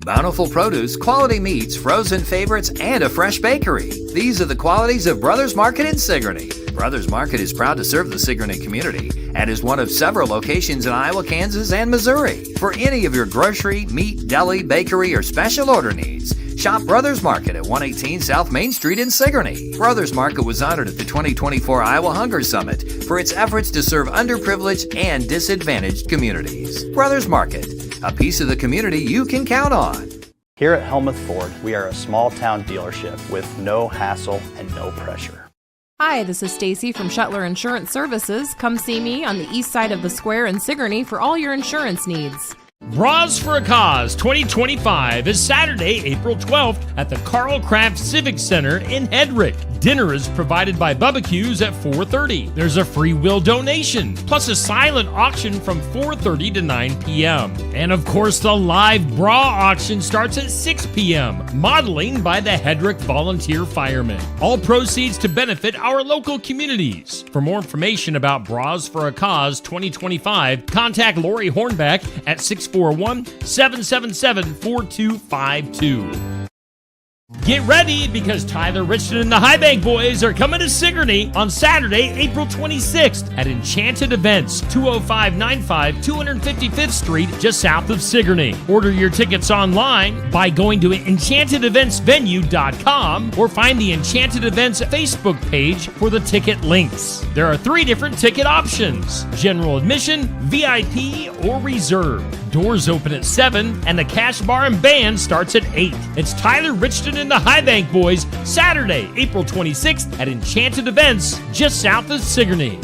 Bountiful produce, quality meats, frozen favorites, and a fresh bakery. These are the qualities of Brothers Market in Sigourney. Brothers Market is proud to serve the Sigourney community and is one of several locations in Iowa, Kansas, and Missouri. For any of your grocery, meat, deli, bakery, or special order needs, shop Brothers Market at 118 South Main Street in Sigourney. Brothers Market was honored at the 2024 Iowa Hunger Summit for its efforts to serve underprivileged and disadvantaged communities. Brothers Market, a piece of the community you can count on. Here at Helmuth Ford, we are a small town dealership with no hassle and no pressure. Hi, this is Stacy from Shuttler Insurance Services. Come see me on the east side of the square in Sigourney for all your insurance needs. Bras for a Cause 2025 is Saturday, April 12th at the Carl Craft Civic Center in Hedrick. Dinner is provided by Bubba Q's at 4:30. There's a free will donation, plus a silent auction from 4:30 to 9 p.m. And of course, the live bra auction starts at 6 p.m., modeling by the Hedrick Volunteer Firemen. All proceeds to benefit our local communities. For more information about Bras for a Cause 2025, contact Lori Hornback at 641-777-4252. Get ready because Tyler Richardson and the High Bank Boys are coming to Sigourney on Saturday, April 26th at Enchanted Events, 20595 255th Street, just south of Sigourney. Order your tickets online by going to enchantedeventsvenue.com or find the Enchanted Events Facebook page for the ticket links. There are 3 different ticket options: general admission, VIP, or reserve. Doors open at 7 and the cash bar and band starts at 8. It's Tyler Richardson and the High Bank Boys, Saturday, April 26th at Enchanted Events, just south of Sigourney.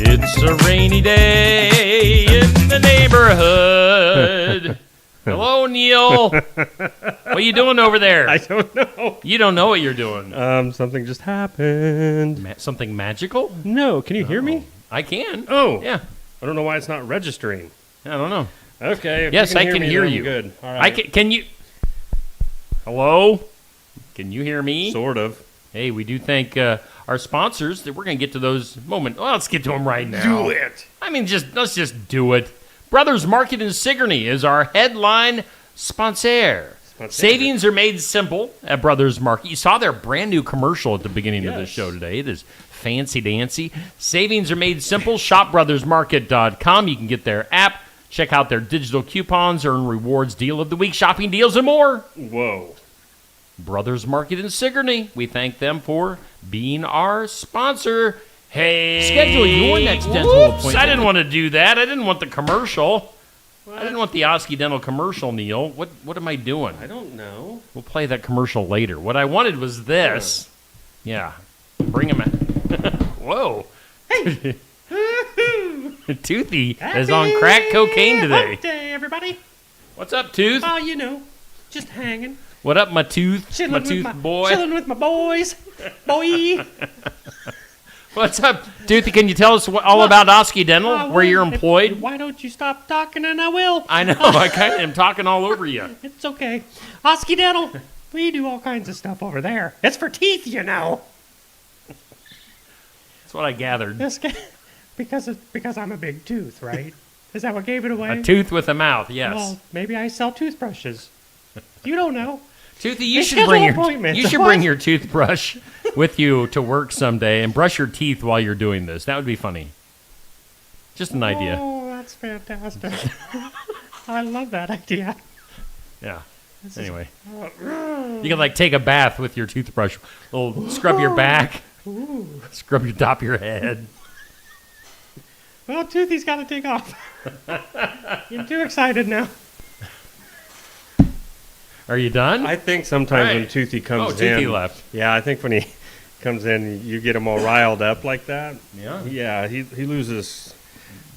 It's a rainy day in the neighborhood. Hello, Neil. What are you doing over there? I don't know. You don't know what you're doing. Something just happened. Something magical? No, can you hear me? I can. Oh. Yeah. I don't know why it's not registering. I don't know. Okay. If Yes, you I can me, hear then you. I'm good. All right. Can you? Hello? Can you hear me? Sort of. Hey, we do thank our sponsors. That we're going to get to those moments. Well, let's get to them right now. Do it. I mean, let's just do it. Brothers Market in Sigourney is our headline sponsor. Savings are made simple at Brothers Market. You saw their brand new commercial at the beginning of the show today. It is fancy dancy. Savings are made simple. ShopBrothersMarket.com. You can get their app, check out their digital coupons, earn rewards, deal of the week, shopping deals, and more. Whoa. Brothers Market in Sigourney. We thank them for being our sponsor. Hey, schedule your next dental appointment. I didn't want to do that. I didn't want the commercial. What? I didn't want the Osky Dental commercial, Neil. What am I doing? I don't know. We'll play that commercial later. What I wanted was this. Yeah. Bring him in. Whoa. Hey. Toothy is on crack cocaine today. Hump day, everybody. What's up, Tooth? Oh, you know, just hanging. What up, my tooth? Chilling my with tooth boy? Chilling with my boys. Boy. What's up, Toothy? Can you tell us all about Osky Dental, where you're employed? Why don't you stop talking and I will? I know. I kind of am talking all over you. It's okay. Osky Dental, we do all kinds of stuff over there. It's for teeth, you know. That's what I gathered. Because I'm a big tooth, right? Is that what gave it away? A tooth with a mouth, yes. Well, maybe I sell toothbrushes. You don't know. Toothy, you They should bring schedule bring appointments. your toothbrush with you to work someday and brush your teeth while you're doing this. That would be funny. Just an idea. Oh, that's fantastic. I love that idea. Yeah. Anyway, you can like take a bath with your toothbrush. Scrub your back, scrub your top of your head. Well, Toothy's got to take off. You're too excited now. Are you done? I think sometimes Right. when Toothy comes Toothy in, left. Yeah, I think when he comes in, you get him all riled up like that. Yeah. Yeah, he loses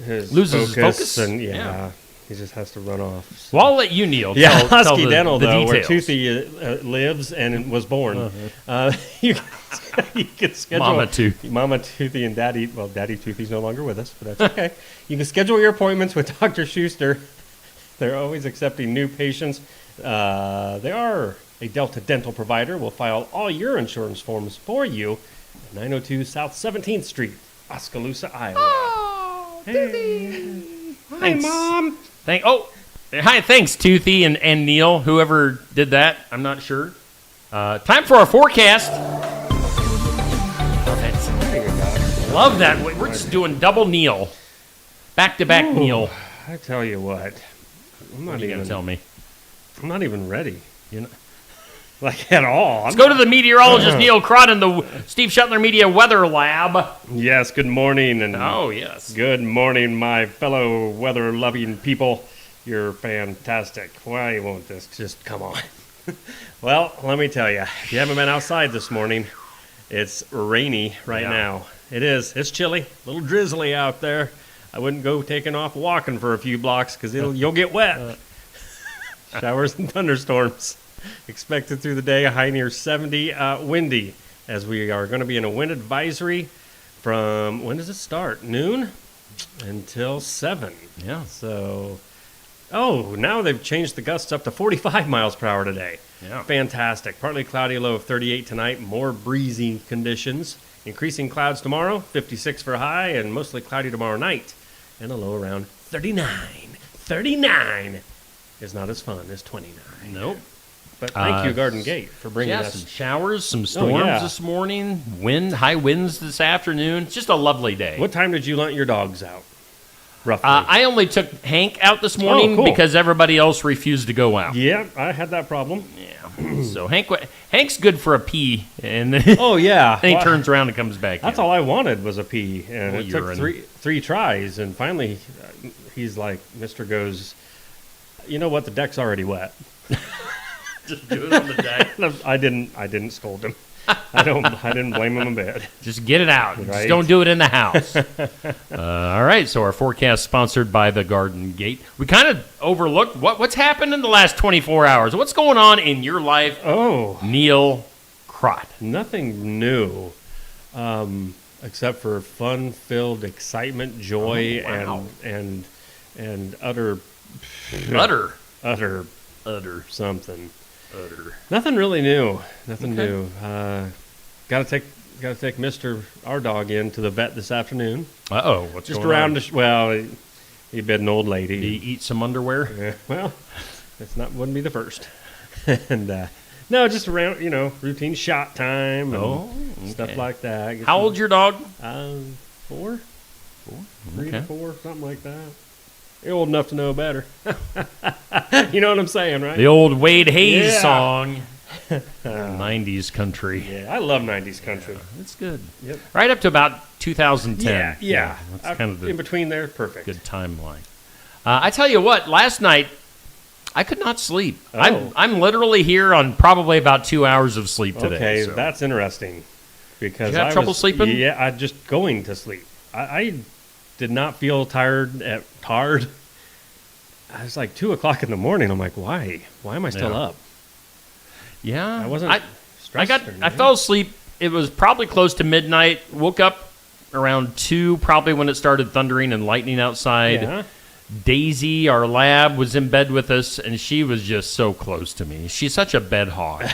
his Loses his focus? and Yeah. He just has to run off. So. Well, I'll let you, Neil. Yeah, tell Osky Dental, the though, where details. Toothy lives and was born. You can schedule Mama Toothy. Mama Toothy and Daddy. Well, Daddy Toothy's no longer with us, but that's okay. You can schedule your appointments with Dr. Schuster. They're always accepting new patients. They are a Delta Dental provider. We'll file all your insurance forms for you at 902 South 17th Street, Oskaloosa, Iowa. Oh, Hey. Hi, Thanks. Mom. Hi, thanks, Toothy and Neil, whoever did that. I'm not sure. Time for our forecast. Love that. We're just doing double Neil. Back-to-back Neil. I tell you what. I'm What not are you going even to tell me? I'm not even ready. You know, like at all. Let's go to the meteorologist, Neil Crott, in the Steve Shetler Media Weather Lab. Yes, good morning. And Oh, yes. good morning, my fellow weather-loving people. You're fantastic. Why won't this just come on? Well, let me tell you, if you haven't been outside this morning, it's rainy right Yeah. now. It is. It's chilly, a little drizzly out there. I wouldn't go taking off walking for a few blocks because you'll get wet. Showers and thunderstorms expected through the day. A high near 70. Windy, as we are going to be in a wind advisory from, when does it start? Noon until 7. Yeah. So, now they've changed the gusts up to 45 miles per hour today. Yeah. Fantastic. Partly cloudy, low of 38 tonight. More breezy conditions. Increasing clouds tomorrow, 56 for high, and mostly cloudy tomorrow night. And a low around 39. 39 is not as fun as 29. Nope. But thank you, Garden Gate, for bringing Yeah, us. some showers, some storms yeah. this morning, high winds this afternoon. It's just a lovely day. What time did you let your dogs out? Roughly. I only took Hank out this morning cool. because everybody else refused to go out. Yeah, I had that problem. Yeah. So Hank's good for a pee, and Oh, yeah. then he Well, turns around and comes back That's in. all I wanted was a pee, and Well, it took urine. three tries, and finally he's like, Mr. goes, you know what, the deck's already wet. Just do it on the deck. I didn't scold him. I didn't blame him a bit. Just get it out. Just Right. don't do it in the house. All right, so our forecast sponsored by the Garden Gate. We kind of overlooked what's happened in the last 24 hours. What's going on in your life, Oh, Neil Crott? nothing new, except for fun-filled excitement, joy, Oh, wow. and utter Utter. something. Nothing really new. Nothing new. Got to take our dog in to the vet this afternoon. Uh-oh, what's Just going around. on? He bit an old lady. Did he eat some underwear? Yeah, well, wouldn't be the first. And no, just around, routine shot time and stuff okay. like that. How old's your dog? 4? 3 to Okay. 4, something like that. You're old enough to know better. You know what I'm saying, right? The old Wade Hayes Yeah. song. 90s country. Yeah, I love 90s country. That's good. Yep. Right up to about 2010. Yeah. That's kind of the in between there, perfect. good timeline. I tell you what, last night I could not sleep. Oh. I'm literally here on probably about 2 hours of sleep today. Okay, so. that's interesting. Because Did you have trouble sleeping? Yeah, I just going to sleep. I did not feel tired. I was like 2 o'clock in the morning. I'm like, why? Why am I still Yeah. up? Yeah, I wasn't I stressed. or I anything. fell asleep. It was probably close to midnight. Woke up around 2, probably when it started thundering and lightning outside. Yeah. Daisy, our lab, was in bed with us, and she was just so close to me. She's such a bed hog.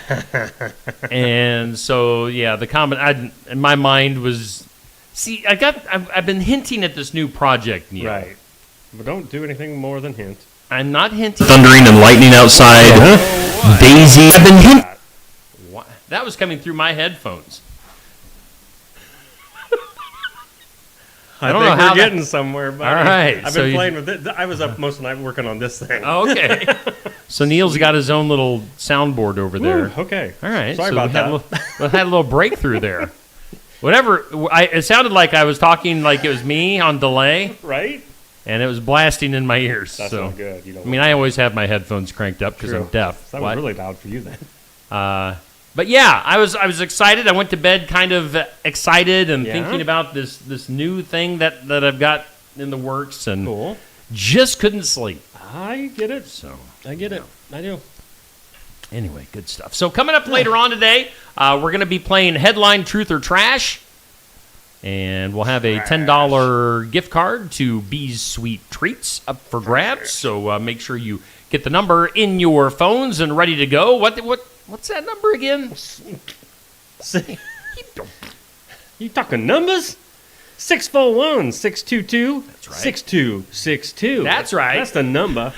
And so, yeah, the comment in my mind was, see, I've been hinting at this new project, Neil. Right. But don't do anything more than hint. I'm not hinting. Thundering and lightning outside. Daisy, I've been hinting. That was coming through my headphones. I don't think know how we're getting somewhere. Buddy. All right, I've so been you- playing with it. I was up most of the night working on this thing. Oh, okay. So Neil's got his own little soundboard over there. Ooh, okay. All right. Sorry so about we had that. We had a little breakthrough there. Whatever. It sounded like I was talking like it was me on delay, Right? and it was blasting in my ears. That's so not good. You know. I mean, I always have my headphones cranked up because I'm deaf. That was really loud for you then. But yeah, I was excited. I went to bed kind of excited and Yeah? thinking about this new thing that I've got in the works, and Cool. Just couldn't sleep. I get it. So I get it. I do. anyway, good stuff. So coming up later on today, we're going to be playing Headline Truth or Trash. And we'll have a $10 gift card to Bee's Sweet Treats up for grabs. So make sure you get the number in your phones and ready to go. What's that number again? You talking numbers? 641-622. That's right. 6262. That's right. That's the number.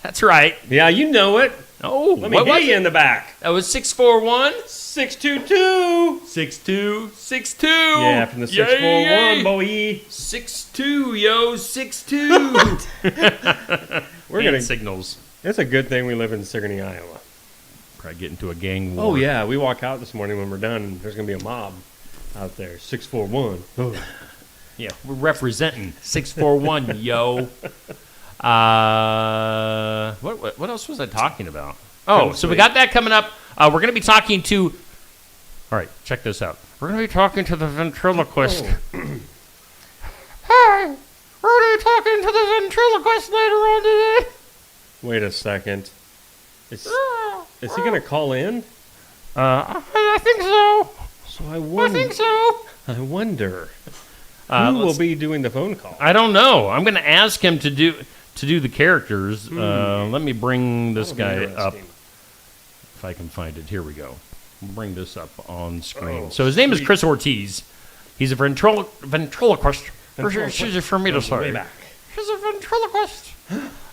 That's right. Yeah, you know it. Oh, Let me hear you in the back. That was 641 622. 6262. Yeah, from the 641, boy. 62, yo, 62. We're Hand gonna signals. It's a good thing we live in Sigourney, Iowa. Probably get into a gang war. Oh yeah, we walk out this morning when we're done, and there's gonna be a mob out there. 641. Oh. Yeah, we're representing 641, yo. What else was I talking about? Oh, so we got that coming up. We're going to be talking to... All right, check this out. We're going to be talking to the ventriloquist. Hi, we're going to be talking to the ventriloquist later on today. Wait a second. Is he gonna call in? I think so. So I wonder. I wonder who will be doing the phone call. I don't know. I'm going to ask him to do the characters. Let me bring this guy up. If I can find it. Here we go. We'll bring this up on screen. So his name is Chris Ortiz. He's a ventriloquist. For me to say. He's a ventriloquist.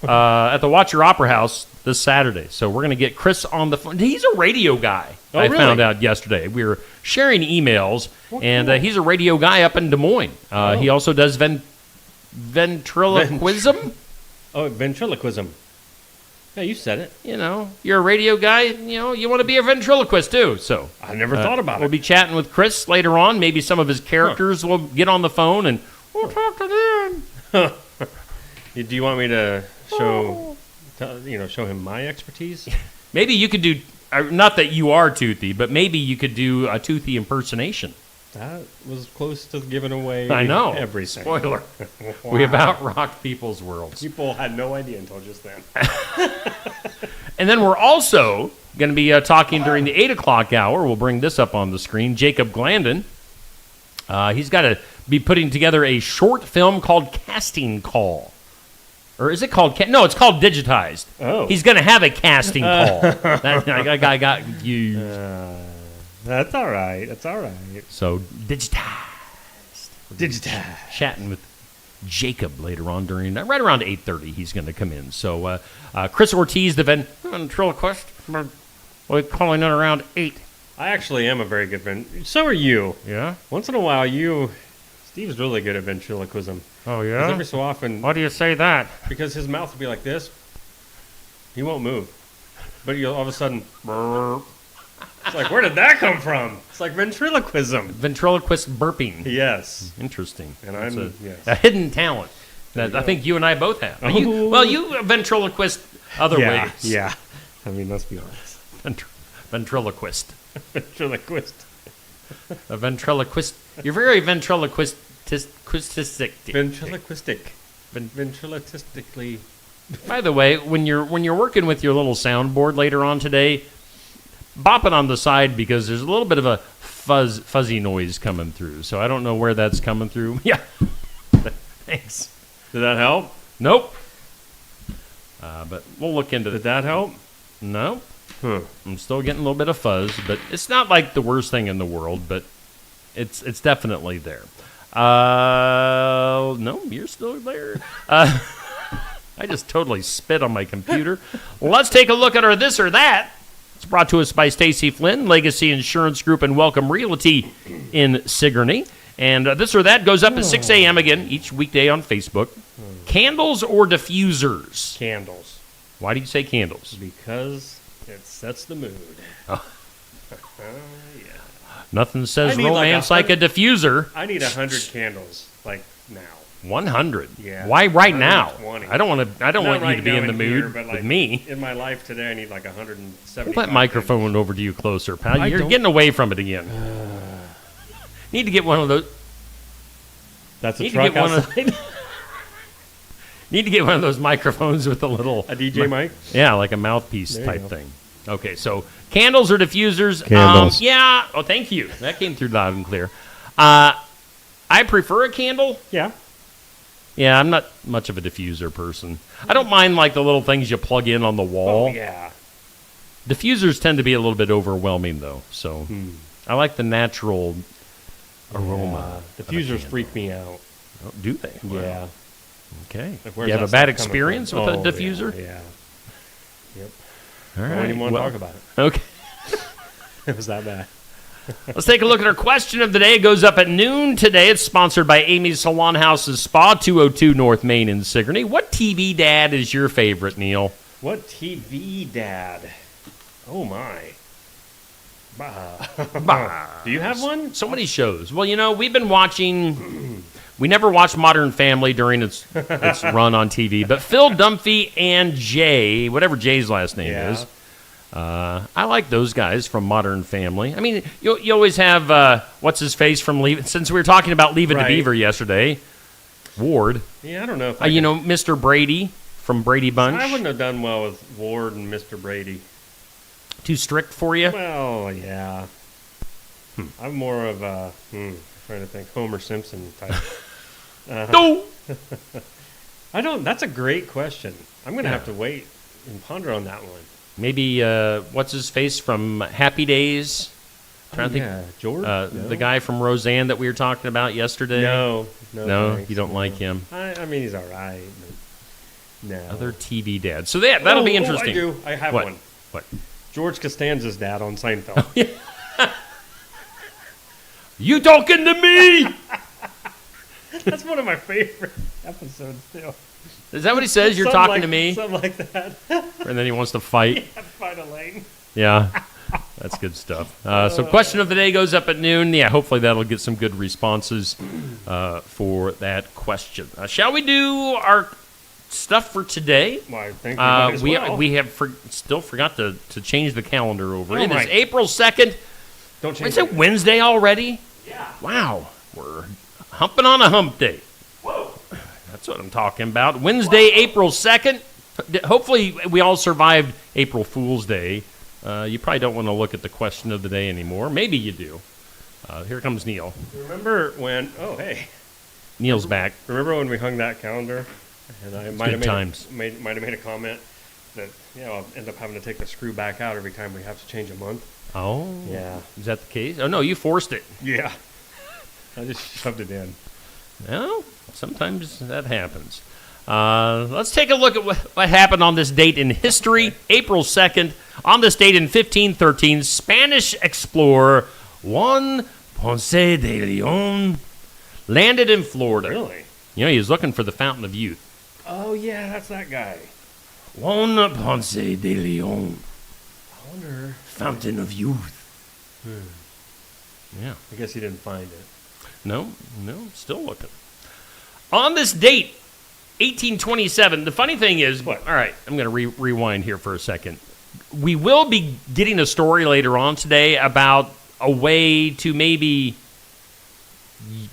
At the Watch Your Opera House this Saturday. So we're going to get Chris on the phone. He's a radio guy. I found out yesterday. We were sharing emails, and he's a radio guy up in Des Moines. He also does ventriloquism. Ventriloquism. Yeah, you said it. You know, you're a radio guy. You know, you want to be a ventriloquist too. So I never thought about it. We'll be chatting with Chris later on. Maybe some of his characters will get on the phone and we'll talk to them. Do you want me to show him my expertise? Maybe you could do. Not that you are Toothy, but maybe you could do a Toothy impersonation. That was close to giving away I know. Everything. Spoiler. Wow. We about rocked people's worlds. People had no idea until just then. And then we're also going to be talking during the 8 o'clock hour. We'll bring this up on the screen. Jacob Glandon. He's got to be putting together a short film called Casting Call. Or is it called... No, it's called Digitized. Oh. He's going to have a casting call. I got you. That's all right. So, Digitized. Chatting with Jacob later on right around 8:30 he's going to come in. So, Chris Ortiz, the ventriloquist, we're calling in around 8. I actually am a very good So are you. Yeah? Once in a while, Steve's really good at ventriloquism. Oh, 'Cause yeah? every so often... Why do you say that? Because his mouth will be like this. He won't move. But you'll all of a sudden... It's like, where did that come from? It's like ventriloquism. Ventriloquist burping. Yes. Interesting. And That's I'm a hidden talent that I think you and I both have. You ventriloquist other ways. Yeah. I mean, let's be honest. Ventriloquist. Ventriloquist. A ventriloquist. You're very ventriloquistic. Ventriloquistic. Ventriloquistically. By the way, when you're working with your little soundboard later on today, bop it on the side because there's a little bit of a fuzzy noise coming through. So I don't know where that's coming through. Yeah. Thanks. Did that help? Nope. But we'll look into Did that help? No. Huh. I'm still getting a little bit of fuzz, but it's not like the worst thing in the world, but it's definitely there. No, you're still there. I just totally spit on my computer. Let's take a look at our This or That. It's brought to us by Stacy Flynn, Legacy Insurance Group, and Welcome Realty in Sigourney. And This or That goes up at 6 a.m. again each weekday on Facebook. Candles or diffusers? Candles. Why do you say candles? Because it sets the mood. Oh. Yeah. Nothing says I need romance like a diffuser. I need 100 candles, like now. 100. Yeah. Why right now? 120. I don't want you right to be now in the mood here, but with like me. In my life today, I need like 170. Pull that microphone over to you closer, pal. You're getting away from it again. Need to get one of those. That's a Need truck to get outside. Need to get one of those microphones with a little... A DJ mic? Yeah, like a mouthpiece There you type go. thing. Okay, so candles or diffusers? Candles. Yeah. Oh, thank you. That came through loud and clear. I prefer a candle. Yeah. Yeah, I'm not much of a diffuser person. I don't mind like the little things you plug in on the wall. Oh, yeah. Diffusers tend to be a little bit overwhelming, though. So I like the natural aroma. Diffusers freak me out. Oh, do they? Wow. Yeah. Okay. Like, where's You have that a bad stuff coming experience from? with a Oh, diffuser? Yeah. Yep. All I right. don't even want to well, talk about it. Okay. It was that bad. Let's take a look at our question of the day. It goes up at noon today. It's sponsored by Amy's Salon House's Spa, 202 North Main in Sigourney. What TV dad is your favorite, Neil? What TV dad? Oh, my. Do you have one? So many shows. Well, you know, we've been watching... We never watched Modern Family during its run on TV, but Phil Dunphy and Jay, whatever Jay's last name is, I like those guys from Modern Family. I mean, you always have, what's his face from Leave... Since we were talking about Leave It to Right. Beaver yesterday, Ward. Yeah, I don't know. If You know, Mr. Brady from Brady Bunch. I wouldn't have done well with Ward and Mr. Brady. Too strict for you? Well, yeah. I'm more of a, trying to think, Homer Simpson type. No! I don't, that's a great question. I'm going to have to wait and ponder on that one. Maybe, what's his face from Happy Days? Trying to think. Yeah, George? The guy from Roseanne that we were talking about yesterday? No, No, thanks. you don't like him. I mean, he's all right. But no. Other TV dads. So that'll be interesting. I do. I have What? one. What? George Costanza's dad on Seinfeld. You talking to me? That's one of my favorite episodes, too. Is that what he says? You're Something talking like- to me? Something like that. And then he wants to fight. Fight Elaine. Yeah. That's good stuff. So question of the day goes up at noon. Yeah, hopefully that'll get some good responses for that question. Shall we do our stuff for today? Well, I think we might as well. We have still forgot to change the calendar over. Oh It is my- April 2nd. Don't change Is it Wednesday already? Yeah. Wow. We're humping on a hump day. Whoa. That's what I'm talking about. Wednesday, April 2nd. Hopefully we all survived April Fool's Day. You probably don't want to look at the question of the day anymore. Maybe you do. Here comes Neil. Remember when? Oh, hey. Neil's back. Remember when we hung that calendar? And I might good have times. made a comment that I'll end up having to take the screw back out every time we have to change a month. Oh. Yeah. Is that the case? Oh, no, you forced it. Yeah. I just shoved it in. Well, sometimes that happens. Let's take a look at what happened on this date in history. April 2nd, on this date in 1513, Spanish explorer Juan Ponce de Leon landed in Florida. Really? You know, he was looking for the Fountain of Youth. Oh, yeah, that's that guy. Juan Ponce de Leon, I wonder. Fountain of Youth. Yeah. I guess he didn't find it. No, still looking. On this date, 1827, the funny thing is, What? all right, I'm going to rewind here for a second. We will be getting a story later on today about a way to maybe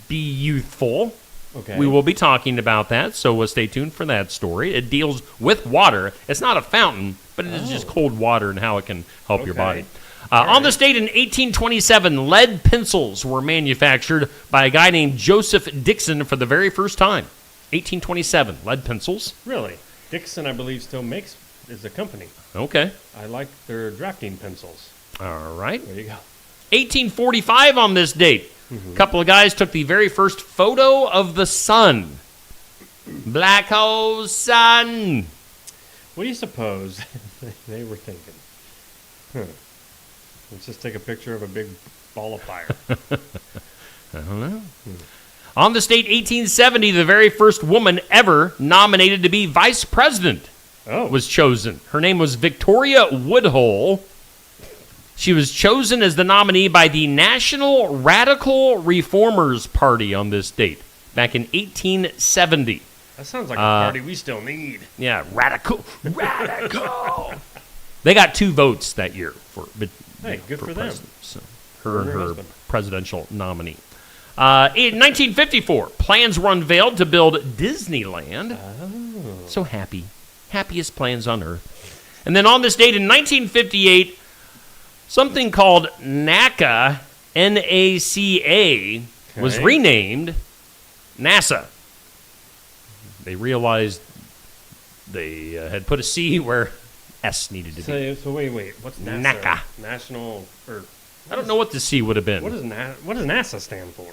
be youthful. Okay. We will be talking about that, so stay tuned for that story. It deals with water. It's not a fountain, but it is just cold water and how it can help your Okay. body. On this date in 1827, lead pencils were manufactured by a guy named Joseph Dixon for the very first time. 1827, lead pencils. Really? Dixon, I believe, still is a company. Okay. I like their drafting pencils. All right. There you go. 1845 on this date. A couple of guys took the very first photo of the sun. Black hole sun. What do you suppose they were thinking? Let's just take a picture of a big ball of fire. I don't know. On this date, 1870, the very first woman ever nominated to be vice president was chosen. Her name was Victoria Woodhull. She was chosen as the nominee by the National Radical Reformers Party on this date, back in 1870. That sounds like a party we still need. Yeah, radical. They got 2 votes that year Hey, good for them. president. So her and her her husband. presidential nominee. In 1954, plans were unveiled to build Disneyland. So happy. Happiest plans on earth. And then on this date in 1958, something called NACA, N-A-C-A, was renamed NASA. They realized they had put a C where S needed to be. So wait. What's NASA? NACA. National, or I don't know what the C would have been. what does NASA stand for?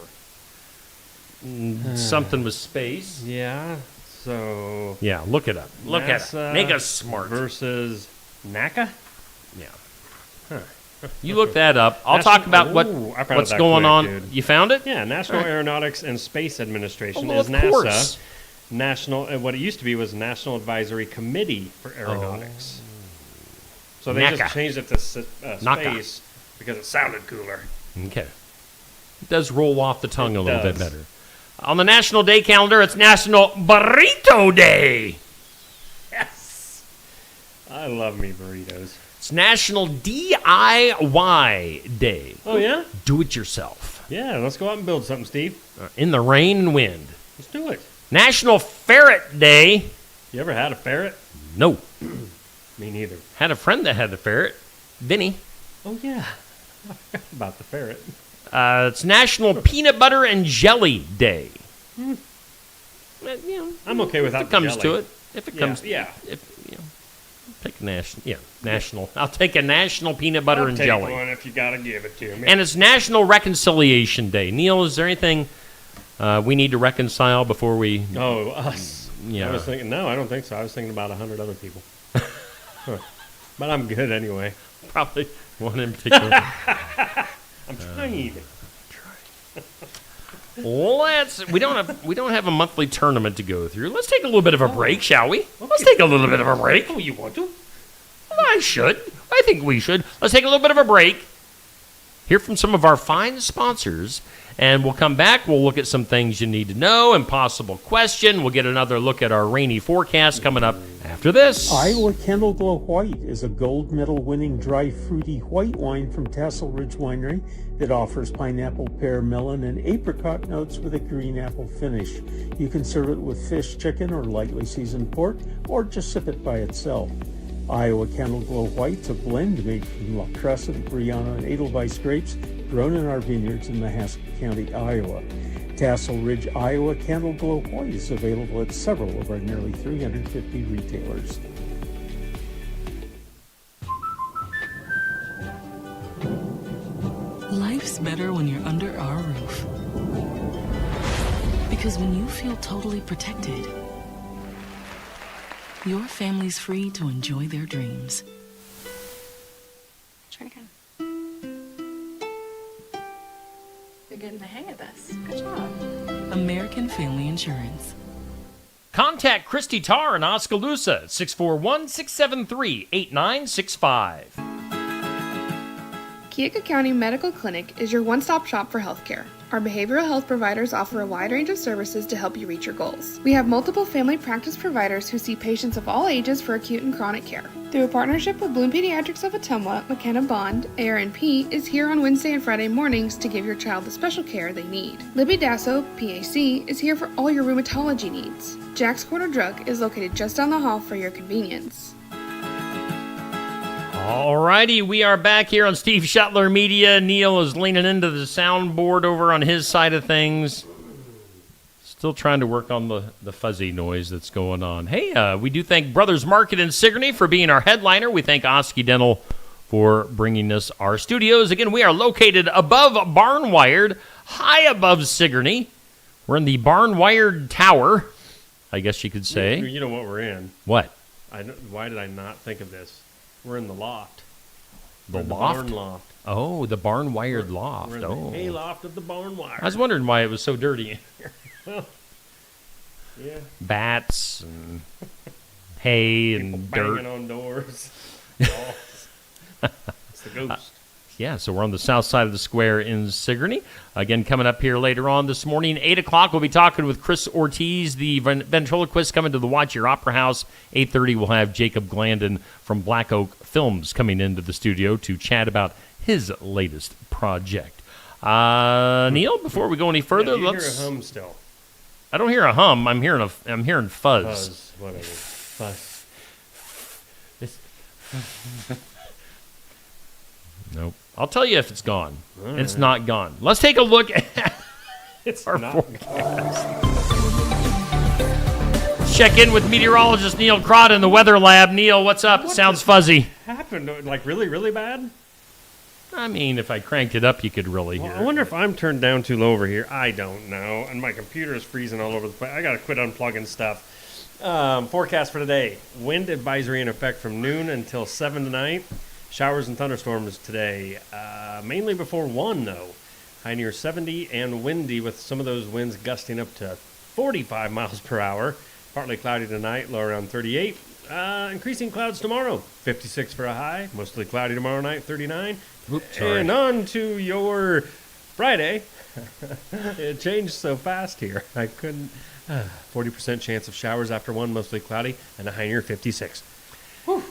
Something with space. Yeah. So Yeah, look it up. Look at NASA it. Make us smart. versus NACA. Yeah. Huh. You look that up. I'll National- talk about Ooh, I found what's it that going quick, on. dude. You found it? Yeah, National Aeronautics and Space Administration Well, is of NASA. course. National, what it used to be was National Advisory Committee for Aeronautics. So they NACA. just changed it to NACA. space because it sounded cooler. Okay. It does roll off the tongue It a little bit does. better. On the National Day calendar, it's National Burrito Day. Yes, I love me burritos. It's National DIY Day. Oh yeah, Do it yourself. yeah. Let's go out and build something, Steve. In the rain and wind. Let's do it. National Ferret Day. You ever had a ferret? No. Me neither. Had a friend that had a ferret. Vinny. Oh yeah, I forgot about the ferret. It's National Peanut Butter and Jelly Day. You know, I'm okay with if that. it comes to it. If it comes, yeah. If you know, pick national. I'll take a National Peanut Butter I'll and take Jelly. one if you gotta give it to me. And it's National Reconciliation Day. Neil, is there anything we need to reconcile before we? Oh, us. Yeah. I was thinking. No, I don't think so. I was thinking about 100 other people. Huh. But I'm good anyway. Probably one in particular. I'm trying. We don't have a monthly tournament to go through. Let's take a little bit of a break, shall we? Let's take a little bit of a break. Oh, you want to? I should. I think we should. Let's take a little bit of a break. Hear from some of our fine sponsors, and we'll come back. We'll look at some things you need to know and possible question. We'll get another look at our rainy forecast coming up after this. Iowa Candle Glow White is a gold medal winning dry fruity white wine from Tassel Ridge Winery that offers pineapple, pear, melon, and apricot notes with a green apple finish. You can serve it with fish, chicken, or lightly seasoned pork, or just sip it by itself. Iowa Candle Glow White's a blend made from La Crescent, Brianna, and Edelweiss grapes grown in our vineyards in Mahaska County, Iowa. Tassel Ridge, Iowa Candle Glow White is available at several of our nearly 350 retailers. Life's better when you're under our roof. Because when you feel totally protected, your family's free to enjoy their dreams. Try again. You're getting the hang of this. Good job. American Family Insurance. Contact Christy Tarr in Oskaloosa at 641-673-8965. Keokuk County Medical Clinic is your one-stop shop for healthcare. Our behavioral health providers offer a wide range of services to help you reach your goals. We have multiple family practice providers who see patients of all ages for acute and chronic care. Through a partnership with Bloom Pediatrics of Ottumwa, McKenna Bond, ARNP is here on Wednesday and Friday mornings to give your child the special care they need. Libby Dasso, PAC, is here for all your rheumatology needs. Jack's Corner Drug is located just down the hall for your convenience. Alrighty, we are back here on Steve Shuttler Media. Neil is leaning into the soundboard over on his side of things. Still trying to work on the fuzzy noise that's going on. Hey, we do thank Brothers Market in Sigourney for being our headliner. We thank Osky Dental for bringing us our studios. Again, we are located above Barnwired, high above Sigourney. We're in the Barnwired Tower, I guess you could say. You know what we're in. What? Why did I not think of this? We're in the loft. The We're in loft? barn loft. Oh, the barn-wired loft. We're in Oh. the hay loft of the barn wire. I was wondering why it was so dirty in here. Well, yeah. Bats and hay and Banging dirt. on doors. It's the ghost. Yeah, so we're on the south side of the square in Sigourney. Again, coming up here later on this morning, 8 o'clock, we'll be talking with Chris Ortiz, the ventriloquist, coming to the Watch Your Opera House. 8:30, we'll have Jacob Glandon from Black Oak Films coming into the studio to chat about his latest project. Neil, before we go any further, Do you let's... hear a hum still? I don't hear a hum. I'm hearing fuzz. Fuzz, whatever. Fuzz. Nope. I'll tell you if it's gone. It's not gone. Let's take a look at It's our not forecast. Check in with meteorologist Neil Crott in the weather lab. Neil, what's up? Sounds fuzzy. happened. Like really, really bad. I mean, if I cranked it up, you could really hear I wonder if I'm turned down too low over here. I don't know. And my computer is freezing all over the place. I got to quit unplugging stuff. Forecast for today. Wind advisory in effect from noon until 7 tonight. Showers and thunderstorms today. Mainly before 1, though. High near 70 and windy with some of those winds gusting up to 45 miles per hour. Partly cloudy tonight, low around 38. Increasing clouds tomorrow. 56 for a high. Mostly cloudy tomorrow night, 39. Oops, sorry. And on to your Friday. It changed so fast here. I couldn't. 40% chance of showers after 1, mostly cloudy, and a high near 56.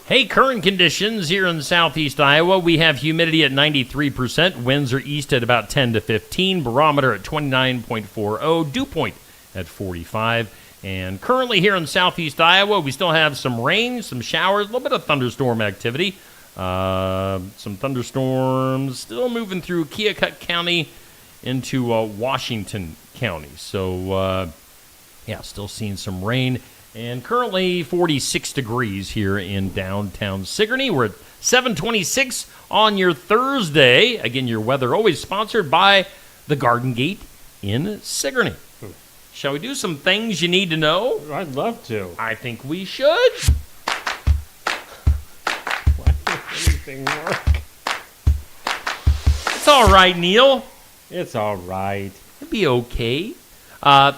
Hey, current conditions here in southeast Iowa. We have humidity at 93%. Winds are east at about 10 to 15. Barometer at 29.40. Dew point at 45. And currently here in southeast Iowa, we still have some rain, some showers, a little bit of thunderstorm activity. Some thunderstorms still moving through Keokuk County into Washington County. So, yeah, still seeing some rain. And currently 46 degrees here in downtown Sigourney. We're at 7:26 on your Thursday. Again, your weather always sponsored by the Garden Gate in Sigourney. Shall we do some things you need to know? I'd love to. I think we should. Why does anything work? It's all right, Neil. It's all right. It'll be okay.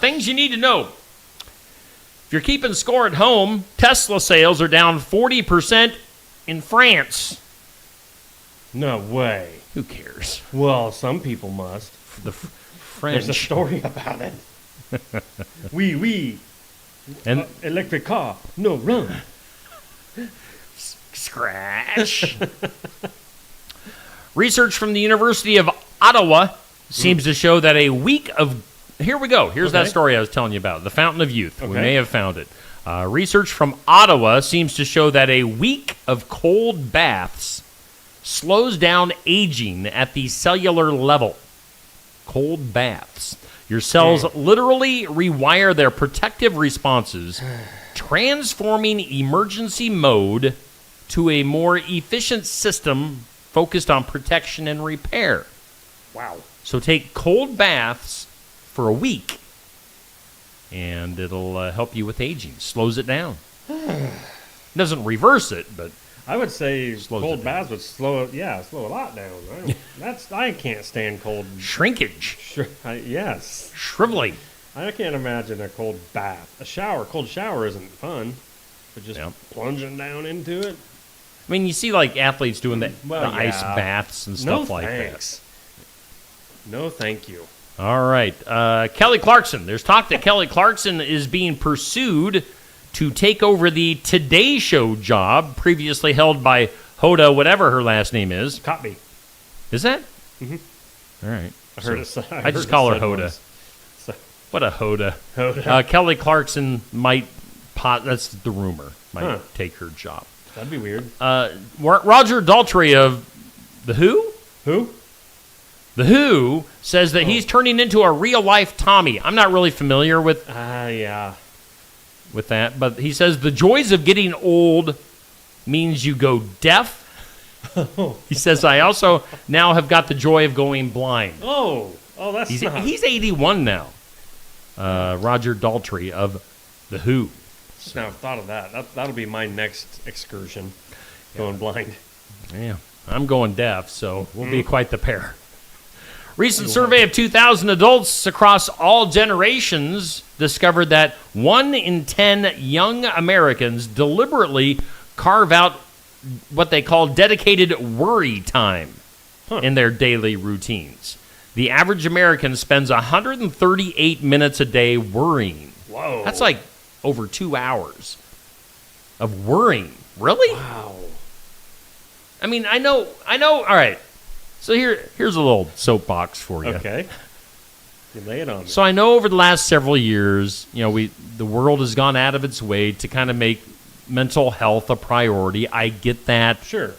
Things you need to know. If you're keeping score at home, Tesla sales are down 40% in France. No way. Who cares? Well, some people must. The French. There's a story about it. Oui. And Electric car. No, run. scratch. Research from the University of Ottawa seems to show that a week of... Here we go. Here's that story I was telling you about. The Fountain of Youth. We may have found it. Research from Ottawa seems to show that a week of cold baths slows down aging at the cellular level. Cold baths. Your cells literally rewire their protective responses, transforming emergency mode to a more efficient system focused on protection and repair. Wow. So take cold baths for a week, and it'll help you with aging. Slows it down. Doesn't reverse it, but I would say slows cold it baths would slow a lot down. I can't stand cold. shrinkage, Yes. shriveling. I can't imagine a cold bath. Cold shower isn't fun, but just plunging down into it. I mean, you see like athletes doing the Well, ice yeah. baths and stuff like thanks. No, thank you. that. All right. Kelly Clarkson. There's talk that Kelly Clarkson is being pursued to take over the Today Show job previously held by Hoda, whatever her last name is. Copy. Is that? Mm-hmm. All right. I heard it. I just call her Hoda. What a Hoda. Kelly Clarkson might that's the rumor, might take her job. That'd be weird. Roger Daltrey of The Who? Who? The Who says that he's turning into a real-life Tommy. I'm not really familiar with with that, but he says the joys of getting old means you go deaf. He says, I also now have got the joy of going blind. Oh, that's He's 81 now. Roger Daltrey of The Who. Now I've thought of that. That'll be my next excursion, going blind. Yeah, I'm going deaf, so we'll be quite the pair. Recent survey of 2,000 adults across all generations discovered that 1 in 10 young Americans deliberately carve out what they call dedicated worry time in their daily routines. The average American spends 138 minutes a day worrying. Whoa. That's like over 2 hours of worrying. Really? Wow. I mean, I know. All right. So here's a little soapbox for you. Okay. You lay it on me. So I know over the last several years, the world has gone out of its way to kind of make mental health a priority. I get that. Sure.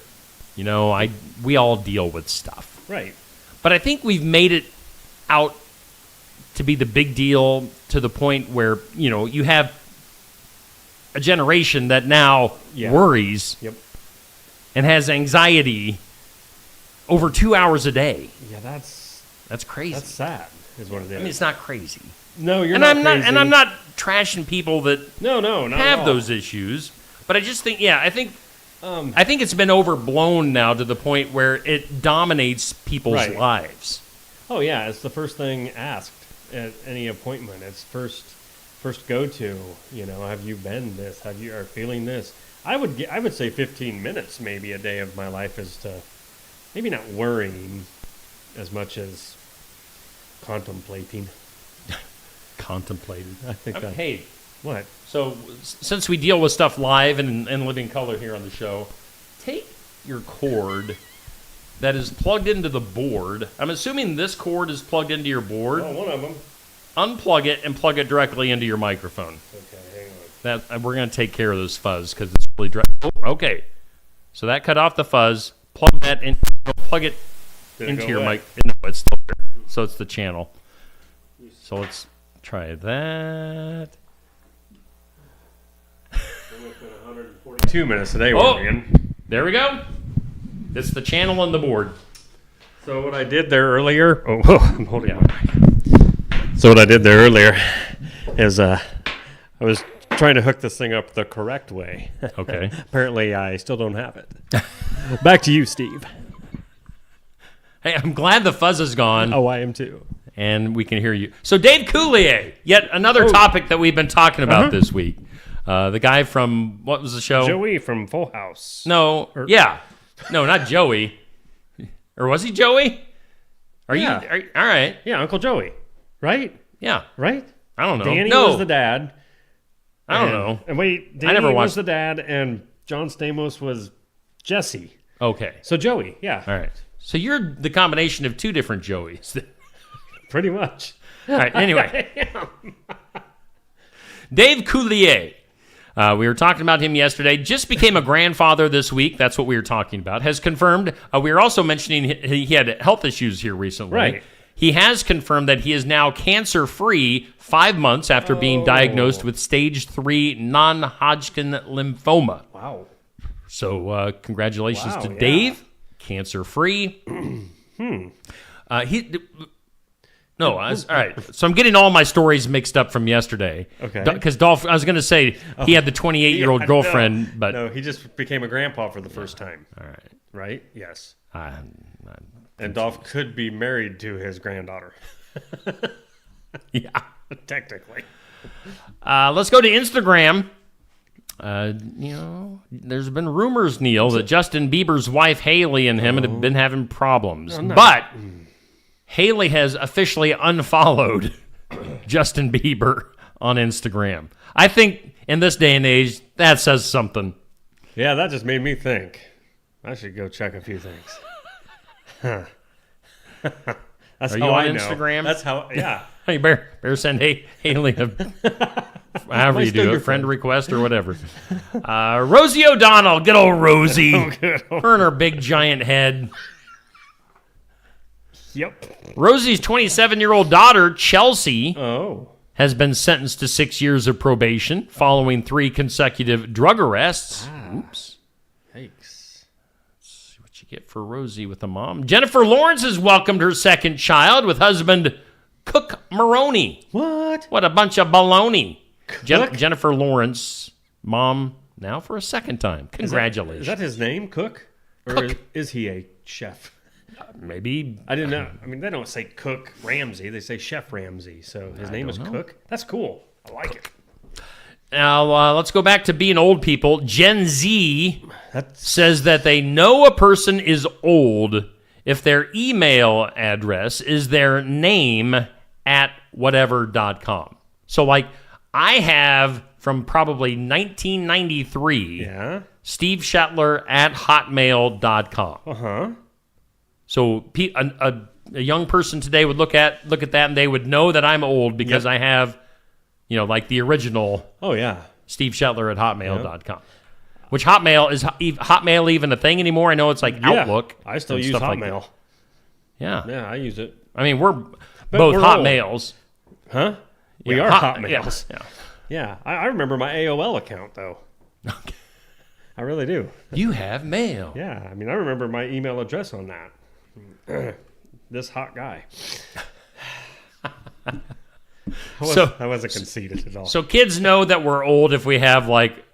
We all deal with stuff. Right. But I think we've made it out to be the big deal to the point where, you have a generation that now worries and has anxiety over 2 hours a day. Yeah, that's crazy. That's sad, is what it is. I mean, it's not crazy. No, you're and not I'm crazy. not, and I'm not trashing people that not have those issues. But I just think, I think it's been overblown now to the point where it dominates people's lives. Oh yeah, it's the first thing asked at any appointment. It's first go to. Have you been this? Are feeling this? I would say 15 minutes maybe a day of my life is to maybe not worrying as much as contemplating. Contemplating. I think that. Hey, what? So since we deal with stuff live and living color here on the show, take your cord that is plugged into the board. I'm assuming this cord is plugged into your board. Oh, one of them. Unplug it and plug it directly into your microphone. Okay, hang on. We're going to take care of this fuzz because it's really dry. Oh, okay. So that cut off the fuzz. Plug that in. Plug it into your mic. No, it's still there. So it's the channel. So let's try that. 142 minutes today, there we go. It's the channel on the board. So what I did there earlier... I'm holding on. So what I did there earlier is I was trying to hook this thing up the correct way. Okay. Apparently, I still don't have it. Back to you, Steve. Hey, I'm glad the fuzz is gone. Oh, I am too. And we can hear you. So Dave Coulier, yet another topic that we've been talking about this week. The guy from, what was the show? Joey from Full House. No, No, not Joey. Or was he Joey? All right. Yeah, Uncle Joey. Right? Yeah. Right? I don't know. Danny was the dad. I don't know. And wait, Danny was the dad, and John Stamos was Jesse. Okay. So Joey, yeah. All right. So you're the combination of two different Joeys. Pretty much. All right, anyway. Dave Coulier. We were talking about him yesterday. Just became a grandfather this week. That's what we were talking about. Has confirmed. We were also mentioning he had health issues here recently. Right. He has confirmed that he is now cancer-free 5 months after being diagnosed with stage 3 non-Hodgkin lymphoma. Wow. So congratulations to Dave. Cancer-free. All right. So I'm getting all my stories mixed up from yesterday. Okay. Because Dolph, I was going to say he had the 28-year-old girlfriend, but no, he just became a grandpa for the first time. All right. Right? Yes. And Dolph could be married to his granddaughter. Yeah. Technically. Let's go to Instagram. There's been rumors, Neil, that Justin Bieber's wife Haley and him have been having problems, but Haley has officially unfollowed Justin Bieber on Instagram. I think in this day and age, that says something. Yeah, that just made me think. I should go check a few things. That's Are how you on I know. Instagram? That's how, yeah. You better send Haley however you do it, friend request or whatever. Rosie O'Donnell, good old Rosie. Her and her big giant head. Yep. Rosie's 27-year-old daughter, Chelsea, has been sentenced to 6 years of probation following 3 consecutive drug arrests. Oops. Yikes. Let's see what you get for Rosie with the mom. Jennifer Lawrence has welcomed her second child with husband Cook Maroney. What a bunch of baloney. Jennifer Lawrence, mom, now for a second time. Congratulations. Is that his name, Cook? Or Cook. Is he a chef? Maybe. I didn't know. I mean, they don't say Cook Ramsey. They say Chef Ramsey. So his name is Cook. That's cool. I like it. Now, let's go back to being old people. Gen Z says that they know a person is old if their email address is their name at whatever.com. So, like, I have from probably 1993, Steve Shetler at hotmail.com. Uh-huh. So a a young person today would look at that and they would know that I'm old because I have, like the original. Oh yeah, Steve Shetler at hotmail.com. Which Hotmail Hotmail even a thing anymore? I know it's like Outlook. I still use Hotmail. Like yeah, I use it. I mean, we're both Hotmails, huh? We are Hotmails. Yeah. I remember my AOL account though. Okay. I really do. You have mail. Yeah, I mean, I remember my email address on that. This hot guy. I wasn't conceited at all. So kids know that we're old if we have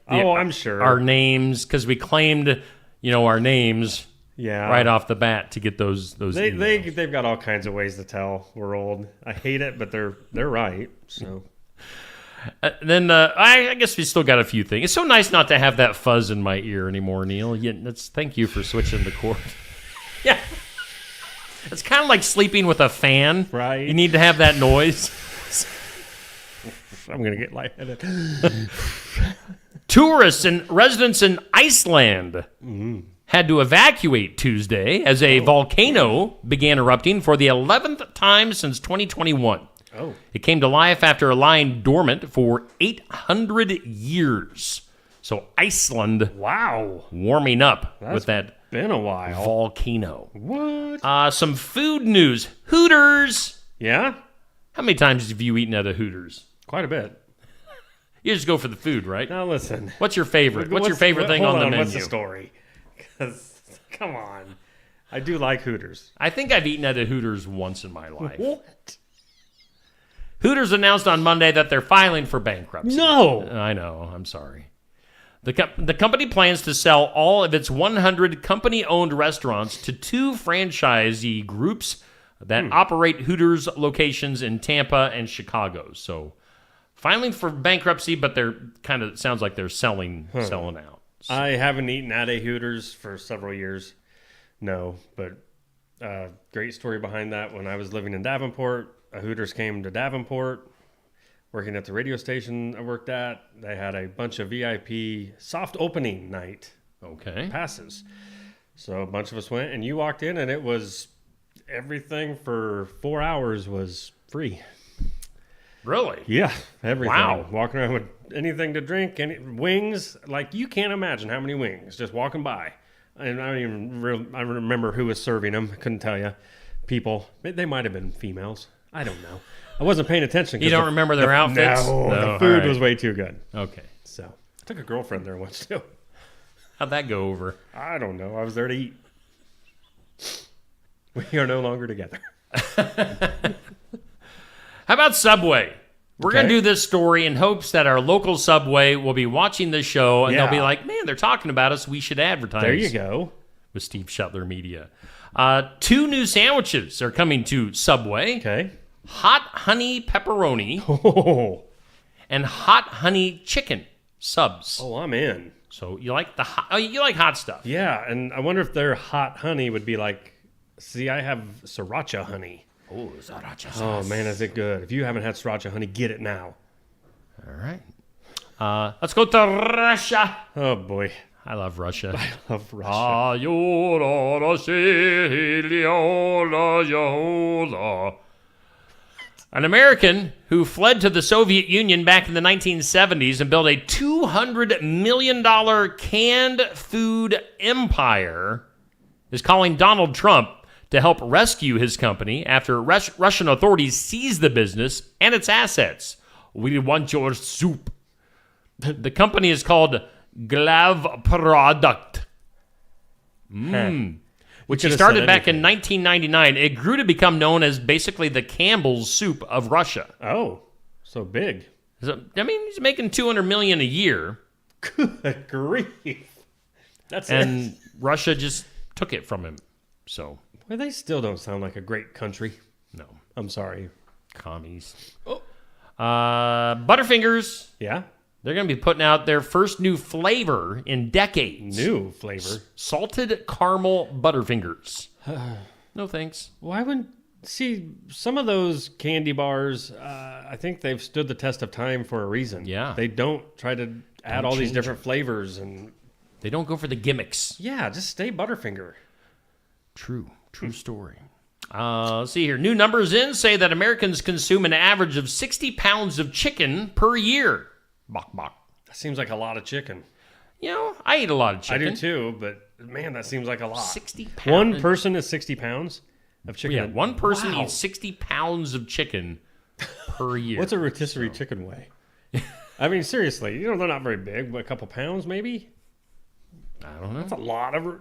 I'm sure our names because we claimed, our names. Yeah. Right off the bat to get those. They've got all kinds of ways to tell we're old. I hate it, but they're right. So. Then I guess we still got a few things. It's so nice not to have that fuzz in my ear anymore, Neil. Thank you for switching the cord. Yeah. It's kind of like sleeping with a fan. Right. You need to have that noise. I'm going to get lightheaded. Tourists and residents in Iceland had to evacuate Tuesday as a volcano began erupting for the 11th time since 2021. Oh. It came to life after lying dormant for 800 years. So Iceland, warming up with that been a while volcano. What? Some food news. Hooters. Yeah? How many times have you eaten at a Hooters? Quite a bit. You just go for the food, right? Now listen. What's your favorite? What's your favorite thing on the menu? What's the story? Because, come on. I do like Hooters. I think I've eaten at a Hooters once in my life. What? Hooters announced on Monday that they're filing for bankruptcy. No! I know. I'm sorry. The company plans to sell all of its 100 company-owned restaurants to 2 franchisee groups that operate Hooters locations in Tampa and Chicago. So, filing for bankruptcy, but they're kind of sounds like they're selling out. So. I haven't eaten at a Hooters for several years. No, but great story behind that. When I was living in Davenport, a Hooters came to Davenport. Working at the radio station I worked at, they had a bunch of VIP soft opening night passes. So a bunch of us went, and you walked in, and it was everything for 4 hours was free. Really? Yeah, everything. Wow. Walking around with anything to drink, wings. Like, you can't imagine how many wings just walking by. And I don't even I remember who was serving them. Couldn't tell you. People. They might have been females. I don't know. I wasn't paying attention. You don't remember their outfits? No, the food was way too good. Okay. So, I took a girlfriend there once, too. How'd that go over? I don't know. I was there to eat. We are no longer together. How about Subway? We're going to do this story in hopes that our local Subway will be watching this show, and they'll be like, man, they're talking about us. We should advertise. There you go. With Steve Shetler Media. 2 new sandwiches are coming to Subway. Okay. Hot honey pepperoni and hot honey chicken subs. Oh, I'm in. So you like you like hot stuff. Yeah, and I wonder if their hot honey would be like, see, I have sriracha honey. Oh, sriracha sauce. Oh, man, is it good. If you haven't had sriracha honey, get it now. All right. Let's go to Russia. Oh, boy. I love Russia. I love Russia. An American who fled to the Soviet Union back in the 1970s and built a $200 million canned food empire is calling Donald Trump to help rescue his company after Russian authorities seized the business and its assets. We want your soup. The company is called Glav Product. Which he started back in 1999. It grew to become known as basically the Campbell's soup of Russia. Oh, so big. So, I mean, he's making $200 million a year. Good grief. And Russia just took it from him. So, well, they still don't sound like a great country. No. I'm sorry. Commies. Oh. Butterfingers. Yeah? They're going to be putting out their first new flavor in decades. New flavor? Salted caramel Butterfingers. No thanks. Why wouldn't... See, some of those candy bars, I think they've stood the test of time for a reason. Yeah. They don't try to add all these different flavors. And they don't go for the gimmicks. Yeah, just stay Butterfinger. True story. Let's see here. New numbers in say that Americans consume an average of 60 pounds of chicken per year. Bok, bok. That seems like a lot of chicken. You know, I eat a lot of I chicken. do too, but man, that seems like a lot. 60 pounds. One person is 60 pounds of chicken. Yeah, one person Wow. eats 60 pounds of chicken per year. What's a rotisserie chicken weigh? I mean, seriously, they're not very big, but a couple pounds maybe? I don't know. That's a lot of...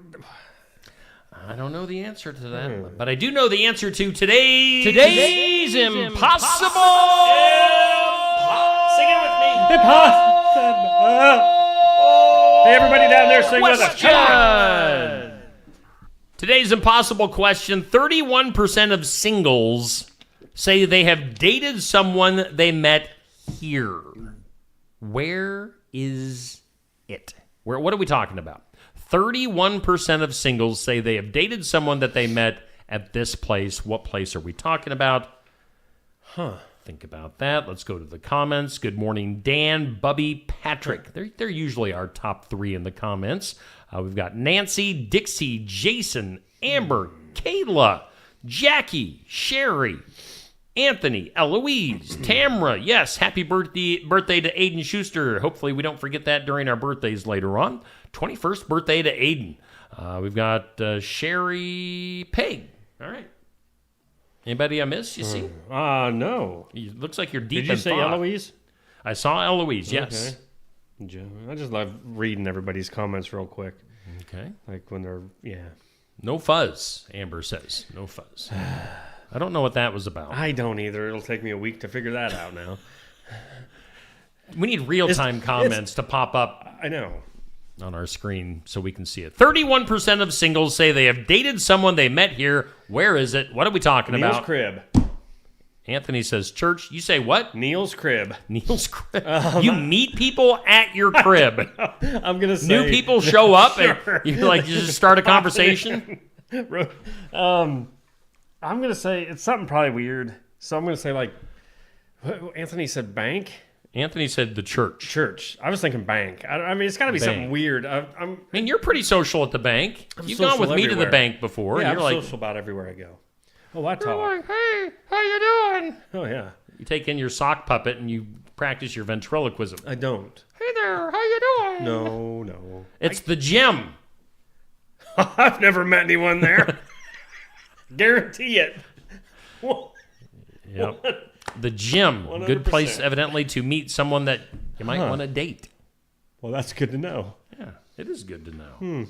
I don't know the answer to that, but I do know the answer to today's impossible. Sing it with me. Hey, everybody down there, sing with us. Question. Today's impossible question. 31% of singles say they have dated someone they met here. Where is it? What are we talking about? 31% of singles say they have dated someone that they met at this place. What place are we talking about? Think about that. Let's go to the comments. Good morning, Dan, Bubby, Patrick. They're usually our top three in the comments. We've got Nancy, Dixie, Jason, Amber, Kayla, Jackie, Sherry, Anthony, Eloise, Tamra. Yes, happy birthday to Aiden Schuster. Hopefully we don't forget that during our birthdays later on. 21st birthday to Aiden. We've got Sherry Peg. All right. Anybody I missed, you see? No. It looks like you're deep in Did you say thought. Eloise? I saw Eloise, yes. Okay. I just love reading everybody's comments real quick. Okay. Like when they're, No fuzz, Amber says. No fuzz. I don't know what that was about. I don't either. It'll take me a week to figure that out now. We need real-time comments to pop up I know. on our screen so we can see it. 31% of singles say they have dated someone they met here. Where is it? What are we talking Neil's about? crib. Anthony says church. You say what? Neil's crib. Neil's crib. You meet people at your crib. I'm going to say... New people show up Sure. and you just start a conversation. I'm going to say it's something probably weird. So I'm going to say like... Anthony said bank? Anthony said the church. Church. I was thinking bank. I mean, it's got to be something weird. I mean, you're pretty social at the bank. You've gone with me to the bank before. Yeah, and you're I'm like, social about everywhere I go. Oh, I talk. You're like, hey, how you doing? Oh, yeah. You take in your sock puppet and you practice your ventriloquism. I don't. Hey there, how you doing? No. It's the gym. I've never met anyone there. Guarantee it. Yep. The gym. 100%. Good place, evidently, to meet someone that you might want to date. Well, that's good to know. Yeah, it is good to know.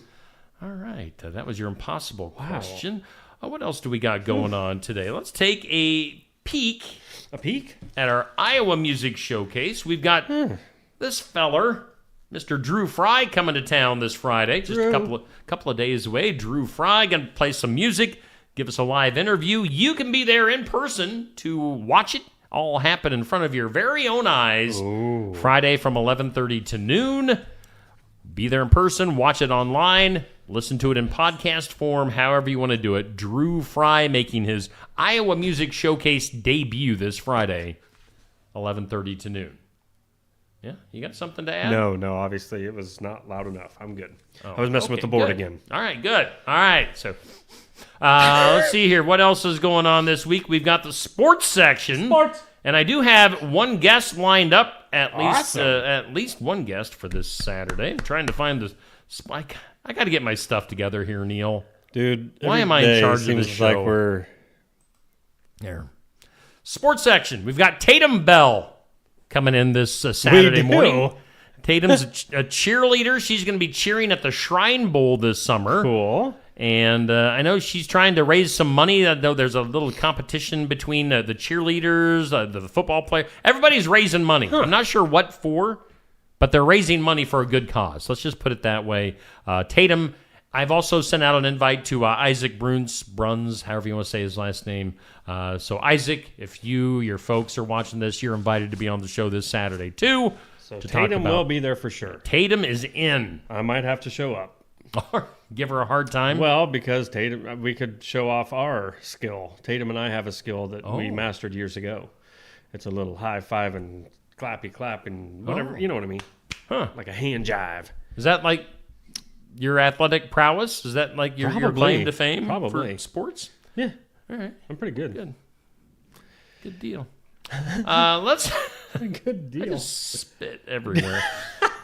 All right. That was your impossible question. What else do we got going on today? Let's take a peek. A peek? At our Iowa Music Showcase. We've got this feller, Mr. Drew Fry, coming to town this Friday. Just a couple of days away. Drew Fry going to play some music, give us a live interview. You can be there in person to watch it all happen in front of your very own eyes. Ooh. Friday from 11:30 to noon. Be there in person, watch it online, listen to it in podcast form, however you want to do it. Drew Fry making his Iowa Music Showcase debut this Friday, 11:30 to noon. Yeah, you got something to add? No, obviously it was not loud enough. I'm good. I was messing with the board again. All right, good. All right, so let's see here. What else is going on this week? We've got the sports section. Sports. And I do have one guest lined up, at Awesome. least one guest for this Saturday. I'm trying to find the spike. I got to get my stuff together here, Neil. Dude, why am I in charge of this seems show? like we're... There. Sports section. We've got Tatum Bell coming in this Saturday morning. Tatum's a cheerleader. She's going to be cheering at the Shrine Bowl this summer. Cool. And I know she's trying to raise some money. I know there's a little competition between the cheerleaders, the football player. Everybody's raising money. I'm not sure what for, but they're raising money for a good cause. Let's just put it that way. Tatum, I've also sent out an invite to Isaac Bruns, however you want to say his last name. So Isaac, if your folks are watching this, you're invited to be on the show this Saturday too. So to Tatum talk about. will be there for sure. Tatum is in. I might have to show up. Give her a hard time? Well, because Tatum, we could show off our skill. Tatum and I have a skill that we mastered years ago. It's a little high five and clappy clap and whatever. You know what I mean? Like a hand jive. Is that like your athletic prowess? Is that like your claim to fame Probably. for sports? Yeah. All right. I'm pretty good. Good deal. Let's... Good deal. I just spit everywhere.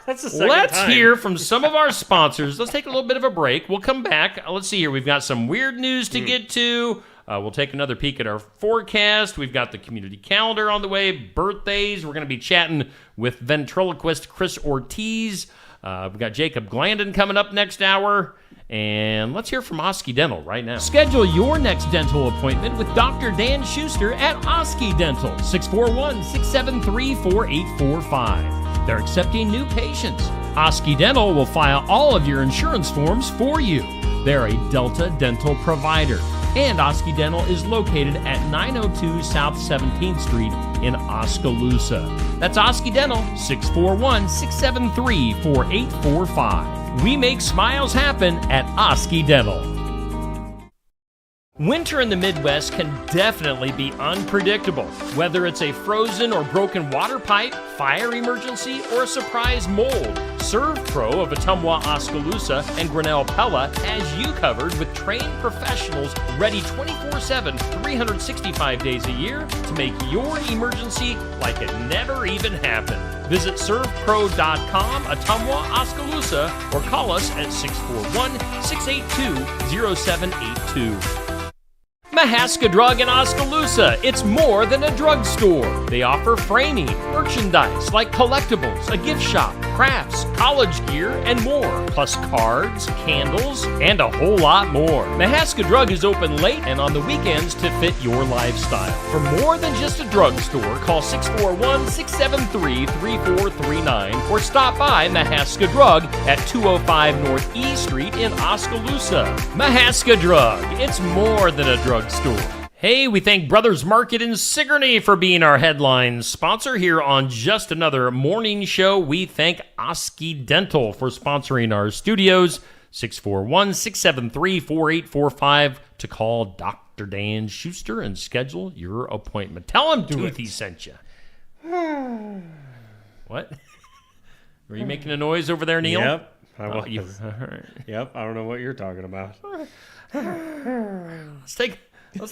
That's the second Let's time. hear from some of our sponsors. Let's take a little bit of a break. We'll come back. Let's see here. We've got some weird news to get to. We'll take another peek at our forecast. We've got the community calendar on the way, birthdays. We're going to be chatting with ventriloquist Chris Ortiz. We've got Jacob Glandon coming up next hour. And let's hear from Osky Dental right now. Schedule your next dental appointment with Dr. Dan Schuster at Osky Dental, 641-673-4845. They're accepting new patients. Osky Dental will file all of your insurance forms for you. They're a Delta dental provider. And Osky Dental is located at 902 South 17th Street in Oskaloosa. That's Osky Dental, 641-673-4845. We make smiles happen at Osky Dental. Winter in the Midwest can definitely be unpredictable. Whether it's a frozen or broken water pipe, fire emergency, or a surprise mold, ServPro of Ottumwa, Oskaloosa, and Grinnell Pella has you covered with trained professionals ready 24/7, 365 days a year to make your emergency like it never even happened. Visit servpro.com, Ottumwa, Oskaloosa, or call us at 641-682-0782. Mahaska Drug in Oskaloosa. It's more than a drugstore. They offer framing, merchandise like collectibles, a gift shop, crafts, college gear, and more. Plus cards, candles, and a whole lot more. Mahaska Drug is open late and on the weekends to fit your lifestyle. For more than just a drugstore, call 641-673-3439 or stop by Mahaska Drug at 205 North E Street in Oskaloosa. Mahaska Drug. It's more than a drugstore. Hey, we thank Brothers Market in Sigourney for being our headline sponsor here on Just Another Morning Show. We thank Osky Dental for sponsoring our studios. 641-673-4845 to call Dr. Dan Schuster and schedule your appointment. Tell him Toothy sent you. What? Were you making a noise over there, Neil? Yep. I Oh, was. right. Yep. I don't know what you're talking about. Let's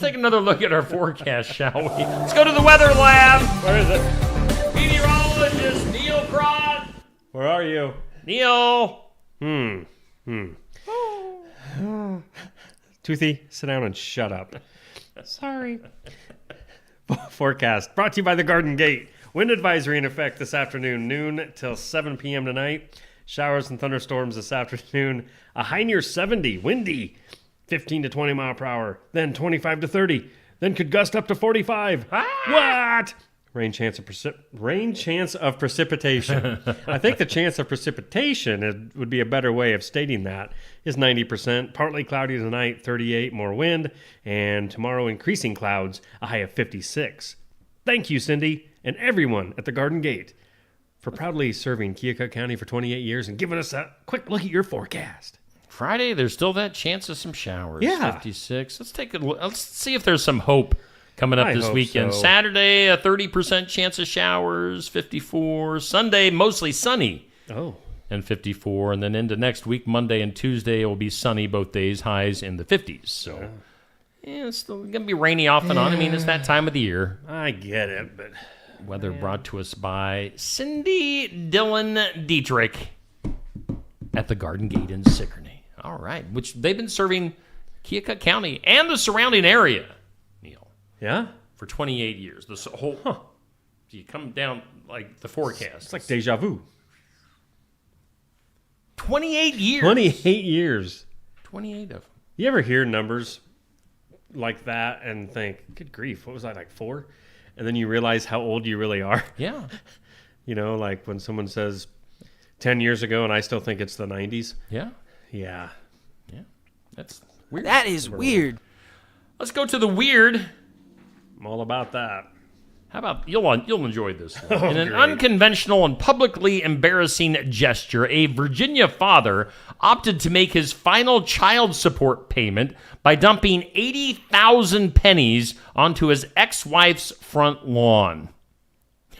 take another look at our forecast, shall we? Let's go to the weather lab. Where is it? Meteorologist Neil Crod. Where are you? Neil. Toothy, sit down and shut up. Sorry. Forecast brought to you by the Garden Gate. Wind advisory in effect this afternoon, noon till 7 p.m. tonight. Showers and thunderstorms this afternoon. A high near 70, windy. 15 to 20 mile per hour, then 25 to 30, then could gust up to 45. What? Rain chance of precipitation. I think the chance of precipitation would be a better way of stating that. Is 90%. Partly cloudy tonight, 38, more wind, and tomorrow increasing clouds, a high of 56. Thank you, Cindy, and everyone at the Garden Gate for proudly serving Keokuk County for 28 years and giving us a quick look at your forecast. Friday, there's still that chance of some showers. Yeah. 56. Let's see if there's some hope coming up this weekend. So. Saturday, a 30% chance of showers, 54. Sunday, mostly sunny. Oh. And 54. And then into next week, Monday and Tuesday, it will be sunny both days, highs in the 50s. So, it's still going to be rainy off and on. I mean, it's that time of the year. I get it, but... Weather brought to us by Cindy Dillon Dietrich at the Garden Gate in Sigourney. All right, which they've been serving Keokuk County and the surrounding area, Neil. Yeah? For 28 years. The whole, So you come down, like, the forecast. It's like deja vu. 28 years. 28 years. 28 of them. You ever hear numbers like that and think, good grief, what was I, like 4? And then you realize how old you really are. Yeah. You know, like when someone says 10 years ago and I still think it's the 90s. Yeah. Yeah. Yeah. That's weird. That is weird. Let's go to the weird. I'm all about that. How about, you'll enjoy this one. Oh, In an great. unconventional and publicly embarrassing gesture, a Virginia father opted to make his final child support payment by dumping 80,000 pennies onto his ex-wife's front lawn.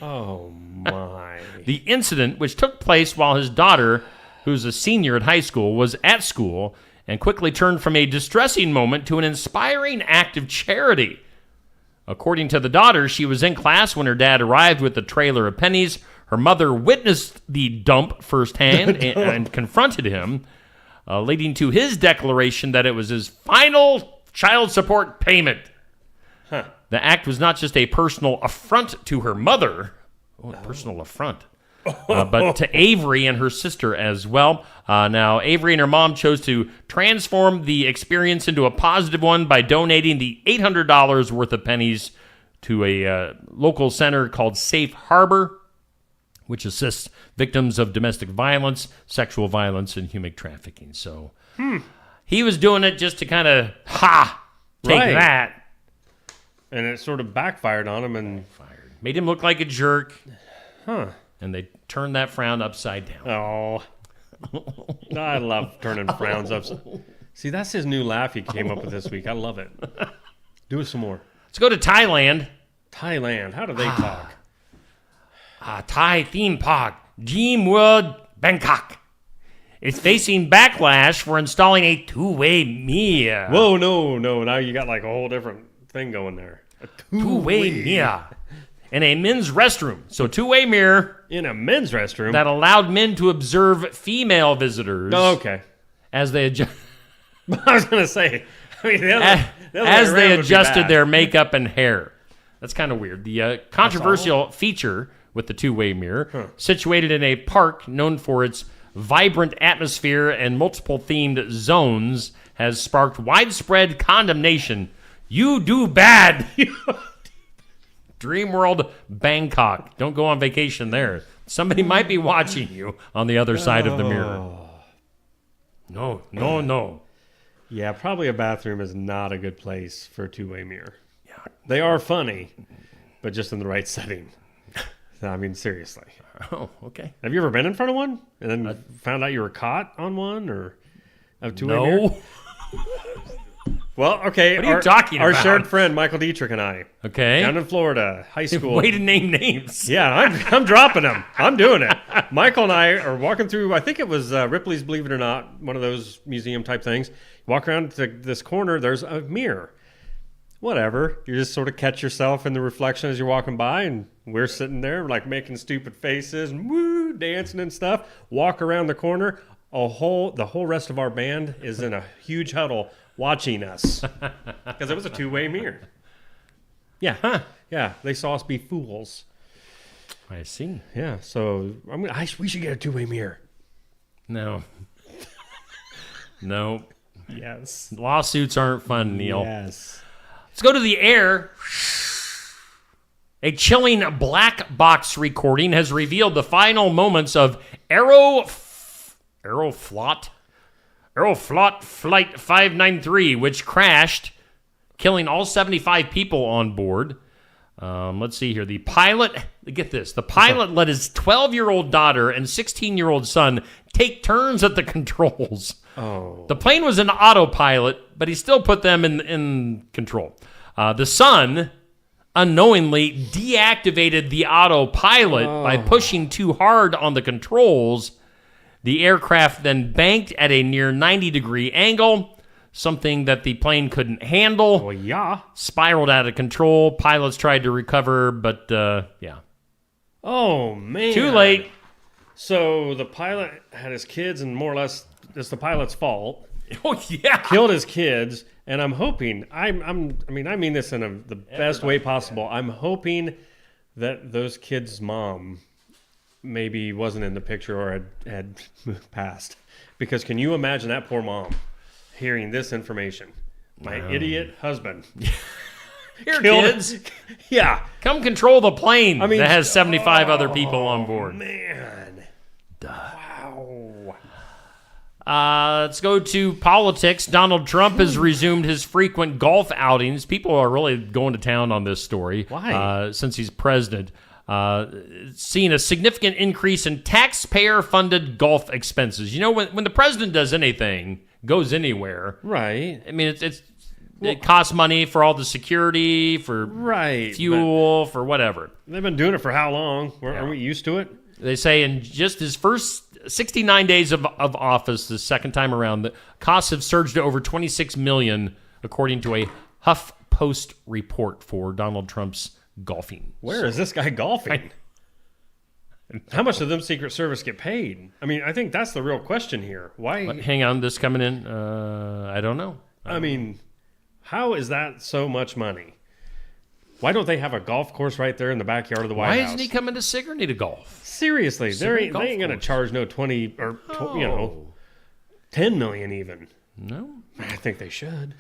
Oh, my. The incident, which took place while his daughter, who's a senior at high school, was at school, and quickly turned from a distressing moment to an inspiring act of charity. According to the daughter, she was in class when her dad arrived with a trailer of pennies. Her mother witnessed the dump firsthand and confronted him, leading to his declaration that it was his final child support payment. Huh. The act was not just a personal affront to her mother, personal affront, but to Avery and her sister as well. Now, Avery and her mom chose to transform the experience into a positive one by donating the $800 worth of pennies to a local center called Safe Harbor, which assists victims of domestic violence, sexual violence, and human trafficking. So he was doing it just to kind of, take Right. that. And it sort of backfired on him and Made him look like a jerk. Huh. And they turned that frown upside down. Oh. I love turning frowns upside. See, that's his new laugh he came up with this week. I love it. Do it some more. Let's go to Thailand. Thailand. How do they talk? Thai theme park, Dream World, Bangkok. It's facing backlash for installing a two-way mirror. Whoa, no. Now you got like a whole different thing going there. A Two-way mirror. In a men's restroom. So two-way mirror. In a men's restroom? That allowed men to observe female visitors. Oh, okay. As they adjust. I was going to say. I mean, as they adjusted their makeup and hair. That's kind of weird. The controversial feature with the two-way mirror, situated in a park known for its vibrant atmosphere and multiple themed zones, has sparked widespread condemnation. You do bad. Dream World, Bangkok. Don't go on vacation there. Somebody might be watching you on the other side of the mirror. No. Yeah, probably a bathroom is not a good place for a two-way mirror. Yeah, they are funny, but just in the right setting. I mean, seriously. Oh, okay. Have you ever been in front of one and then found out you were caught on one or a two-way mirror? Well, okay. What are you talking Our about? shared friend, Michael Dietrich, and I. Okay. Down in Florida, high school. Way to name names. Yeah, I'm dropping them. I'm doing it. Michael and I are walking through, I think it was Ripley's Believe It or Not, one of those museum type things. Walk around to this corner, there's a mirror. Whatever. You just sort of catch yourself in the reflection as you're walking by, and we're sitting there like making stupid faces and woo, dancing and stuff. Walk around the corner. The whole rest of our band is in a huge huddle watching us because it was a two-way mirror. Yeah, yeah. They saw us be fools. I see. Yeah, so we should get a two-way mirror. No. Yes. Lawsuits aren't fun, Neil. Yes. Let's go to the air. A chilling black box recording has revealed the final moments of Aeroflot Flight 593, which crashed, killing all 75 people on board. Let's see here. The pilot, get this, the pilot let his 12-year-old daughter and 16-year-old son take turns at the controls. Oh. The plane was an autopilot, but he still put them in control. The son unknowingly deactivated the autopilot by pushing too hard on the controls. The aircraft then banked at a near 90-degree angle, something that the plane couldn't handle. Well, yeah. Spiraled out of control. Pilots tried to recover, but yeah. Oh, man. Too late. So the pilot had his kids, and more or less it's the pilot's fault. Oh, yeah. Killed his kids, and I'm hoping, I mean this in the best way possible. I'm hoping that those kids' mom maybe wasn't in the picture or had moved past. Because can you imagine that poor mom hearing this information? My idiot husband. Here, kids. Yeah. Come control the plane that has 75 other people on board. Man. Wow. Let's go to politics. Donald Trump has resumed his frequent golf outings. People are really going to town on this story. Why? Since he's president. Seeing a significant increase in taxpayer-funded golf expenses. You know, when the president does anything, goes anywhere. Right. I mean, it costs money for all the security, for fuel, for whatever. They've been doing it for how long? Aren't we used to it? They say in just his first 69 days of office, the second time around, the costs have surged to over $26 million, according to a HuffPost report for Donald Trump's golfing. Where is this guy golfing? How much do them Secret Service get paid? I mean, I think that's the real question here. Why? Hang on, this coming in? I don't know. I mean, how is that so much money? Why don't they have a golf course right there in the backyard of the White House? Why isn't he coming to Sigourney to golf? Seriously, they ain't going to charge no 20 or Oh. 10 million even. No. I think they should.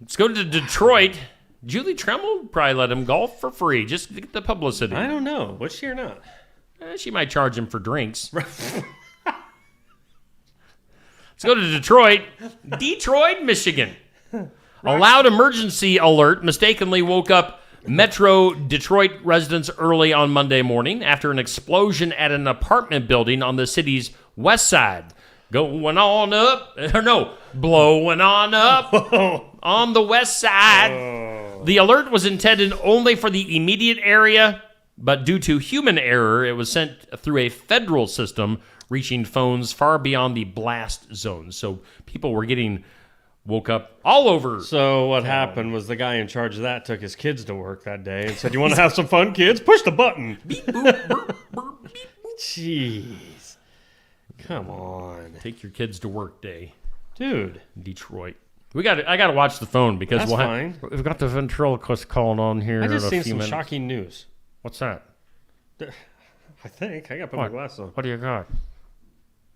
Let's go to Detroit. Julie Tremmel would probably let him golf for free, just to get the publicity. I don't know. Would she or not? She might charge him for drinks. Let's go to Detroit. Detroit, Michigan. A loud emergency alert mistakenly woke up Metro Detroit residents early on Monday morning after an explosion at an apartment building on the city's west side. Blowing on up on the west side. The alert was intended only for the immediate area, but due to human error, it was sent through a federal system, reaching phones far beyond the blast zone. So people were getting woke up all over. So what happened was the guy in charge of that took his kids to work that day and said, "You want to have some fun, kids? Push the button." Beep, boop, burp, burp, beep, boop. Jeez. Come on. Take your kids to work day. Dude. Detroit. I got to watch the phone because That's fine. We've got the ventriloquist calling on here. I just in a seen few some minutes. shocking news. What's that? I think. I got to put my glasses on. What do you got?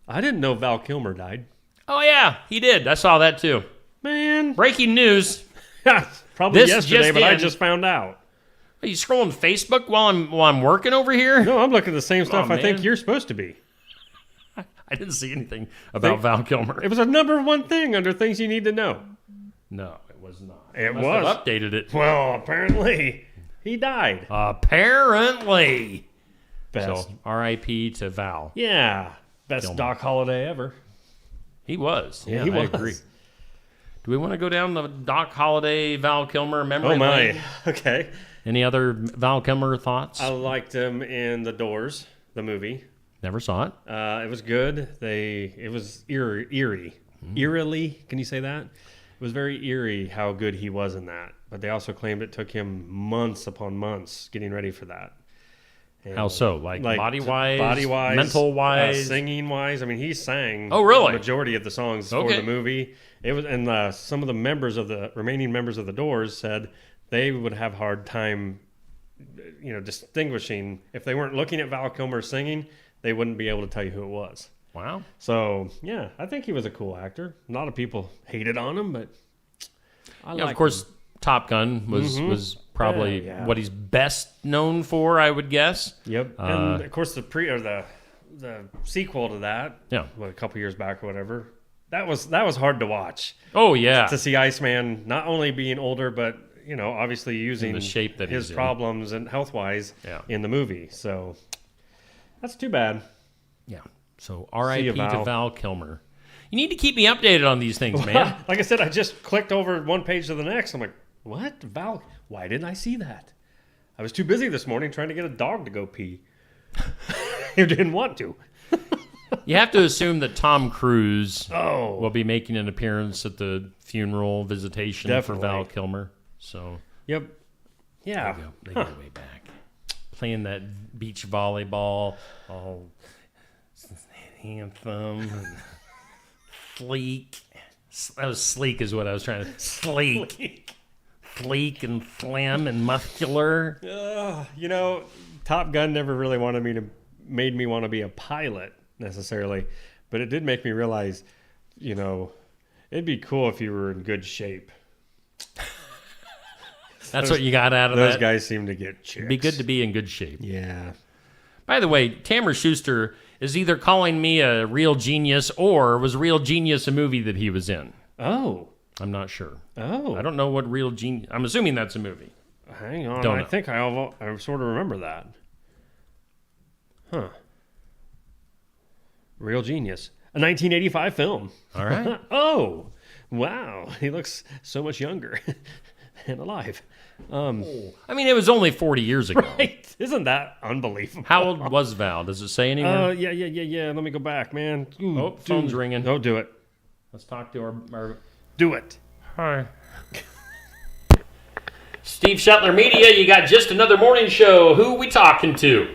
I didn't know Val Kilmer died. Oh, yeah, he did. I saw that too. Man. Breaking news. Probably This yesterday, just but I in. just found out. Are you scrolling Facebook while I'm working over here? No, I'm looking at the same stuff I man. think you're supposed to be. I didn't see anything about Val Kilmer. It was a number one thing under things you need to know. No, it was not. It Must was. have updated it. Well, apparently he died. Apparently. Best. So, R.I.P. to Val. Yeah. Best Kilmer. Doc Holliday ever. He was. Yeah, I he was. agree. Do we want to go down the Doc Holliday, Val Kilmer memory Oh, my. lane? Okay. Any other Val Kilmer thoughts? I liked him in The Doors, the movie. Never saw it. It was good. It was eerie. Eerily, can you say that? It was very eerie how good he was in that. But they also claimed it took him months upon months getting ready for that. And How so? Like body-wise, body-wise, mental-wise? singing-wise. I mean, he sang Oh, really? the majority of the songs for Okay. the movie. It was, and some of the remaining members of the Doors said they would have hard time, distinguishing if they weren't looking at Val Kilmer singing. They wouldn't be able to tell you who it was. Wow. So yeah, I think he was a cool actor. A lot of people hated on him, but Of course, Top Gun was probably Yeah. what he's best known for, I would guess. Yep. And of course, the sequel to that, Yeah. a couple years back or whatever, that was hard to watch. Oh yeah. To see Iceman not only being older, but obviously using the shape that his he's in. problems and health wise in the movie. So that's too bad. Yeah. So R.I.P. Val. to Val Kilmer. You need to keep me updated on these things, man. Like I said, I just clicked over one page to the next. I'm like, what? Val? Why didn't I see that? I was too busy this morning trying to get a dog to go pee. Who didn't want to. You have to assume that Tom Cruise Oh. will be making an appearance at the funeral visitation Definitely. for Val Kilmer. So Yep. Yeah. they go way back. Playing that beach volleyball, all handsome and sleek. That was sleek is what I was trying to... Sleek. Sleek and slim and muscular. Top Gun never really made me want to be a pilot necessarily, but it did make me realize, it'd be cool if you were in good shape. That's what you got out of Those that? guys seem to get chicks. It'd be good to be in good shape. Yeah. By the way, Tamara Schuster is either calling me a real genius or was Real Genius a movie that he was in? Oh. I'm not sure. Oh. I don't know what Real Genius... I'm assuming that's a movie. Hang on. Don't I know. think I sort of remember that. Huh. Real Genius. A 1985 film. All right. Oh. Wow. He looks so much younger. and alive. I mean, it was only 40 years ago. Right? Isn't that unbelievable? How old was Val? Does it say anywhere? Yeah. Let me go back, man. Ooh, Oh, phone's ringing. Don't do it. Let's talk to our... Do it. Hi. Steve Shetler Media, you got just another morning show. Who we talking to?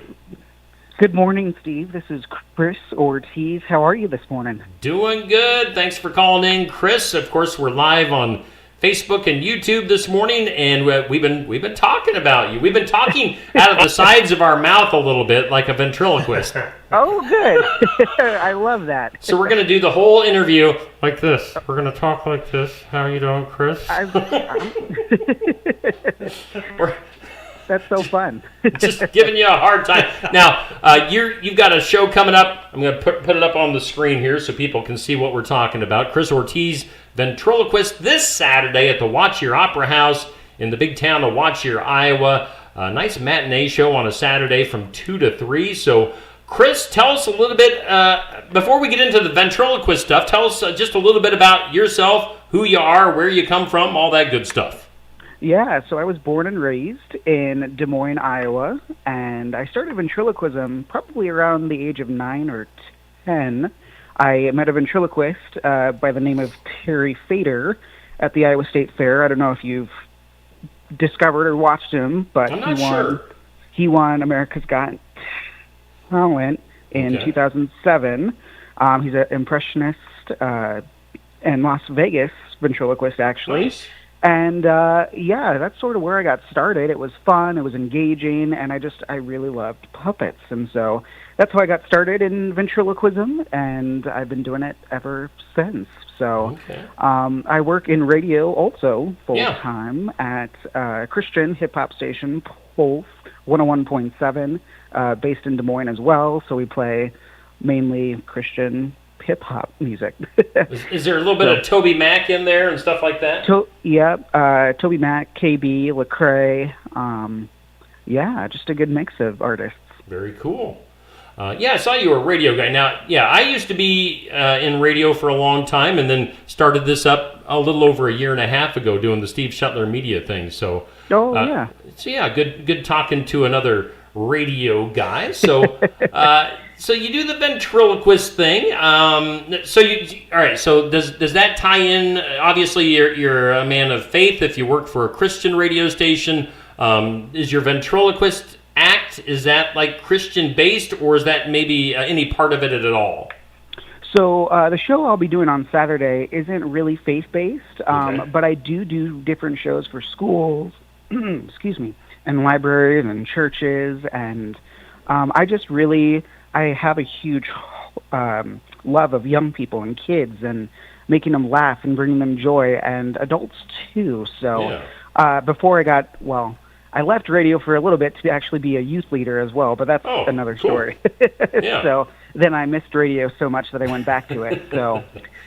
Good morning, Steve. This is Chris Ortiz. How are you this morning? Doing good. Thanks for calling in, Chris. Of course, we're live on Facebook and YouTube this morning, and we've been talking about you. We've been talking out of the sides of our mouth a little bit, like a ventriloquist. Oh, good. I love that. So we're going to do the whole interview like this. We're going to talk like this. How are you doing, Chris? That's so fun. Just giving you a hard time. Now, you've got a show coming up. I'm going to put it up on the screen here so people can see what we're talking about. Chris Ortiz, ventriloquist, this Saturday at the Watch Your Opera House in the big town of Watch Your, Iowa. A nice matinee show on a Saturday from 2 to 3. So, Chris, tell us a little bit, before we get into the ventriloquist stuff, tell us just a little bit about yourself, who you are, where you come from, all that good stuff. Yeah, so I was born and raised in Des Moines, Iowa, and I started ventriloquism probably around the age of 9 or 10. I met a ventriloquist by the name of Terry Fader at the Iowa State Fair. I don't know if you've discovered or watched him, but he won America's Got Talent in 2007. He's an impressionist and Las Vegas ventriloquist, actually. Nice. And that's sort of where I got started. It was fun, it was engaging, and I really loved puppets. And so that's how I got started in ventriloquism, and I've been doing it ever since. So I work in radio also full-time at a Christian hip-hop station, Pulse 101.7, based in Des Moines as well. So we play mainly Christian hip-hop music. Is there a little bit of Toby Mac in there and stuff like that? Toby Mac, KB, Lecrae. Just a good mix of artists. Very cool. I saw you were a radio guy. Now, I used to be in radio for a long time and then started this up a little over a year and a half ago doing the Steve Shetler Media thing. So, good talking to another radio guy. So, so you do the ventriloquist thing. So does that tie in? Obviously, you're a man of faith. If you work for a Christian radio station, is your ventriloquist act, is that like Christian based, or is that maybe any part of it at all? So the show I'll be doing on Saturday isn't really faith-based, but I do different shows for schools, excuse me, and libraries and churches, and I have a huge love of young people and kids and making them laugh and bringing them joy, and adults too. So before I left radio for a little bit to actually be a youth leader as well, but that's another story. So then I missed radio so much that I went back to it. So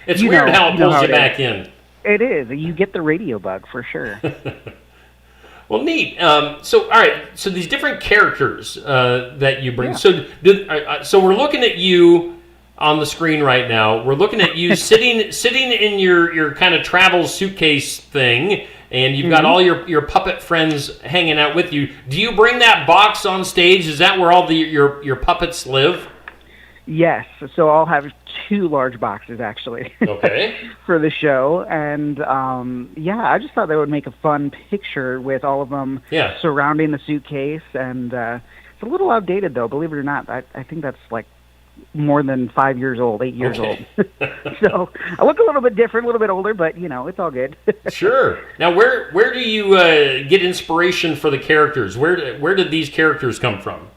it's weird how it pulls you back in. It is. You get the radio bug for sure. Well, neat. So these different characters that you bring. Yeah. So we're looking at you on the screen right now. We're looking at you sitting in your kind of travel suitcase thing, and you've got all your puppet friends hanging out with you. Do you bring that box on stage? Is that where all your puppets live? Yes. So I'll have 2 large boxes actually. Okay. For the show, and I just thought that would make a fun picture with all of them surrounding the suitcase. And it's a little outdated though, believe it or not. I think that's like more than 5 years old, 8 years old. So I look a little bit different, a little bit older, but it's all good. Sure. Now, where do you get inspiration for the characters? Where did these characters come from?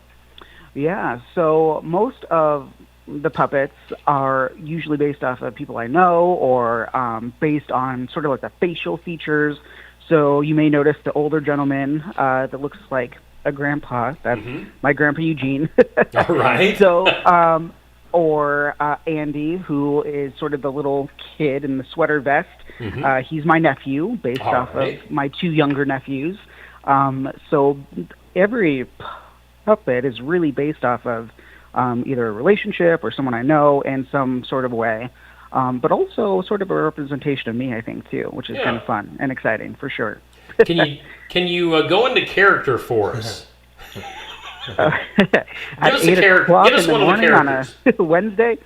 Yeah, so most of the puppets are usually based off of people I know, or based on sort of like the facial features. So you may notice the older gentleman that looks like a grandpa. That's my grandpa Eugene. All right. So, or Andy, who is sort of the little kid in the sweater vest. He's my nephew, based off of my 2 younger nephews. So every puppet is really based off of either a relationship or someone I know in some sort of way, but also sort of a representation of me, I think, too, which is kind of fun and exciting for sure. Can you go into character for us? At us a 8 character. o'clock Give us in the one of the morning on a characters. Wednesday.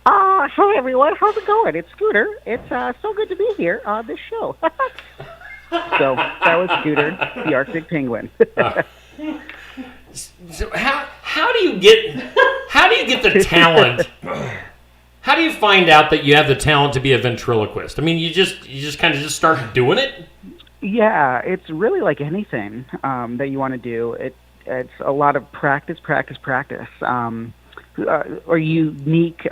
Hey everyone, how's it going? It's Scooter. It's so good to be here on this show. So that was Scooter, the Arctic Penguin. So how do you get the talent? How do you find out that you have the talent to be a ventriloquist? I mean, you just kind of start doing it? Yeah, it's really like anything that you want to do. It's a lot of practice. A unique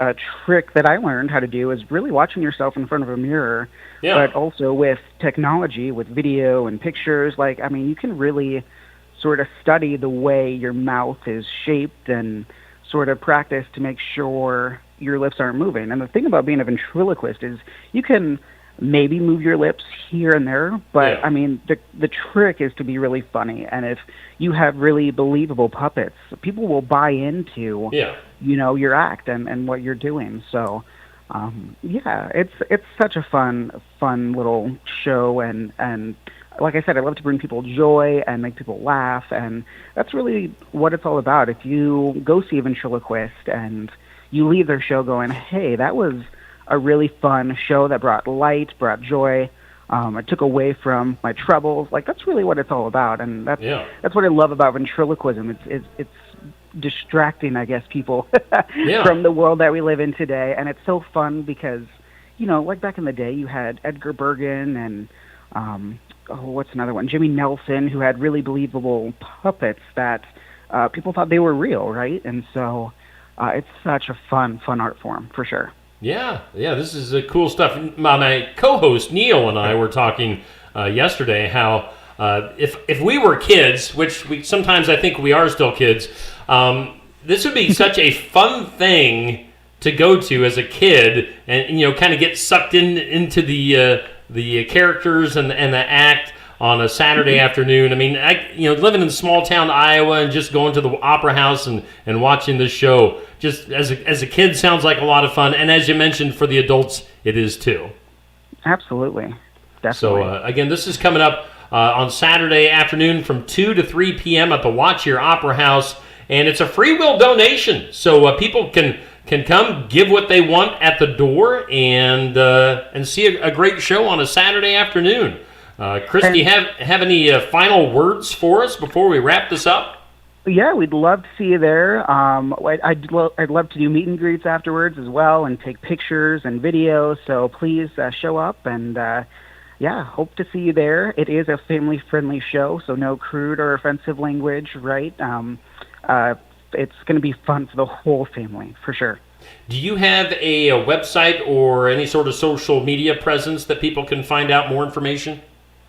trick that I learned how to do is really watching yourself in front of a mirror, but also with technology, with video and pictures. Like, I mean, you can really sort of study the way your mouth is shaped and sort of practice to make sure your lips aren't moving. And the thing about being a ventriloquist is you can maybe move your lips here and there, but I mean, the trick is to be really funny. And if you have really believable puppets, people will buy into, your act and what you're doing. So, it's such a fun little show. And like I said, I love to bring people joy and make people laugh. And that's really what it's all about. If you go see a ventriloquist and you leave their show going, hey, that was a really fun show that brought light, brought joy. It took away from my troubles. Like, that's really what it's all about. And that's what I love about ventriloquism. It's distracting, I guess, people from the world that we live in today. And it's so fun because, like back in the day, you had Edgar Bergen and, what's another one? Jimmy Nelson, who had really believable puppets that people thought they were real, right? And so it's such a fun art form, for sure. Yeah, this is cool stuff. My co-host Neil and I were talking yesterday how if we were kids, which sometimes I think we are still kids, this would be such a fun thing to go to as a kid, and kind of get sucked into the characters and the act on a Saturday afternoon. I mean, living in small town Iowa and just going to the Opera House and watching this show, just as a kid, sounds like a lot of fun. And as you mentioned, for the adults, it is too. Absolutely. Definitely. So, again, this is coming up on Saturday afternoon from 2 to 3 p.m. at the Watch Your Opera House. And it's a free will donation. So people can come, give what they want at the door, and see a great show on a Saturday afternoon. Chris, do you have any final words for us before we wrap this up? Yeah, we'd love to see you there. I'd love to do meet and greets afterwards as well and take pictures and videos. So please show up and, hope to see you there. It is a family-friendly show, so no crude or offensive language, right? It's going to be fun for the whole family, for sure. Do you have a website or any sort of social media presence that people can find out more information?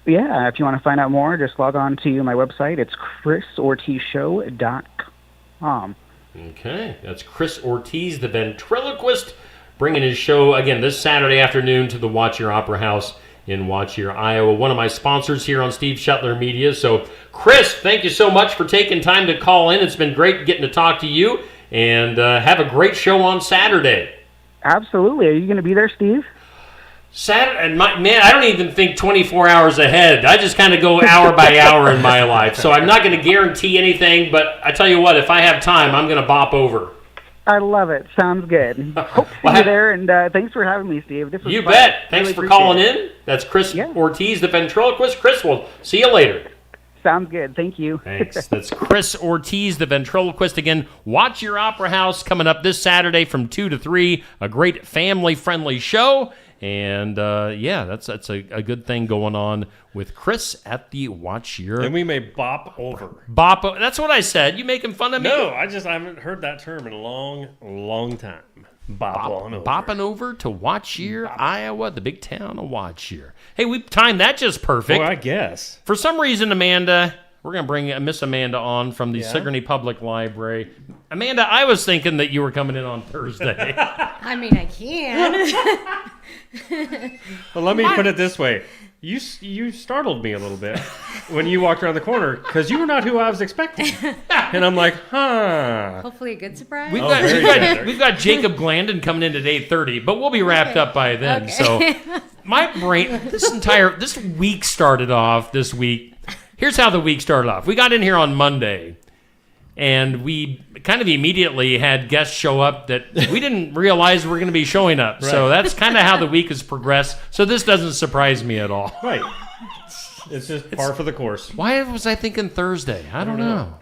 Yeah, if you want to find out more, just log on to my website. It's chrisortizshow.com. Okay, that's Chris Ortiz, the ventriloquist, bringing his show, again, this Saturday afternoon to the Watch Your Opera House in Watch Your, Iowa, one of my sponsors here on Steve Shuttler Media. So, Chris, thank you so much for taking time to call in. It's been great getting to talk to you, and have a great show on Saturday. Absolutely. Are you going to be there, Steve? Saturday, man, I don't even think 24 hours ahead. I just kind of go hour by hour in my life. So I'm not going to guarantee anything, but I tell you what, if I have time, I'm going to bop over. I love it. Sounds good. Hope to see you there, and thanks for having me, Steve. This was you fun. bet. Thanks really for calling in. That's Chris Ortiz, the ventriloquist. Chris, we'll see you later. Sounds good. Thank you. Thanks. That's Chris Ortiz, the ventriloquist. Again, Watch Your Opera House coming up this Saturday from 2 to 3. A great family-friendly show. And, that's a good thing going on with Chris at the Watch Your... And we may bop over. Bop... That's what I said. You making fun of me? No, I haven't heard that term in a long, long time. Bop on over. Bopping over to Watch Your, Iowa, the big town of Watch Your. Hey, we timed that just perfect. Well, I guess. For some reason, Amanda... We're going to bring Miss Amanda on from the Sigourney Public Library. Amanda, I was thinking that you were coming in on Thursday. I mean, I can. Well, let me put it this way. You startled me a little bit when you walked around the corner because you were not who I was expecting. And I'm like, huh. Hopefully a good surprise. We've got Jacob Glandon coming in at 8:30, but we'll be wrapped up by then. Okay. So my brain, this week started off this week. Here's how the week started off. We got in here on Monday, and we kind of immediately had guests show up that we didn't realize were going to be showing up. Right. So that's kind of how the week has progressed. So this doesn't surprise me at all. Right. It's just par for the course. Why was I thinking Thursday? I don't know.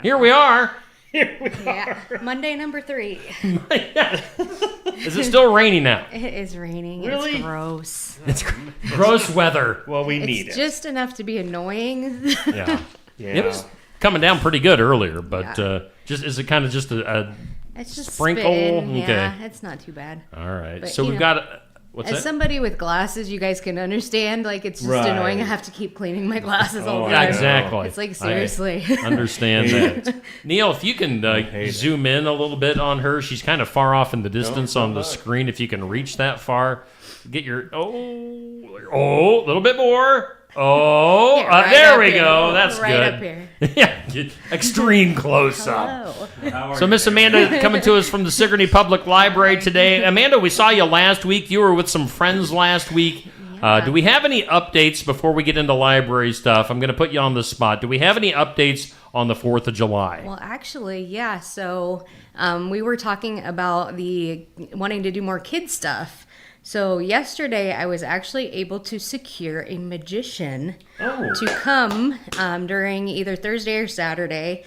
Here we are. Yeah. Monday number 3. Is it still raining out? It is raining. Really? It's gross. It's gross weather. Well, we need it. It's just enough to be annoying. Yeah. It was coming down pretty good earlier, but is it kind of just a it's just sprinkle? spitting. Okay. Yeah, it's not too bad. All right. But, so we've got what's as that? somebody with glasses, you guys can understand. Like, it's just annoying. I have to keep cleaning my glasses all the time. Exactly. It's like, seriously. I understand that. Neil, if you can zoom in a little bit on her, she's kind of far off in the distance on the screen. If you can reach that far, get your a little bit more. Right there we here. go. That's right good. Up here. Yeah, extreme close up. Hello. So Miss Amanda coming to us from the Sigourney Public Library today. Amanda, we saw you last week. You were with some friends last week. Do we have any updates before we get into library stuff? I'm going to put you on the spot. Do we have any updates on the 4th of July? Well, actually, yeah. So we were talking about the wanting to do more kid stuff. So yesterday, I was actually able to secure a magician to come during either Thursday or Saturday.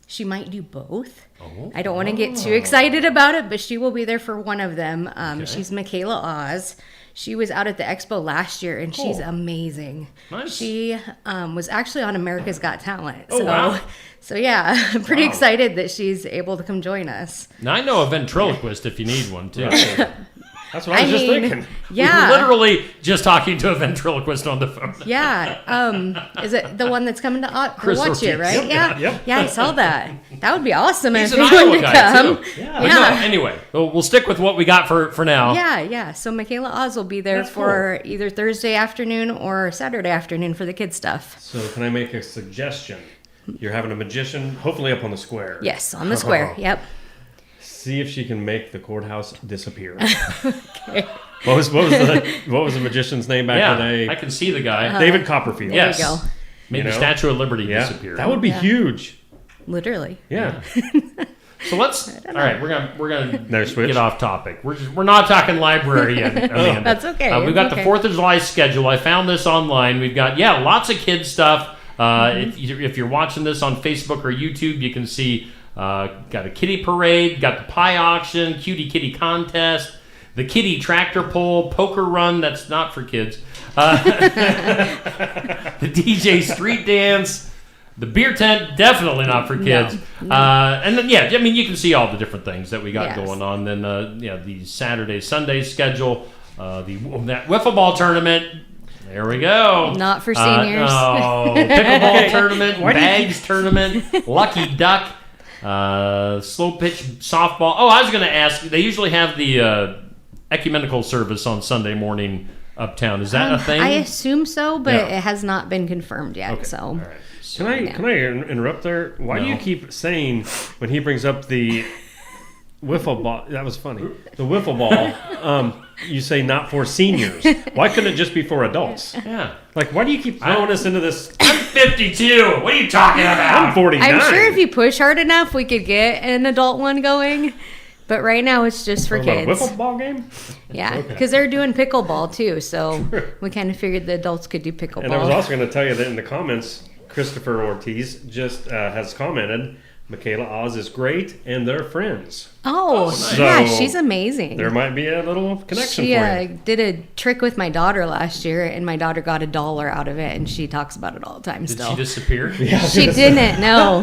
She might do both. I don't want to get too excited about it, but she will be there for one of them. She's Michaela Oz. She was out at the expo last year, and she's amazing. Nice. She was actually on America's Got Talent. Oh, wow. So yeah, I'm pretty excited that she's able to come join us. Now, I know a ventriloquist if you need one, too. That's what I was just thinking. Yeah. We were literally just talking to a ventriloquist on the phone. Yeah. Is it the one that's coming to watch Ortiz. you, right? Yep. Yeah, I saw that. That would be awesome He's if an he wanted Iowa to guy, come. too. Yeah. No, anyway, we'll stick with what we got for now. Yeah. So Michaela Oz will be there for either Thursday afternoon or Saturday afternoon for the kids stuff. So can I make a suggestion? You're having a magician, hopefully up on the square. Yes, on the square. Yep. See if she can make the courthouse disappear. Okay. What was the magician's name back in the day? I can see the guy. David Copperfield. There you go. Maybe Statue of Liberty disappear. That would be huge. Literally. Yeah. So all right, we're gonna switch. get off topic. We're not talking library yet, Amanda. That's okay. We've got the 4th of July schedule. I found this online. We've got lots of kids stuff. If you're watching this on Facebook or YouTube, you can see got a kitty parade, got the pie auction, cutie kitty contest, the kitty tractor pull, poker run. That's not for kids. The DJ street dance. The beer tent, definitely not for kids. No. And then, you can see all the different things that we got going on. Then, the Saturday, Sunday schedule, that wiffle ball tournament. There we go. Not for seniors. No. Pickleball tournament, bags tournament, lucky duck, slow pitch softball. Oh, I was going to ask, they usually have the ecumenical service on Sunday morning uptown. Is that a thing? I assume so, but it has not been confirmed yet. Okay. So. All right. Can I interrupt there? Why do you keep saying when he brings up the wiffle ball? That was funny. The wiffle ball. You say not for seniors. Why couldn't it just be for adults? Yeah. Like, why do you keep throwing us into this? I'm 52. What are you talking about? I'm 49. I'm sure if you push hard enough, we could get an adult one going. But right now, it's just for kids. A wiffle ball game? Yeah, because they're doing pickleball too. So we kind of figured the adults could do pickleball. And I was also going to tell you that in the comments, Christopher Ortiz just has commented, Michaela Oz is great, and they're friends. Oh, nice. Yeah, So she's amazing. There might be a little connection She for you. did a trick with my daughter last year, and my daughter got $1 out of it, and she talks about it all the time Did still. she disappear? She didn't, no.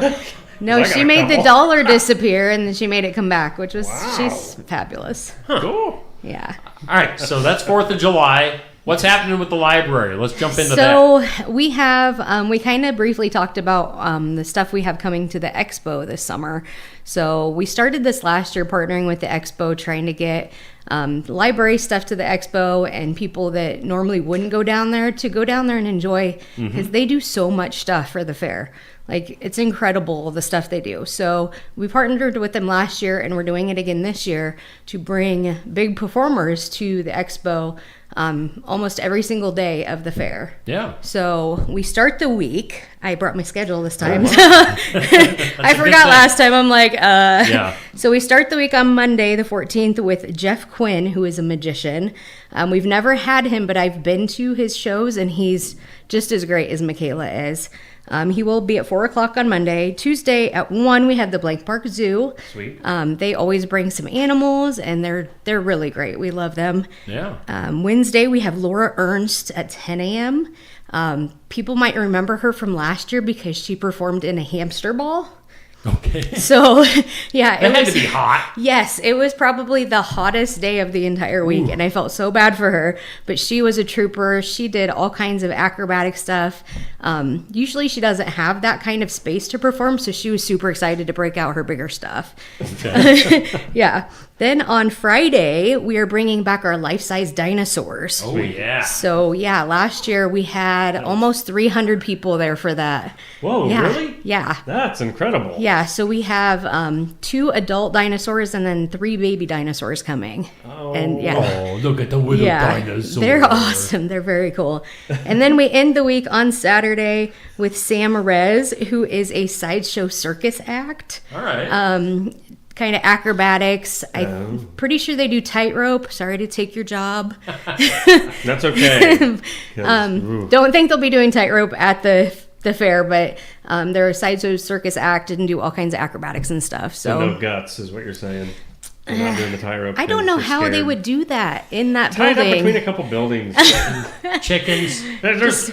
No, I got she a made the couple. $1 disappear, and then she made it come back, which was, she's fabulous. Cool. Yeah. All right, so that's 4th of July. What's happening with the library? Let's jump into that. So we have, we kind of briefly talked about the stuff we have coming to the expo this summer. So we started this last year partnering with the expo, trying to get library stuff to the expo and people that normally wouldn't go down there to go down there and enjoy, because they do so much stuff for the fair. Like, it's incredible, the stuff they do. So we partnered with them last year, and we're doing it again this year to bring big performers to the expo almost every single day of the fair. Yeah. So we start the week. I brought my schedule this time. I forgot last time. I'm like, Yeah. So we start the week on Monday, the 14th, with Jeff Quinn, who is a magician. We've never had him, but I've been to his shows, and he's just as great as Michaela is. He will be at 4 o'clock on Monday. Tuesday at 1, we have the Blank Park Zoo. Sweet. They always bring some animals, and they're really great. We love them. Yeah. Wednesday, we have Laura Ernst at 10 a.m. People might remember her from last year because she performed in a hamster ball. Okay. So, yeah. It had to be hot. Yes, it was probably the hottest day of the entire week, and I felt so bad for her. But she was a trooper. She did all kinds of acrobatic stuff. Usually she doesn't have that kind of space to perform, so she was super excited to break out her bigger stuff. Okay. Yeah. Then on Friday, we are bringing back our life-size dinosaurs. Oh, yeah. So, yeah, last year we had almost 300 people there for that. Whoa, Yeah. really? Yeah. That's incredible. Yeah, so we have 2 adult dinosaurs and then 3 baby dinosaurs coming. Oh, And yeah. Oh, look at the little dinosaurs. They're awesome. They're very cool. And then we end the week on Saturday with Sam Rez, who is a sideshow circus act. All right. Kind of acrobatics. I'm pretty sure they do tightrope. Sorry to take your job. That's okay. Don't think they'll be doing tightrope at the fair, but they're a sideshow circus act and do all kinds of acrobatics and stuff. So no guts is what you're saying. They're not doing the tightrope. I don't know how they would do that in that tied building. up between a couple buildings. Chickens.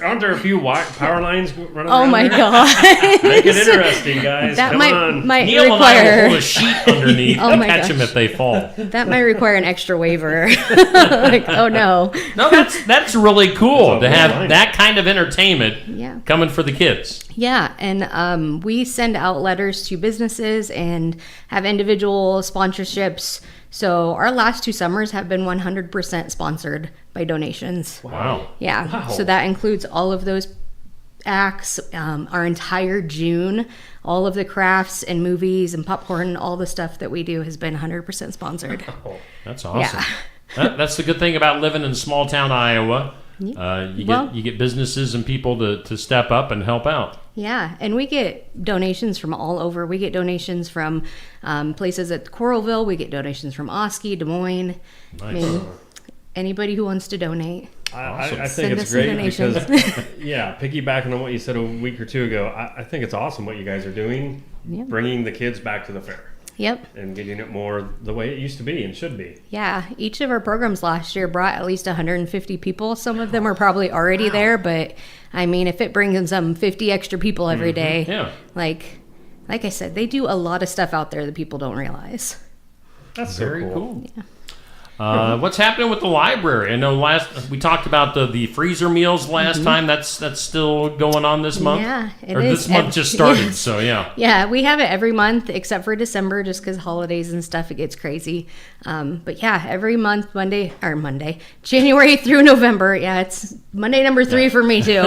Aren't there a few power lines running Oh around my there? god! Make it interesting, guys. That Come on. might Neil require. and I will hold a sheet underneath Oh and my catch gosh. them if they fall. That might require an extra waiver. Like, oh no. No, that's really cool That's a to have line. that kind of entertainment Yeah. coming for the kids. Yeah, and we send out letters to businesses and have individual sponsorships. So our last 2 summers have been 100% sponsored by donations. Wow. Yeah, Wow. so that includes all of those acts, our entire June, all of the crafts and movies and popcorn, all the stuff that we do has been 100% sponsored. That's awesome. Yeah. That's the good thing about living in small town Iowa. You get businesses and people to step up and help out. Yeah, and we get donations from all over. We get donations from places at Coralville. We get donations from Osky, Des Moines. Nice. I mean, anybody who wants to donate. I think Send it's us some great donations. because, yeah, piggybacking on what you said a week or two ago, I think it's awesome what you guys are doing, Yeah. bringing the kids back to the fair Yep. and getting it more the way it used to be and should be. Yeah, each of our programs last year brought at least 150 people. Some of them were probably already there, but I mean, if it brings in some 50 extra people every day, Yeah. like I said, they do a lot of stuff out there that people don't realize. That's Very so cool. Yeah. What's happening with the library? I know we talked about the freezer meals last time. That's still going on this month. Yeah, it or is. this month just started. Yes. So yeah. Yeah, we have it every month except for December, just because holidays and stuff, it gets crazy. But yeah, every month, January through November. Yeah, it's Monday number 3 for me too.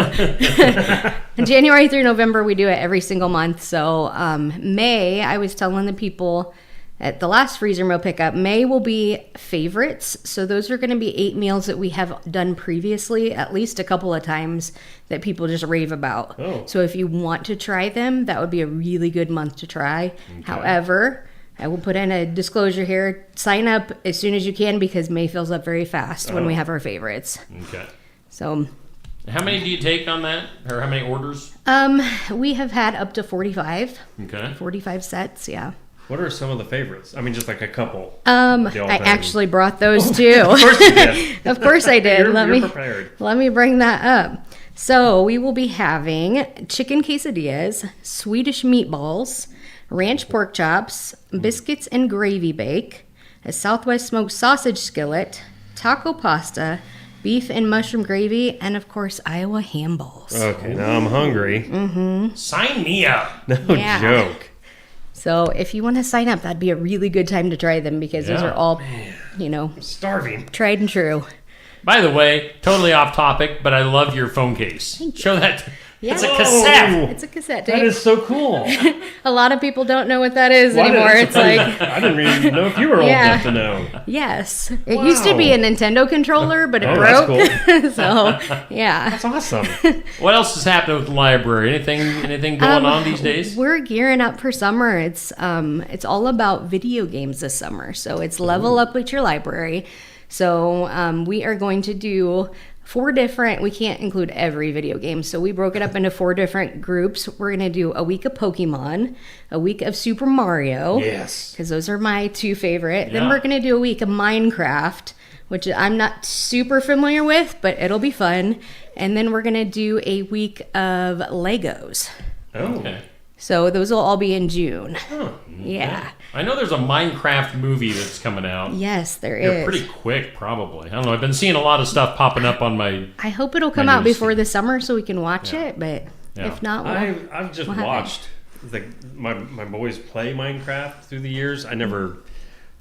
January through November, we do it every single month. So May, I was telling the people at the last freezer meal pickup, May will be favorites. So those are going to be 8 meals that we have done previously, at least a couple of times, that people just rave about. Oh. So if you want to try them, that would be a really good month to try. However, I will put in a disclosure here. Sign up as soon as you can because May fills up very fast when we have our favorites. Okay. So How many do you take on that, or how many orders? we have had up to 45. Okay. 45 sets, yeah. What are some of the favorites? I mean, just like a couple. I actually brought those too. Of course you did. Of course I did. You're prepared. Let me bring that up. So we will be having chicken quesadillas, Swedish meatballs, ranch pork chops, biscuits and gravy bake, a Southwest smoked sausage skillet, taco pasta, beef and mushroom gravy, and of course Iowa ham balls. Okay, now I'm hungry. Sign me up. No Yeah. joke. So if you want to sign up, that'd be a really good time to try them because those are all, I'm starving. tried and true. By the way, totally off topic, but I love your phone case. Show that. Yeah. It's a cassette. It's a cassette tape. That is so cool. A lot of people don't know what that is anymore. It's like, I didn't even know if you were old enough to know. yes. It used to be a Nintendo controller, but it broke. That's cool. So, yeah. That's awesome. What else is happening with the library? Anything going on these days? We're gearing up for summer. It's all about video games this summer. So it's level up with your library. So we are going to do 4 different, we can't include every video game, so we broke it up into 4 different groups. We're going to do a week of Pokemon, a week of Super Mario. Yes. Because those are my 2 favorite. Yeah. Then we're going to do a week of Minecraft, which I'm not super familiar with, but it'll be fun. And then we're going to do a week of Legos. Oh. Okay. So those will all be in June. Oh, Yeah. I know there's a Minecraft movie that's coming out. Yes, there They're is. pretty quick, probably. I don't know. I've been seeing a lot of stuff popping up on my... I hope it'll come out before the summer so we can watch it, but if not, I've just watched my boys play Minecraft through the years. I never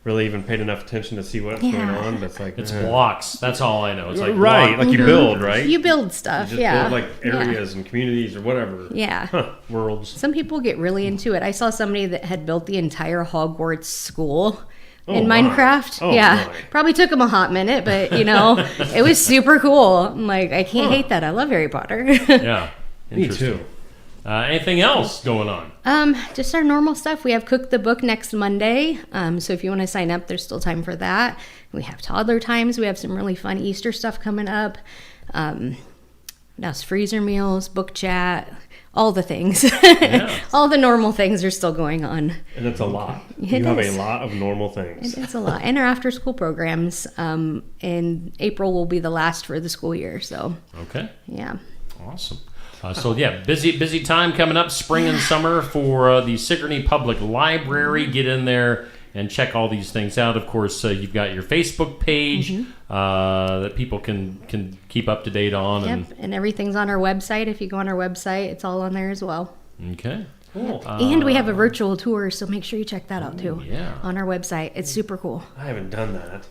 really even paid enough attention to see what's going on, but it's like... It's blocks. That's all I know. It's like right, like you build, right? You build stuff, you just build like areas and communities or whatever. Yeah. Worlds. Some people get really into it. I saw somebody that had built the entire Hogwarts school in my. Minecraft. Oh, yeah. my. Probably took them a hot minute, but it was super cool. I'm like, I can't hate that. I love Harry Potter. Yeah. Me too. Anything else going on? Just our normal stuff. We have Cook the Book next Monday. So if you want to sign up, there's still time for that. We have toddler times. We have some really fun Easter stuff coming up. Now freezer meals, book chat, all the things. All the normal things are still going on. And it's a lot. You have a lot of normal things. It's a lot. And our after school programs in April will be the last for the school year. So Okay. yeah. Awesome. Busy time coming up, spring and summer for the Sigourney Public Library. Get in there and check all these things out. Of course, you've got your Facebook page that people can keep up to date on. Yep, and everything's on our website. If you go on our website, it's all on there as well. Okay. Cool. And we have a virtual tour, so make sure you check that out too. Yeah. On our website. It's super cool. I haven't done that.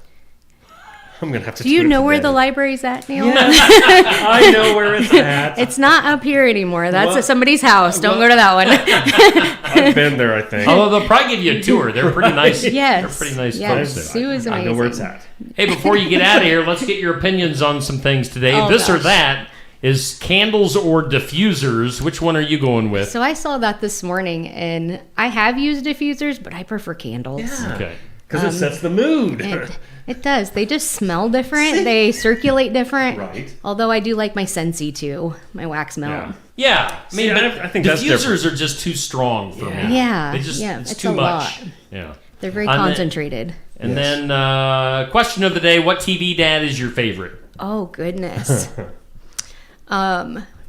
I'm going to have to Do you it know where today. the library's at, Neil? I know where it's at. It's not up here anymore. That's What? at somebody's house. Don't go to that one. I've been there, I think. Although they'll probably give you a tour. They're pretty nice. Yes. They're pretty nice Yes. folks there. Sue is amazing. I know where it's at. Hey, before you get out of here, let's get your opinions on some things today. Oh, This or gosh. that is candles or diffusers. Which one are you going with? So I saw that this morning, and I have used diffusers, but I prefer candles. Yeah. Okay. Because it sets the mood. It does. They just smell different. They circulate different. Right. Although I do like my Scentsy too, my wax melt. Yeah. I mean, See, but I think that's diffusers are just too strong for me. Yeah. They just, yeah. it's It's too a much. lot. Yeah. They're very And then- concentrated. And then, question of the day: what TV dad is your favorite? Oh goodness.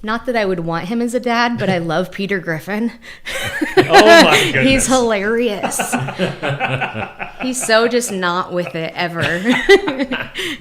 Not that I would want him as a dad, but I love Peter Griffin. Oh my goodness. He's hilarious. He's so just not with it ever.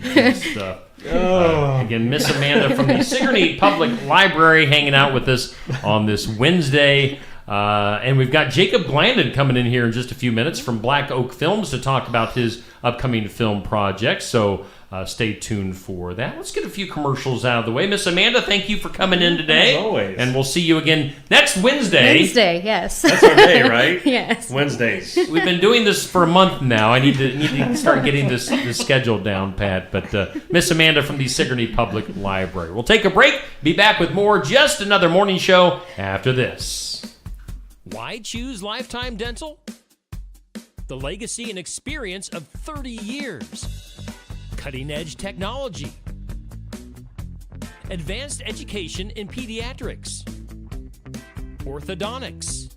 Good stuff. Again, Miss Amanda from the Sigourney Public Library hanging out with us on this Wednesday. And we've got Jacob Blandon coming in here in just a few minutes from Black Oak Films to talk about his upcoming film project. So stay tuned for that. Let's get a few commercials out of the way. Miss Amanda, thank you for coming in today. As always. And we'll see you again next Wednesday. Wednesday, yes. That's our day, right? Yes. Wednesdays. We've been doing this for a month now. I need to start getting this schedule down, Pat. But Miss Amanda from the Sigourney Public Library. We'll take a break. Be back with more Just Another Morning Show after this. Why choose Lifetime Dental? The legacy and experience of 30 years. Cutting-edge technology. Advanced education in pediatrics. Orthodontics.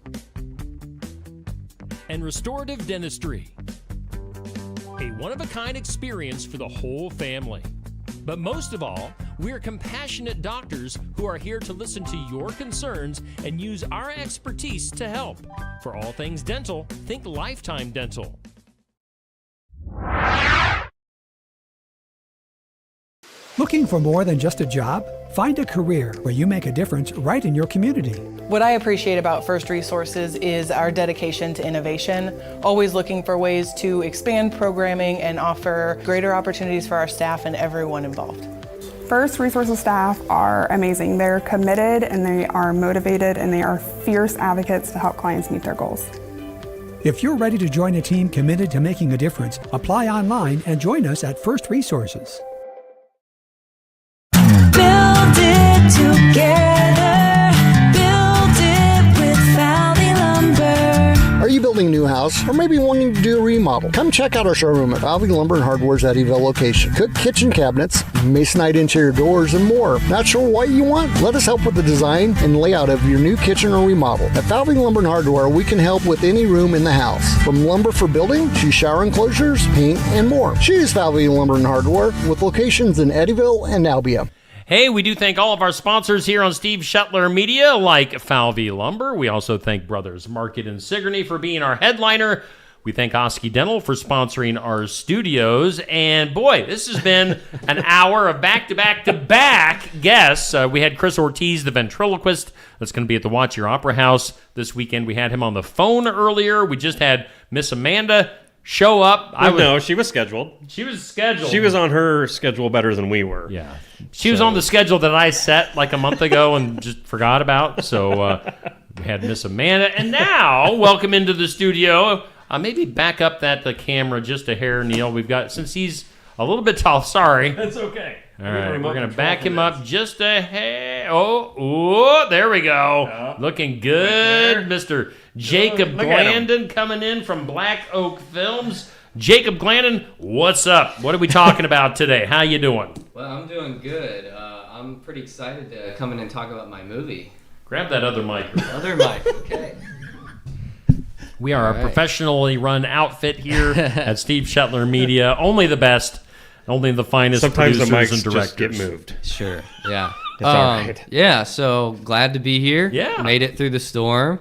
And restorative dentistry. A one-of-a-kind experience for the whole family. But most of all, we're compassionate doctors who are here to listen to your concerns and use our expertise to help. For all things dental, think Lifetime Dental. Looking for more than just a job? Find a career where you make a difference right in your community. What I appreciate about First Resources is our dedication to innovation, always looking for ways to expand programming and offer greater opportunities for our staff and everyone involved. First Resources staff are amazing. They're committed and they are motivated and they are fierce advocates to help clients meet their goals. If you're ready to join a team committed to making a difference, apply online and join us at First Resources. Build it together. Build it with Valley Lumber. Are you building a new house or maybe wanting to do a remodel? Come check out our showroom at Valley Lumber and Hardware's Eddyville location. Cook kitchen cabinets, masonite interior doors, and more. Not sure what you want? Let us help with the design and layout of your new kitchen or remodel. At Valley Lumber and Hardware, we can help with any room in the house. From lumber for building to shower enclosures, paint, and more. Choose Valley Lumber and Hardware with locations in Eddyville and Albia. Hey, we do thank all of our sponsors here on Steve Shetler Media, like Falvey Lumber. We also thank Brothers Market in Sigourney for being our headliner. We thank Osky Dental for sponsoring our studios. And boy, this has been an hour of back-to-back-to-back guests. We had Chris Ortiz, the ventriloquist, that's going to be at the Watch Your Opera House this weekend. We had him on the phone earlier. We just had Miss Amanda show up. No, she was scheduled. She was scheduled. She was on her schedule better than we were. Yeah. She was on the schedule that I set like a month ago and just forgot about. So we had Miss Amanda. And now, welcome into the studio. Maybe back up the camera just a hair, Neil. We've got, since he's a little bit tall, sorry. That's okay. All right, we're going to back him up just a hair. Oh, there we go. Looking good, right, Mr. Jacob Glandon coming in from Black Oak Films. Jacob Glandon, what's up? What are we talking about today? How you doing? Well, I'm doing good. I'm pretty excited to come in and talk about my movie. Grab that other mic. Other mic, okay. We are a professionally run outfit here at Steve Shetler Media. Only the best, only the finest Sometimes producers the mics and directors. Just get moved. Sure, yeah. It's all right. Yeah, so glad to be here. Yeah. Made it through the storm.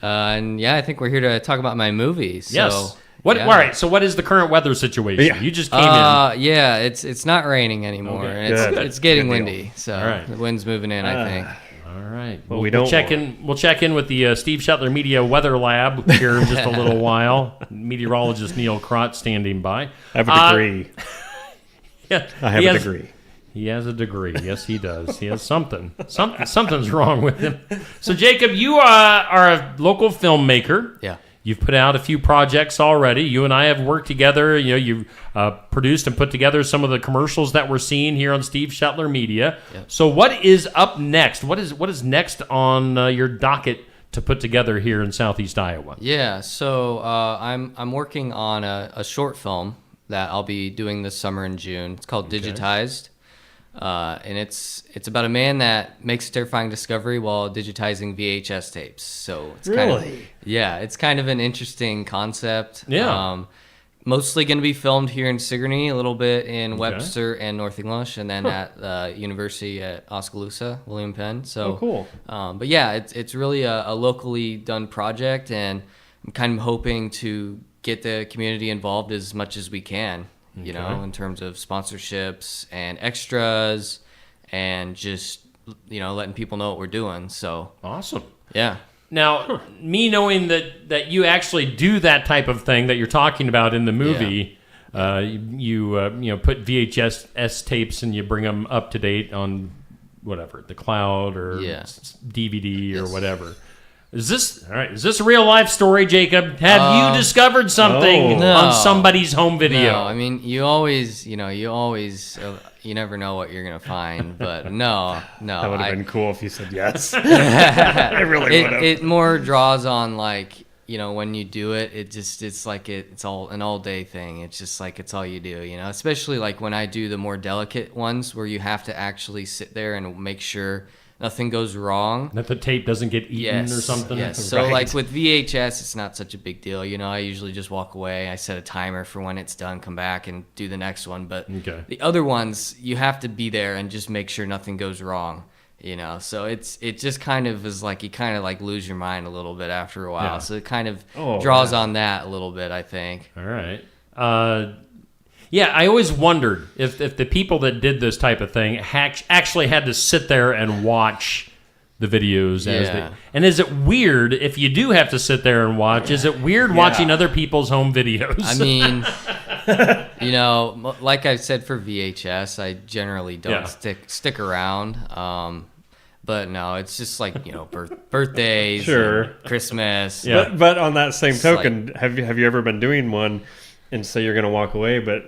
And yeah, I think we're here to talk about my movie. So, yes. All right, so what is the current weather situation? Yeah. You just came in. Yeah, it's not raining anymore. Okay, And good. it's getting Good deal. windy. So All right. the wind's moving in, I think. All right. Well, We'll check in with the Steve Shetler Media Weather Lab here in just a little while. Meteorologist Neil Crott standing by. I have a degree. Yeah, I have a degree. He has a degree. Yes, he does. He has something. Something's wrong with him. So, Jacob, you are a local filmmaker. Yeah. You've put out a few projects already. You and I have worked together. You know, you've produced and put together some of the commercials that we're seeing here on Steve Shetler Media. Yeah. So, what is up next? What is next on your docket to put together here in Southeast Iowa? Yeah. So I'm working on a short film that I'll be doing this summer in June. It's called Digitized. And it's about a man that makes a terrifying discovery while digitizing VHS tapes. So it's it's kind of an interesting concept. Yeah. Mostly going to be filmed here in Sigourney, a little bit in Webster and North English, and then at the University at Oskaloosa, William Penn. So cool. But yeah, it's really a locally done project, and I'm kind of hoping to get the community involved as much as we can. You know, in terms of sponsorships and extras and just, letting people know what we're doing. So awesome. Yeah. Now, me knowing that you actually do that type of thing that you're talking about in the movie, you put VHS tapes and you bring them up to date on whatever, the cloud or DVD or whatever. Is this a real life story, Jacob? Have you discovered something on somebody's home video? No, I mean, you always, you never know what you're going to find, but no. That would have been cool if you said yes. I really would have. It more draws on, when you do it, it's all an all day thing. It's just it's all you do, especially when I do the more delicate ones where you have to actually sit there and make sure nothing goes wrong. That the tape doesn't get eaten or something? Yes. So with VHS, it's not such a big deal. I usually just walk away. I set a timer for when it's done, come back and do the next one. But the other ones, you have to be there and just make sure nothing goes wrong. So it just kind of is you kind of lose your mind a little bit after a while. So it kind of draws on that a little bit, I think. All right. Yeah, I always wondered if the people that did this type of thing actually had to sit there and watch the videos. And is it weird if you do have to sit there and watch? Is it weird watching other people's home videos? I mean, like I said for VHS, I generally don't stick around. But no, it's just like, birthdays, Sure, Christmas. But on that same token, have you ever been doing one and say you're going to walk away, but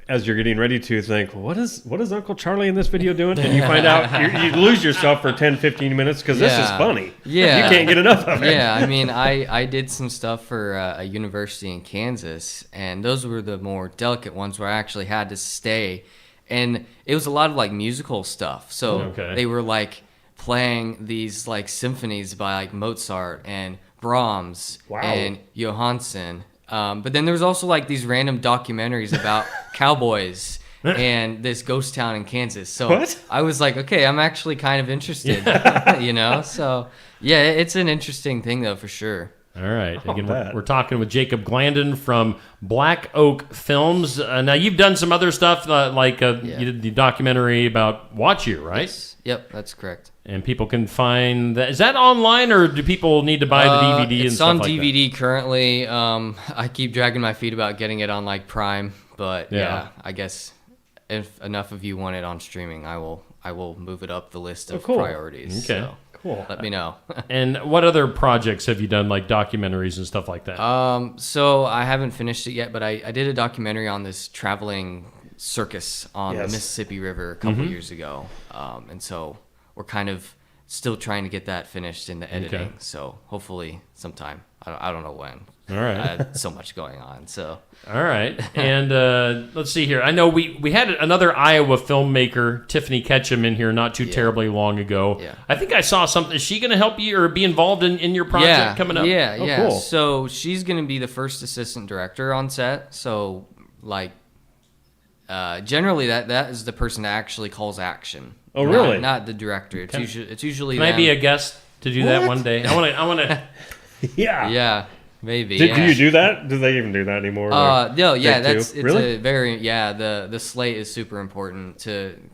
as you're getting ready to think, well, what is Uncle Charlie in this video doing? And you find out you lose yourself for 10, 15 minutes because this is funny. Yeah. You can't get enough of it. Yeah, I mean, I did some stuff for a university in Kansas, and those were the more delicate ones where I actually had to stay. And it was a lot of like musical stuff. So they were like playing these like symphonies by like Mozart and Brahms and Johansson. But then there was also like these random documentaries about cowboys and this ghost town in Kansas. So I was like, okay, I'm actually kind of interested, So yeah, it's an interesting thing though, for sure. All right. Again, we're talking with Jacob Glandon from Black Oak Films. Now you've done some other stuff you did the documentary about Watch You, right? Yes. Yep, that's correct. And people can find that. Is that online, or do people need to buy the DVD and stuff like that? It's on DVD currently. I keep dragging my feet about getting it on like Prime, but yeah, I guess if enough of you want it on streaming, I will move it up the list of priorities. Okay. So cool. Let me know. And what other projects have you done, like documentaries and stuff like that? So I haven't finished it yet, but I did a documentary on this traveling circus on the Mississippi River a couple years ago. And so we're kind of still trying to get that finished in the editing. Okay. So hopefully sometime. I don't know when. All right. I had so much going on. So. All right. And let's see here. I know we had another Iowa filmmaker, Tiffany Ketchum, in here not too terribly long ago. Yeah. I think I saw something. Is she going to help you or be involved in your project coming up? Yeah, oh, cool. So she's going to be the first assistant director on set. So like generally that is the person that actually calls action. Oh, really? Not the director. It's usually Can I be a guest to do that one day? I want to. Yeah. Yeah. Maybe. Do you do that? Do they even do that anymore? No. Yeah. It's really? a very the slate is super important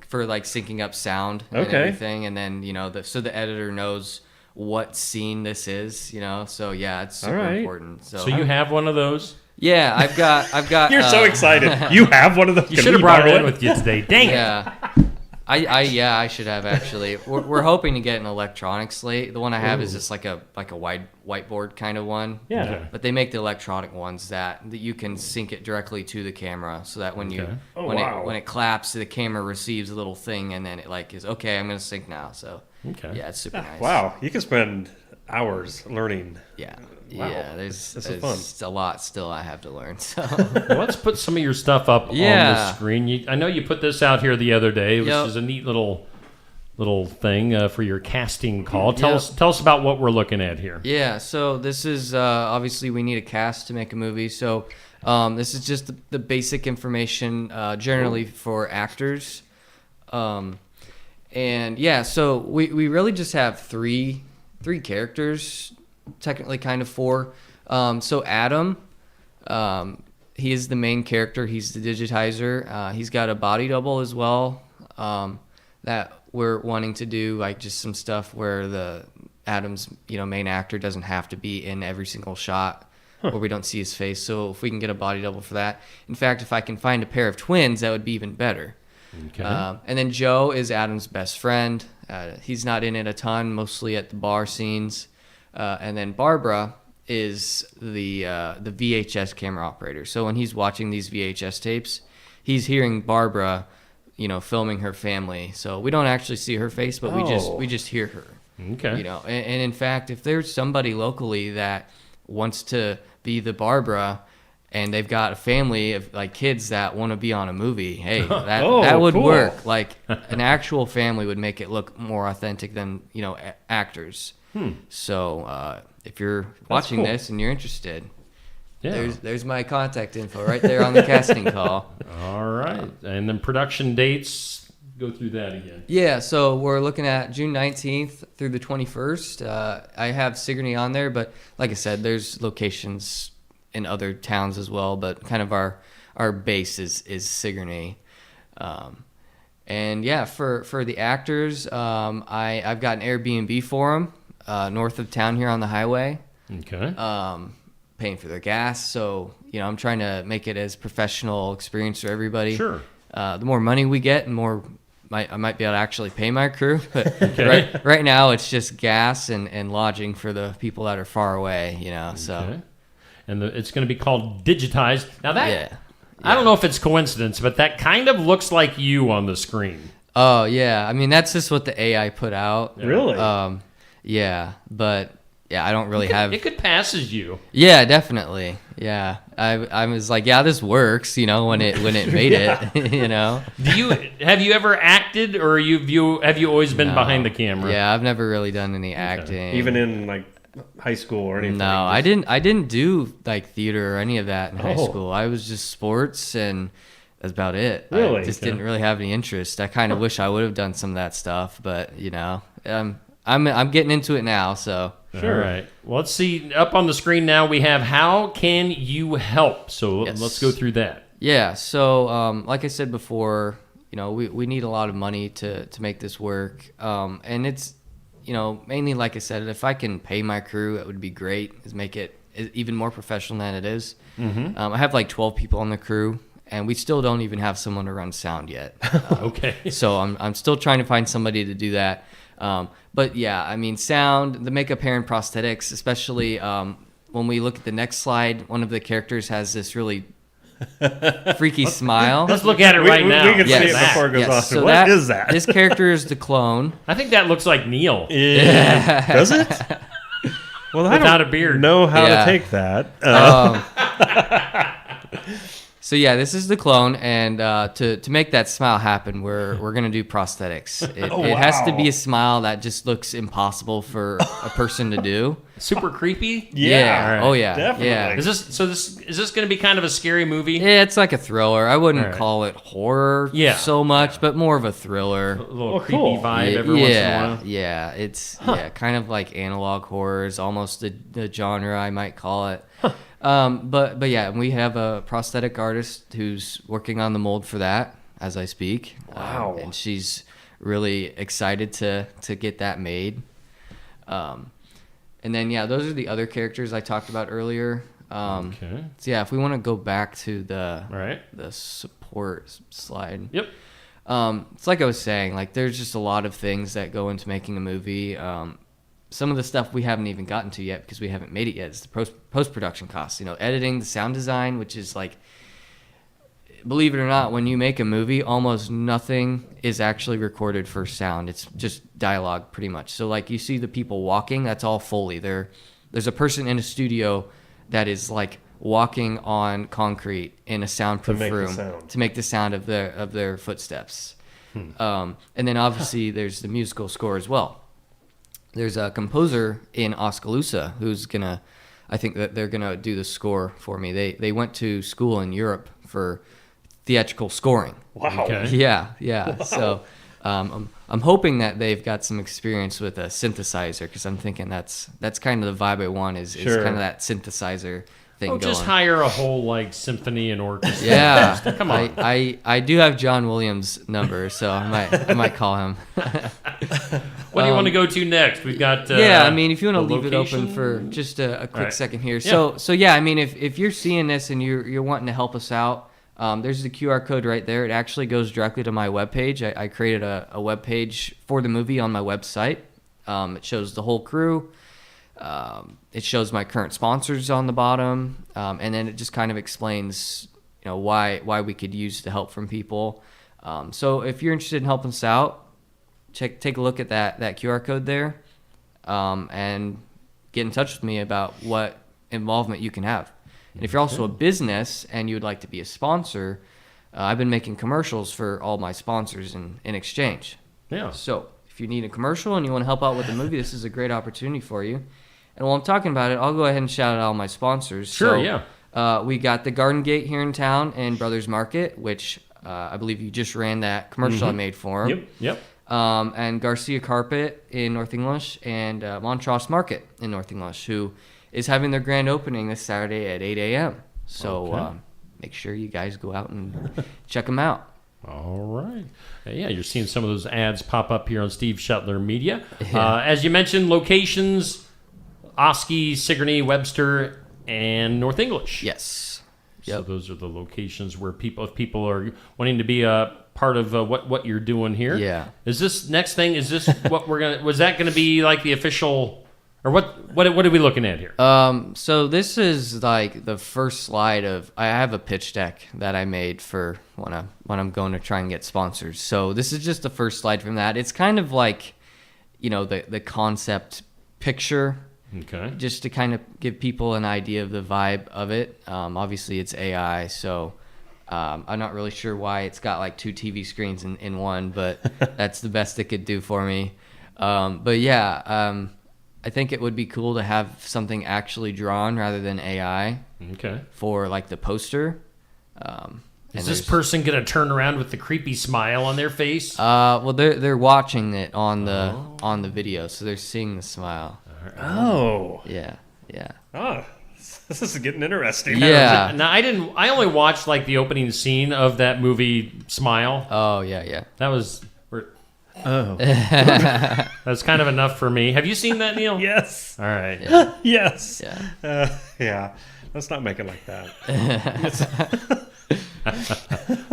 for like syncing up sound and everything, and then so the editor knows what scene this is. So yeah, it's super important. So you have one of those? Yeah, I've got. You're so excited. You have one of those. You should have brought it in with you today. Dang it. I should have actually. We're hoping to get an electronic slate. The one I have is just like a wide whiteboard kind of one. Yeah. Okay. But they make the electronic ones that you can sync it directly to the camera, so that when when it claps, the camera receives a little thing, and then it like is okay. I'm gonna sync now. So yeah, it's super nice. Wow, you can spend hours learning. Yeah. Wow. Yeah, there's fun. a lot still I have to learn. So well, let's put some of your stuff up on the screen. I know you put this out here the other day, which is a neat little thing for your casting call. Tell us about what we're looking at here. Yeah, so this is obviously we need a cast to make a movie. So this is just the basic information generally for actors. And yeah, so we really just have three characters. Technically kind of four. So Adam, he is the main character. He's the digitizer. He's got a body double as well that we're wanting to do, like just some stuff where the Adam's main actor doesn't have to be in every single shot where we don't see his face. So if we can get a body double for that. In fact, if I can find a pair of twins, that would be even better. Okay. And then Joe is Adam's best friend. He's not in it a ton, mostly at the bar scenes. And then Barbara is the VHS camera operator. So when he's watching these VHS tapes, he's hearing Barbara, filming her family. So we don't actually see her face, but we just hear her. Okay. And in fact, if there's somebody locally that wants to be the Barbara, and they've got a family of like kids that want to be on a movie, hey, that would work. Like an actual family would make it look more authentic than actors. So if you're watching this and you're interested, there's my contact info right there on the casting call. All right. And then production dates, go through that again. Yeah, so we're looking at June 19th through the 21st. I have Sigourney on there, but like I said, there's locations in other towns as well, but kind of our our base is Sigourney. And yeah, for the actors, I've got an Airbnb for them north of town here on the highway. Okay. Paying for their gas, so I'm trying to make it as professional experience for everybody. Sure. The more money we get, the more I might be able to actually pay my crew. But right now, it's just gas and lodging for the people that are far away. So. Okay. And it's going to be called Digitized. Now that I don't know if it's coincidence, but that kind of looks like you on the screen. Oh yeah, I mean that's just what the AI put out. Really? Yeah, but. Yeah, I don't really have. It could pass as you. Yeah, definitely. Yeah, I was like, yeah, this works. When it made it. Have you ever acted, or have you always been behind the camera? Yeah, I've never really done any acting. Even in like high school or anything. No, I didn't do like theater or any of that in high school. I was just sports, and that's about it. Really? I just didn't really have any interest. I kind of wish I would have done some of that stuff, but I'm getting into it now, so. Sure. All right. Well, let's see. Up on the screen now, we have How Can You Help? So let's go through that. Yeah. So, like I said before, we need a lot of money to make this work. And it's, mainly, like I said, if I can pay my crew, it would be great. Is make it even more professional than it is. Mm-hmm. I have like 12 people on the crew, and we still don't even have someone to run sound yet. Okay. So I'm still trying to find somebody to do that. But yeah, I mean, sound, the makeup, hair, and prosthetics, especially when we look at the next slide, one of the characters has this really freaky smile. Let's look at it right now. We can see it before it goes on. So what is that? This character is the clone. I think that looks like Neil. Yeah. Does it? Well, without a beard. Know how to take that. So yeah, this is the clone, and to make that smile happen, we're gonna do prosthetics. It has to be a smile that just looks impossible for a person to do. Super creepy. Yeah. Right. Oh yeah. Definitely. Yeah. Is this going to be kind of a scary movie? Yeah, it's like a thriller. I wouldn't call it horror so much, but more of a thriller. A little creepy vibe every once in a while. Yeah, it's kind of like analog horrors, almost the genre I might call it. But yeah, we have a prosthetic artist who's working on the mold for that as I speak. Wow. And she's really excited to get that made. And then yeah, those are the other characters I talked about earlier. Okay. So yeah, if we want to go back to the support slide. Yep. It's like I was saying, like there's just a lot of things that go into making a movie. Some of the stuff we haven't even gotten to yet because we haven't made it yet is the post-production costs. Editing, the sound design, which is like, believe it or not, when you make a movie, almost nothing is actually recorded for sound. It's just dialogue pretty much. So like you see the people walking, that's all Foley. There's a person in a studio that is like walking on concrete in a soundproof room to make the sound of their footsteps. And then obviously there's the musical score as well. There's a composer in Oskaloosa who's I think that they're gonna do the score for me. They went to school in Europe for theatrical scoring. Wow. Okay. Yeah. Wow. So I'm hoping that they've got some experience with a synthesizer because I'm thinking that's kind of the vibe I want is kind of that synthesizer thing going. Just hire a whole like symphony and orchestra. Yeah. Come on. I do have John Williams' number, so I might call him. What do you want to go to next? We've got I mean, if you want to leave location? it open for just a quick second here. Yeah. So yeah, I mean, if you're seeing this and you're wanting to help us out, there's the QR code right there. It actually goes directly to my webpage. I created a webpage for the movie on my website. It shows the whole crew. It shows my current sponsors on the bottom, and then it just kind of explains, why we could use the help from people. So if you're interested in helping us out, take a look at that QR code there, and get in touch with me about what involvement you can have. And if you're also a business and you would like to be a sponsor, I've been making commercials for all my sponsors in exchange. Yeah. So if you need a commercial and you want to help out with the movie, this is a great opportunity for you. And while I'm talking about it, I'll go ahead and shout out all my sponsors. Sure, yeah. We got the Garden Gate here in town and Brothers Market, which I believe you just ran that commercial I made for them. Yep. And Garcia Carpet in North English and Montrose Market in North English, who is having their grand opening this Saturday at 8 a.m. So make sure you guys go out and check them out. All right. Yeah, you're seeing some of those ads pop up here on Steve Shetler Media. As you mentioned, locations, Osky, Sigourney, Webster, and North English. Yes. So those are the locations where if people are wanting to be a part of what you're doing here. Yeah. Is this next thing, is this what was that going to be like the official, or what are we looking at here? So this is like the first slide of, I have a pitch deck that I made for when I'm going to try and get sponsors. So this is just the first slide from that. It's kind of like, the concept picture. Okay. Just to kind of give people an idea of the vibe of it. Obviously it's AI, so I'm not really sure why it's got like 2 TV screens in one, but that's the best it could do for me. But yeah, I think it would be cool to have something actually drawn rather than AI. Okay. For like the poster. Is this person gonna turn around with the creepy smile on their face? Well, they're watching it on the video, so they're seeing the smile. Oh. Yeah. Oh, this is getting interesting. Yeah. Now I only watched like the opening scene of that movie Smile. Oh yeah. That was. Oh. That's kind of enough for me. Have you seen that, Neil? Yes. All right. Yeah. Yes. Yeah. Yeah. Let's not make it like that.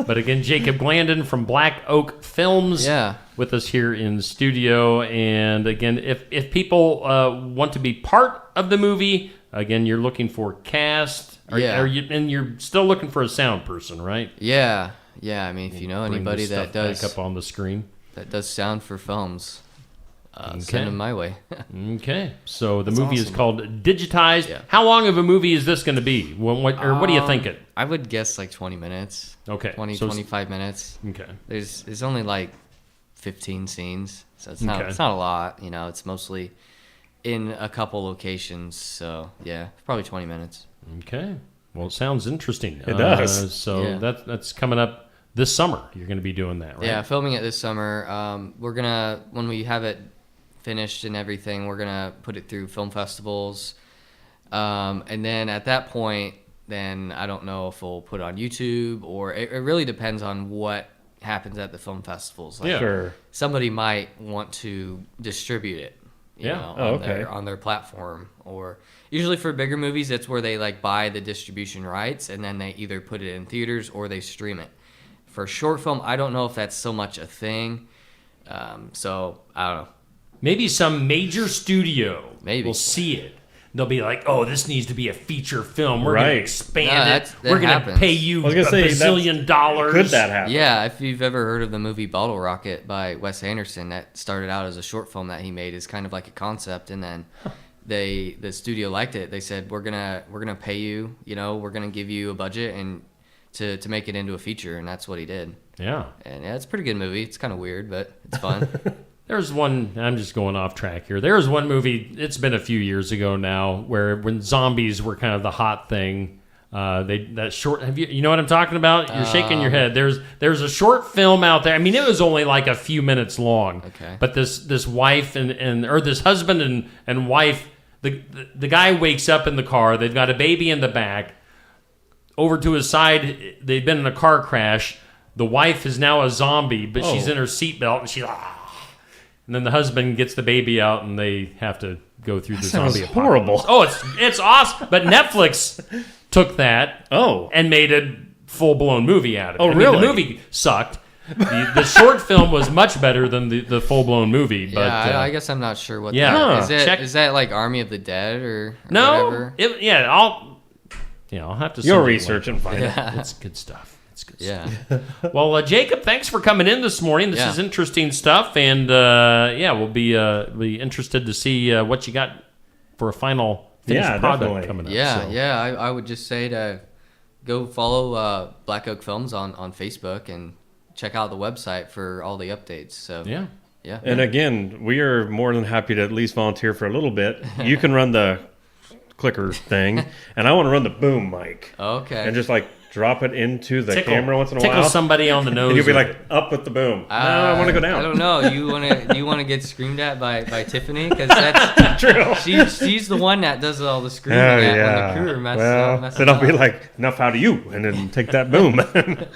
But again, Jacob Glandon from Black Oak Films with us here in the studio. And again, if people want to be part of the movie, again, you're looking for cast. And you're still looking for a sound person, right? Yeah. I mean, if you know anybody that does back up on the screen, that does sound for films, send them my way. Okay. So the movie is called Digitized. Yeah. How long of a movie is this going to be? What are you thinking? I would guess like 20 minutes. Okay. 25 minutes. Okay. There's only like 15 scenes, so it's not a lot. It's mostly in a couple locations. So yeah, probably 20 minutes. Okay. Well, it sounds interesting. It does. So that's coming up this summer. You're going to be doing that, right? Yeah, filming it this summer. We're gonna, when we have it finished and everything, we're gonna put it through film festivals, and then at that point, then I don't know if we'll put it on YouTube, or it really depends on what happens at the film festivals. Like, Sure. Somebody might want to distribute it, on their platform, or usually for bigger movies, it's where they like buy the distribution rights and then they either put it in theaters or they stream it. For short film, I don't know if that's so much a thing. So I don't know. Maybe some major studio will see it. They'll be like, "Oh, this needs to be a feature film. We're going to expand it. We're going to pay you $1 bazillion." Could that happen? Yeah, if you've ever heard of the movie Bottle Rocket by Wes Anderson, that started out as a short film that he made, is kind of like a concept, and then the studio liked it. They said, "We're gonna pay you. We're gonna give you a budget and to make it into a feature," and that's what he did. Yeah. And it's a pretty good movie. It's kind of weird, but it's fun. There's one, I'm just going off track here. There's one movie, it's been a few years ago now, where when zombies were kind of the hot thing, that short, you know what I'm talking about? You're shaking your head. There's a short film out there. I mean, it was only like a few minutes long. Okay. But this wife or this husband and wife, the guy wakes up in the car, they've got a baby in the back. Over to his side, they've been in a car crash. The wife is now a zombie, but she's in her seatbelt, and she's and then the husband gets the baby out, and they have to go through the zombie apocalypse. Horrible. Oh, it's awesome. But Netflix took that and made a full-blown movie out of it. Oh, really? The movie sucked. The short film was much better than the full-blown movie. But I guess I'm not sure what that is. Is that like Army of the Dead or no? Whatever? I'll have to. You'll research and find it. It's good stuff. It's good stuff. Well, Jacob, thanks for coming in this morning. This is interesting stuff, and we'll be interested to see what you got for a final finished product coming up. I would just say to go follow Black Oak Films on Facebook and check out the website for all the updates. So yeah. And again, we are more than happy to at least volunteer for a little bit. You can run the clicker thing, and I want to run the boom mic. Okay. And just like drop it into the Tickle- camera once in a tickle while? somebody on the nose And you'll be with like, up with the boom. No, I want to go down. I don't know. You want to get screamed at by Tiffany? Because that's true. She's the one that does all the screaming Oh, at yeah. when the crew messes Then I'll be up. like, enough out of you, and then take that boom. And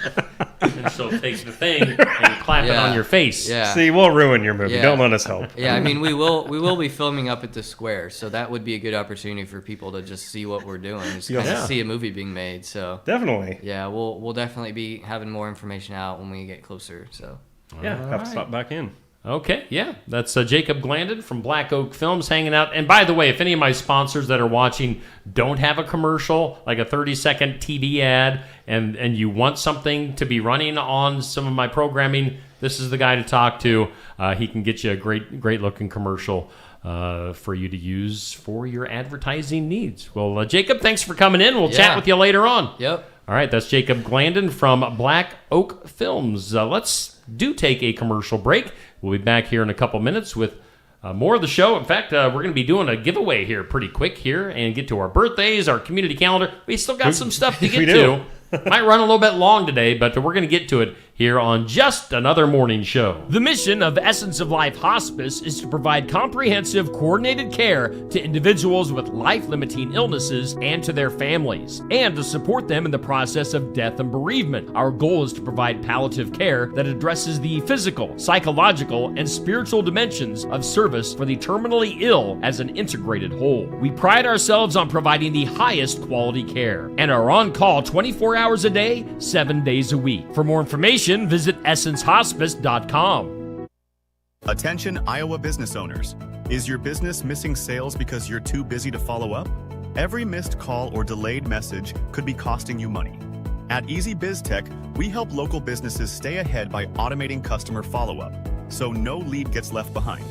she'll take the thing and clap it on your face. Yeah. See, we'll ruin your movie. Yeah. Don't let us help. Yeah, I mean, we will be filming up at the square, so that would be a good opportunity for people to just see what we're doing, just kind of see a movie being made. So Definitely. yeah, we'll definitely be having more information out when we get closer. So Have to stop back in. Okay, yeah. That's Jacob Glandon from Black Oak Films hanging out. And by the way, if any of my sponsors that are watching don't have a commercial, like a 30-second TV ad, and you want something to be running on some of my programming, this is the guy to talk to. He can get you a great-looking commercial for you to use for your advertising needs. Well, Jacob, thanks for coming in. We'll chat with you later on. Yep. All right, that's Jacob Glandon from Black Oak Films. Let's take a commercial break. We'll be back here in a couple minutes with more of the show. In fact, we're going to be doing a giveaway here pretty quick here and get to our birthdays, our community calendar. We still got some stuff to get to. Might run a little bit long today, but we're going to get to it here on Just Another Morning Show. The mission of Essence of Life Hospice is to provide comprehensive, coordinated care to individuals with life-limiting illnesses and to their families, and to support them in the process of death and bereavement. Our goal is to provide palliative care that addresses the physical, psychological, and spiritual dimensions of service for the terminally ill as an integrated whole. We pride ourselves on providing the highest quality care and are on call 24 hours a day, 7 days a week. For more information, visit essencehospice.com. Attention Iowa business owners. Is your business missing sales because you're too busy to follow up? Every missed call or delayed message could be costing you money. At Easy Biz Tech, we help local businesses stay ahead by automating customer follow-up, so no lead gets left behind.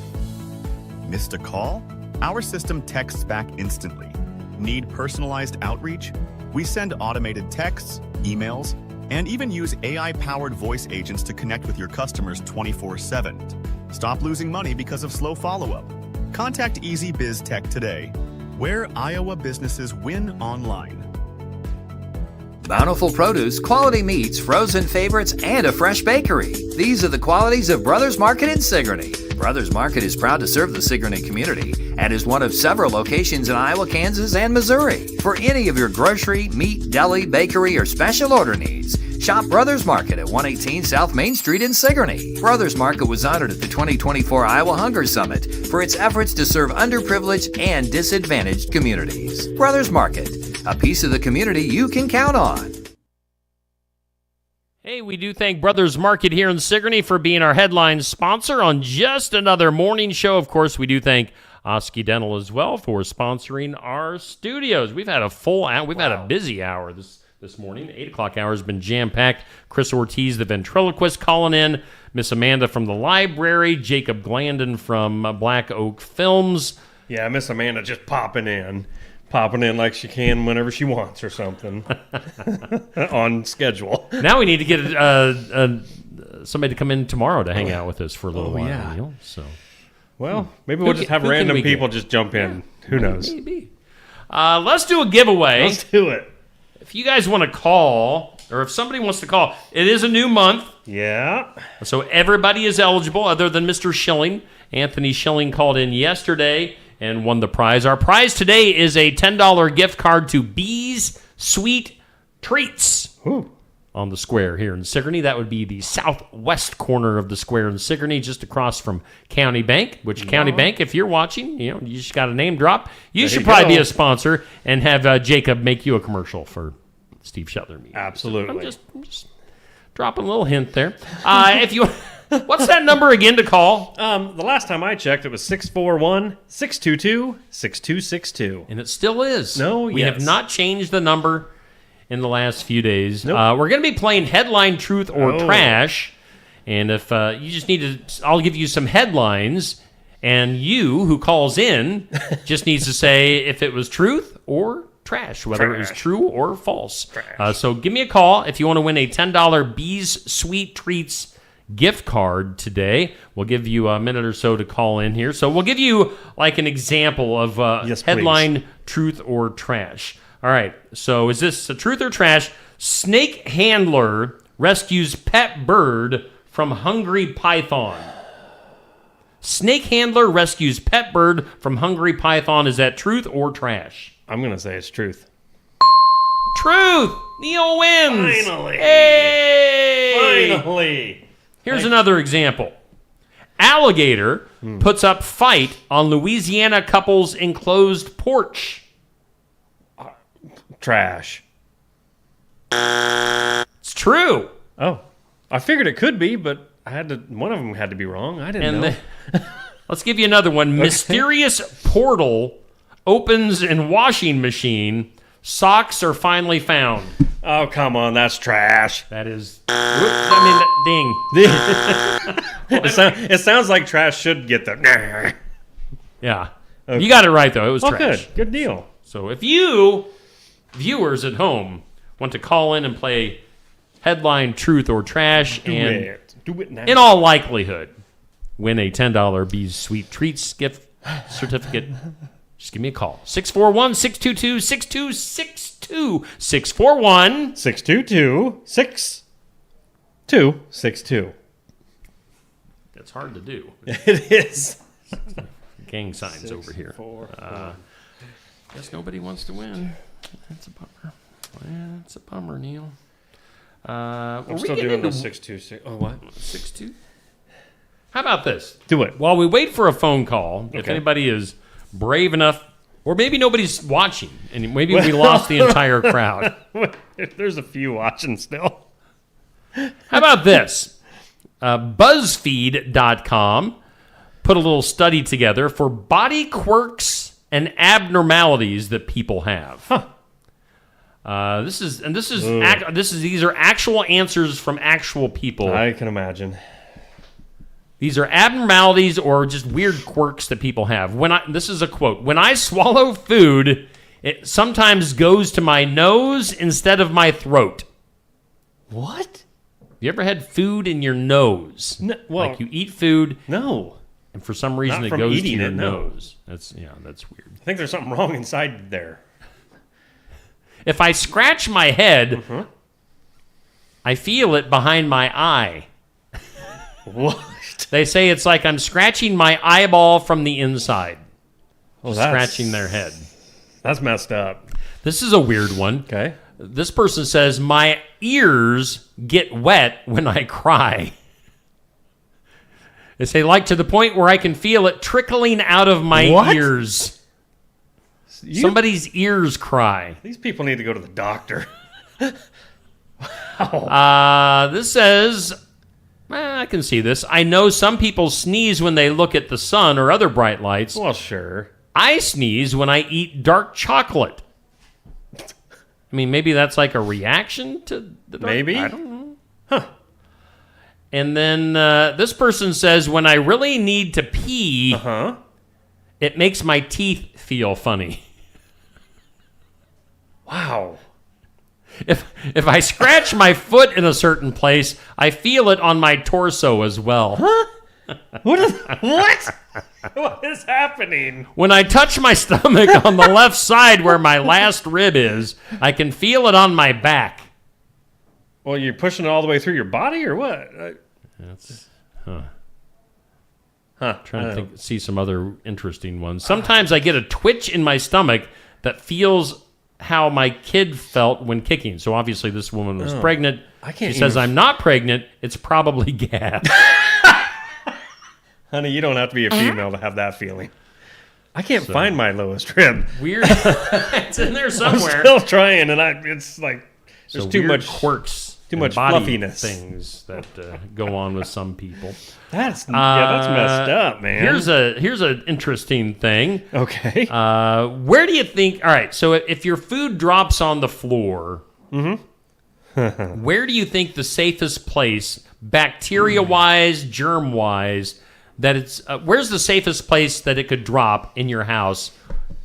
Missed a call? Our system texts back instantly. Need personalized outreach? We send automated texts, emails, and even use AI-powered voice agents to connect with your customers 24/7. Stop losing money because of slow follow-up. Contact Easy Biz Tech today, where Iowa businesses win online. Bountiful produce, quality meats, frozen favorites, and a fresh bakery. These are the qualities of Brothers Market in Sigourney. Brothers Market is proud to serve the Sigourney community and is one of several locations in Iowa, Kansas, and Missouri. For any of your grocery, meat, deli, bakery, or special order needs, shop Brothers Market at 118 South Main Street in Sigourney. Brothers Market was honored at the 2024 Iowa Hunger Summit for its efforts to serve underprivileged and disadvantaged communities. Brothers Market, a piece of the community you can count on. Hey, we do thank Brothers Market here in Sigourney for being our headline sponsor on Just Another Morning Show. Of course, we do thank Osky Dental as well for sponsoring our studios. We've had a full hour. We've had a busy hour this morning. 8 o'clock hour has been jam-packed. Chris Ortiz, the ventriloquist, calling in. Miss Amanda from the library. Jacob Glandon from Black Oak Films. Yeah, Miss Amanda just popping in like she can whenever she wants or something on schedule. Now we need to get somebody to come in tomorrow to hang out with us for a little while. Yeah. Neil, so, well, maybe we'll just have random people just jump in. Who knows? Maybe. Let's do a giveaway. Let's do it. If you guys want to call, or if somebody wants to call, it is a new month. Yeah. So everybody is eligible other than Mr. Schilling. Anthony Schilling called in yesterday and won the prize. Our prize today is a $10 gift card to Bee's Sweet Treats on the square here in Sigourney. That would be the southwest corner of the square in Sigourney, just across from County Bank, which County Bank, if you're watching, you just got a name drop. You should probably be a sponsor and have Jacob make you a commercial for Steve Shetler Media. Absolutely. So I'm just dropping a little hint there. If you... What's that number again to call? The last time I checked, it was 641-622-6262. And it still is. We Yes. have not changed the number in the last few days. Nope. We're going to be playing Headline Truth or Trash. And if you just need to, I'll give you some headlines. And you, who calls in, just needs to say if it was truth or trash, whether it was true or false. So give me a call if you want to win a $10 Bee's Sweet Treats gift card today. We'll give you a minute or so to call in here. So we'll give you like an example of headline truth or trash. All right. So is this a truth or trash? Snake handler rescues pet bird from hungry python. Snake handler rescues pet bird from hungry python. Is that truth or trash? I'm going to say it's truth. Truth! Neil wins! Finally! Hey! Finally! Here's another example. Alligator puts up fight on Louisiana couple's enclosed porch. Trash. It's true. Oh, I figured it could be, but one of them had to be wrong. I didn't know. Let's give you another one. Okay. Mysterious portal opens in washing machine. Socks are finally found. Oh, come on. That's trash. That is... ding. It sounds like trash should get the... Yeah. Okay. You got it right, though. It was trash. Good deal. So if you, viewers at home, want to call in and play headline truth or trash, Do it now. in all likelihood, win a $10 Bees Sweet Treats gift certificate, just give me a call. 641-622-6262. 641-622-6262. That's hard to do. It is. Gang signs over here. Guess nobody wants to win. That's a bummer. That's a bummer, Neil. I'm still doing the 626. Oh, what? 6-2? How about this? Do it. While we wait for a phone call, if Okay. anybody is brave enough, or maybe nobody's watching, and maybe we lost the entire crowd. There's a few watching still. How about this? BuzzFeed.com put a little study together for body quirks and abnormalities that people have. These are actual answers from actual people. I can imagine. These are abnormalities or just weird quirks that people have. This is a quote. When I swallow food, it sometimes goes to my nose instead of my throat. What? You ever had food in your nose? No, well, like you eat food. No. And for some reason Not it from goes to eating your it, no. nose. That's weird. I think there's something wrong inside there. If I scratch my head, I feel it behind my eye. What? They say it's like I'm scratching my eyeball from the inside. Scratching their head. That's messed up. This is a weird one. Okay. This person says, my ears get wet when I cry. They say, like to the point where I can feel it trickling out of my ears. Somebody's ears cry. These people need to go to the doctor. This says, I can see this. I know some people sneeze when they look at the sun or other bright lights. Well, sure. I sneeze when I eat dark chocolate. I mean, maybe that's like a reaction to the dark. Maybe. I don't know. Huh. And then this person says, when I really need to pee, it makes my teeth feel funny. Wow. If I scratch my foot in a certain place, I feel it on my torso as well. Huh? What? What is happening? When I touch my stomach on the left side where my last rib is, I can feel it on my back. Well, you're pushing it all the way through your body, or what? Trying to see some other interesting ones. Sometimes I get a twitch in my stomach that feels how my kid felt when kicking. So obviously this woman was pregnant. She says, I'm not pregnant. It's probably gas. Honey, you don't have to be a female to have that feeling. I can't find my lowest rib. Weird. It's in there somewhere. I'm still trying, and it's like there's too weird much quirks, too much body fluffiness things that go on with some people. That's messed up, man. Here's an interesting thing. Okay. Where do you think? All right. So if your food drops on the floor, where do you think the safest place, bacteria-wise, germ-wise, that it's? Where's the safest place that it could drop in your house,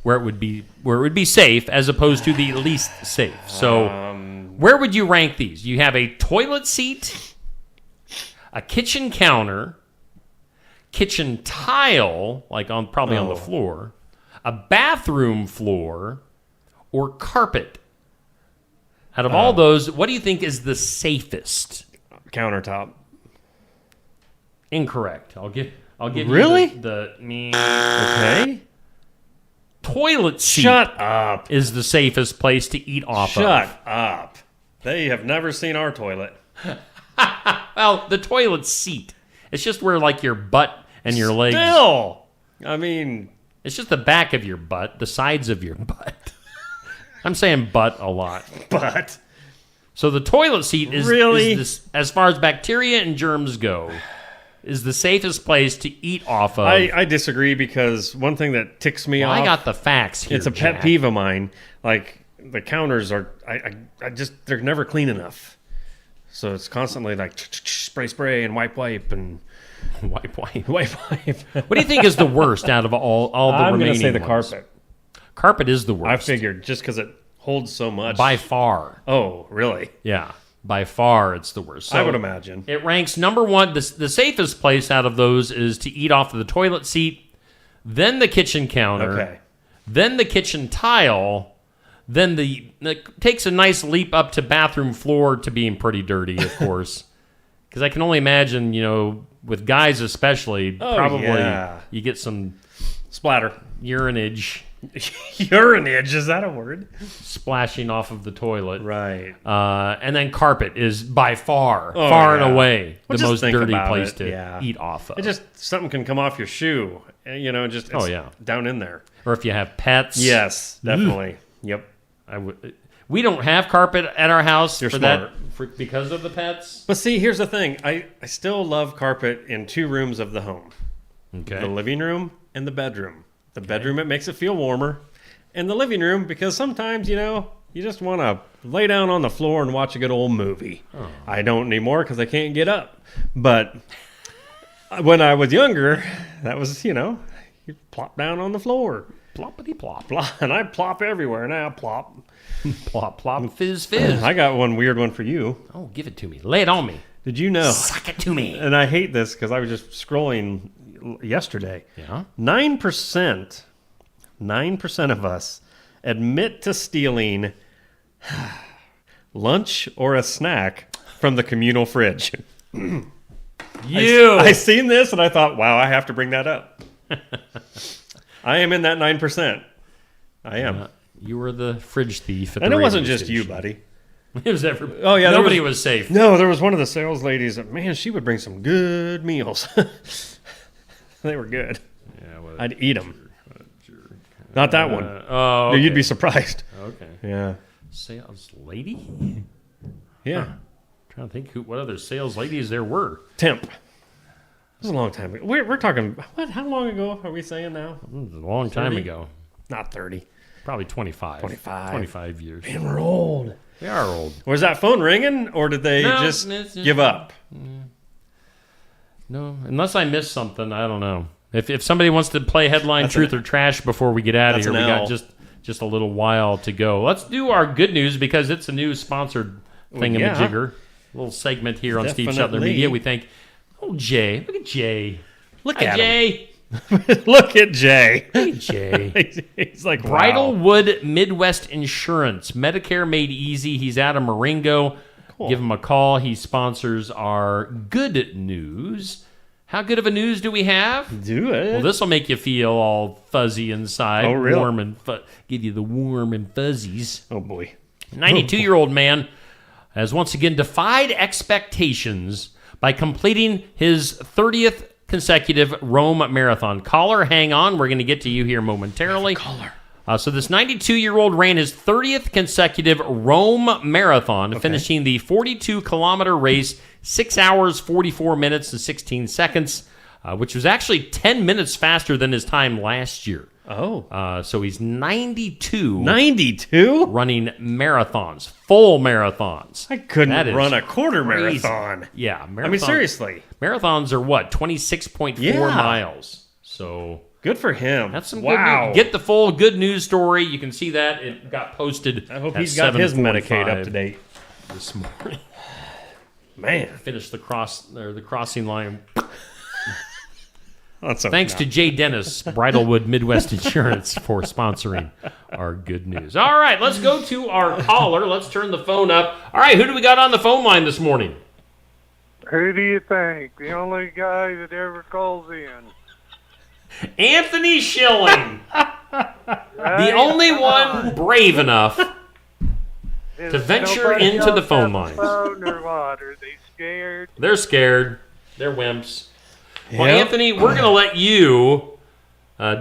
where it would be safe, as opposed to the least safe? So, where would you rank these? You have a toilet seat, a kitchen counter, kitchen tile, like probably on the floor, a bathroom floor, or carpet. Out of all those, what do you think is the safest? Countertop. Incorrect. I'll give Really? you the Okay. Toilet seat. Shut up. Is the safest place to eat off of. Shut up. They have never seen our toilet. Well, the toilet seat. It's just where like your butt and your legs. Still. I mean, it's just the back of your butt, the sides of your butt. I'm saying butt a lot. Butt. So the toilet seat is really, as far as bacteria and germs go, is the safest place to eat off of. I disagree because one thing that ticks me off. I got the facts here. It's a pet peeve of mine. Like the counters are, I just they're never clean enough. So it's constantly like spray and wipe and wipe. What do you think is the worst out of all the remaining? I'm going to say the ones? carpet. Carpet is the worst. I figured just because it holds so much. By far. Oh, really? Yeah. By far, it's the worst. So I would imagine. It ranks number one. The safest place out of those is to eat off of the toilet seat, then the kitchen counter, then the kitchen tile, then it takes a nice leap up to bathroom floor to being pretty dirty, of course. Because I can only imagine, with guys especially, probably you get some splatter. Urinage. Urinage, is that a word? Splashing off of the toilet. Right. And then carpet is by far and away the most dirty place to eat off of. It just, something can come off your shoe, just down in there. Or if you have pets. Yes, definitely. Yep. We don't have carpet at our house smart. Because of the pets. But see, here's the thing. I still love carpet in 2 rooms of the home. Okay. The living room and the bedroom. The bedroom, it makes it feel warmer. And the living room, because sometimes, you just want to lay down on the floor and watch a good old movie. Oh. I don't anymore because I can't get up. But when I was younger, that was, you plop down on the floor. Ploppity plop. And I plop everywhere now. Plop. Plop, plop, fizz, fizz. I got one weird one for you. Oh, give it to me. Lay it on me. Did you know? Suck it to me. And I hate this because I was just scrolling yesterday. Yeah. 9% of us admit to stealing lunch or a snack from the communal fridge. I seen this and I thought, wow, I have to bring that up. I am in that 9%. I am. You were the fridge thief. And it wasn't just you, buddy. It was everybody. Oh yeah, nobody was safe. No, there was one of the sales ladies that, man, she would bring some good meals. They were good. Yeah, I'd eat them. Not that one. Oh, okay. You'd be surprised. Okay. Yeah. Sales lady? Yeah. Trying to think what other sales ladies there were. Temp. It was a long time ago. We're talking, how long ago are we saying now? It was a long time ago. Not 30. Probably 25. 25 years. Man, we're old. We are old. Was that phone ringing, or did they just give up? No, unless I missed something, I don't know. If somebody wants to play headline truth or trash before we get out of here, we got just a little while to go. Let's do our good news because it's a new sponsored thingamajigger. A little segment here on Steve Shuttler Media. We thank Jay. Look at Jay. Look at Jay. Look at Jay. Hey, Jay. He's like, Bridalwood Midwest Insurance. Medicare made easy. He's out of Marengo. Cool. Give him a call. He sponsors our good news. How good of a news do we have? Do it. Well, this will make you feel all fuzzy inside. Oh, really? Warm and give you the warm and fuzzies. Oh, boy. 92-year-old man has once again defied expectations by completing his 30th consecutive Rome Marathon. Caller, hang on. We're going to get to you here momentarily. Caller. So this 92-year-old ran his 30th consecutive Rome Marathon, finishing the 42-kilometer race 6 hours, 44 minutes, and 16 seconds, which was actually 10 minutes faster than his time last year. Oh. So he's 92. 92? Running marathons, full marathons. I couldn't run a quarter marathon. Yeah. I mean, seriously. Marathons are what? 26.4 miles. So good for him. That's some good news. Get the full good news story. You can see that. It got posted. I hope he's got his Medicaid up to date this morning. Man. Finished the crossing line. Thanks to Jay Dennis, Bridalwood Midwest Insurance, for sponsoring our good news. All right, let's go to our caller. Let's turn the phone up. All right, who do we got on the phone line this morning? Who do you think? The only guy that ever calls in. Anthony Schilling. The only one brave enough to venture into the phone line. Phone or what? Are they scared? They're scared. They're wimps. Well, Yep. Anthony, we're going to let you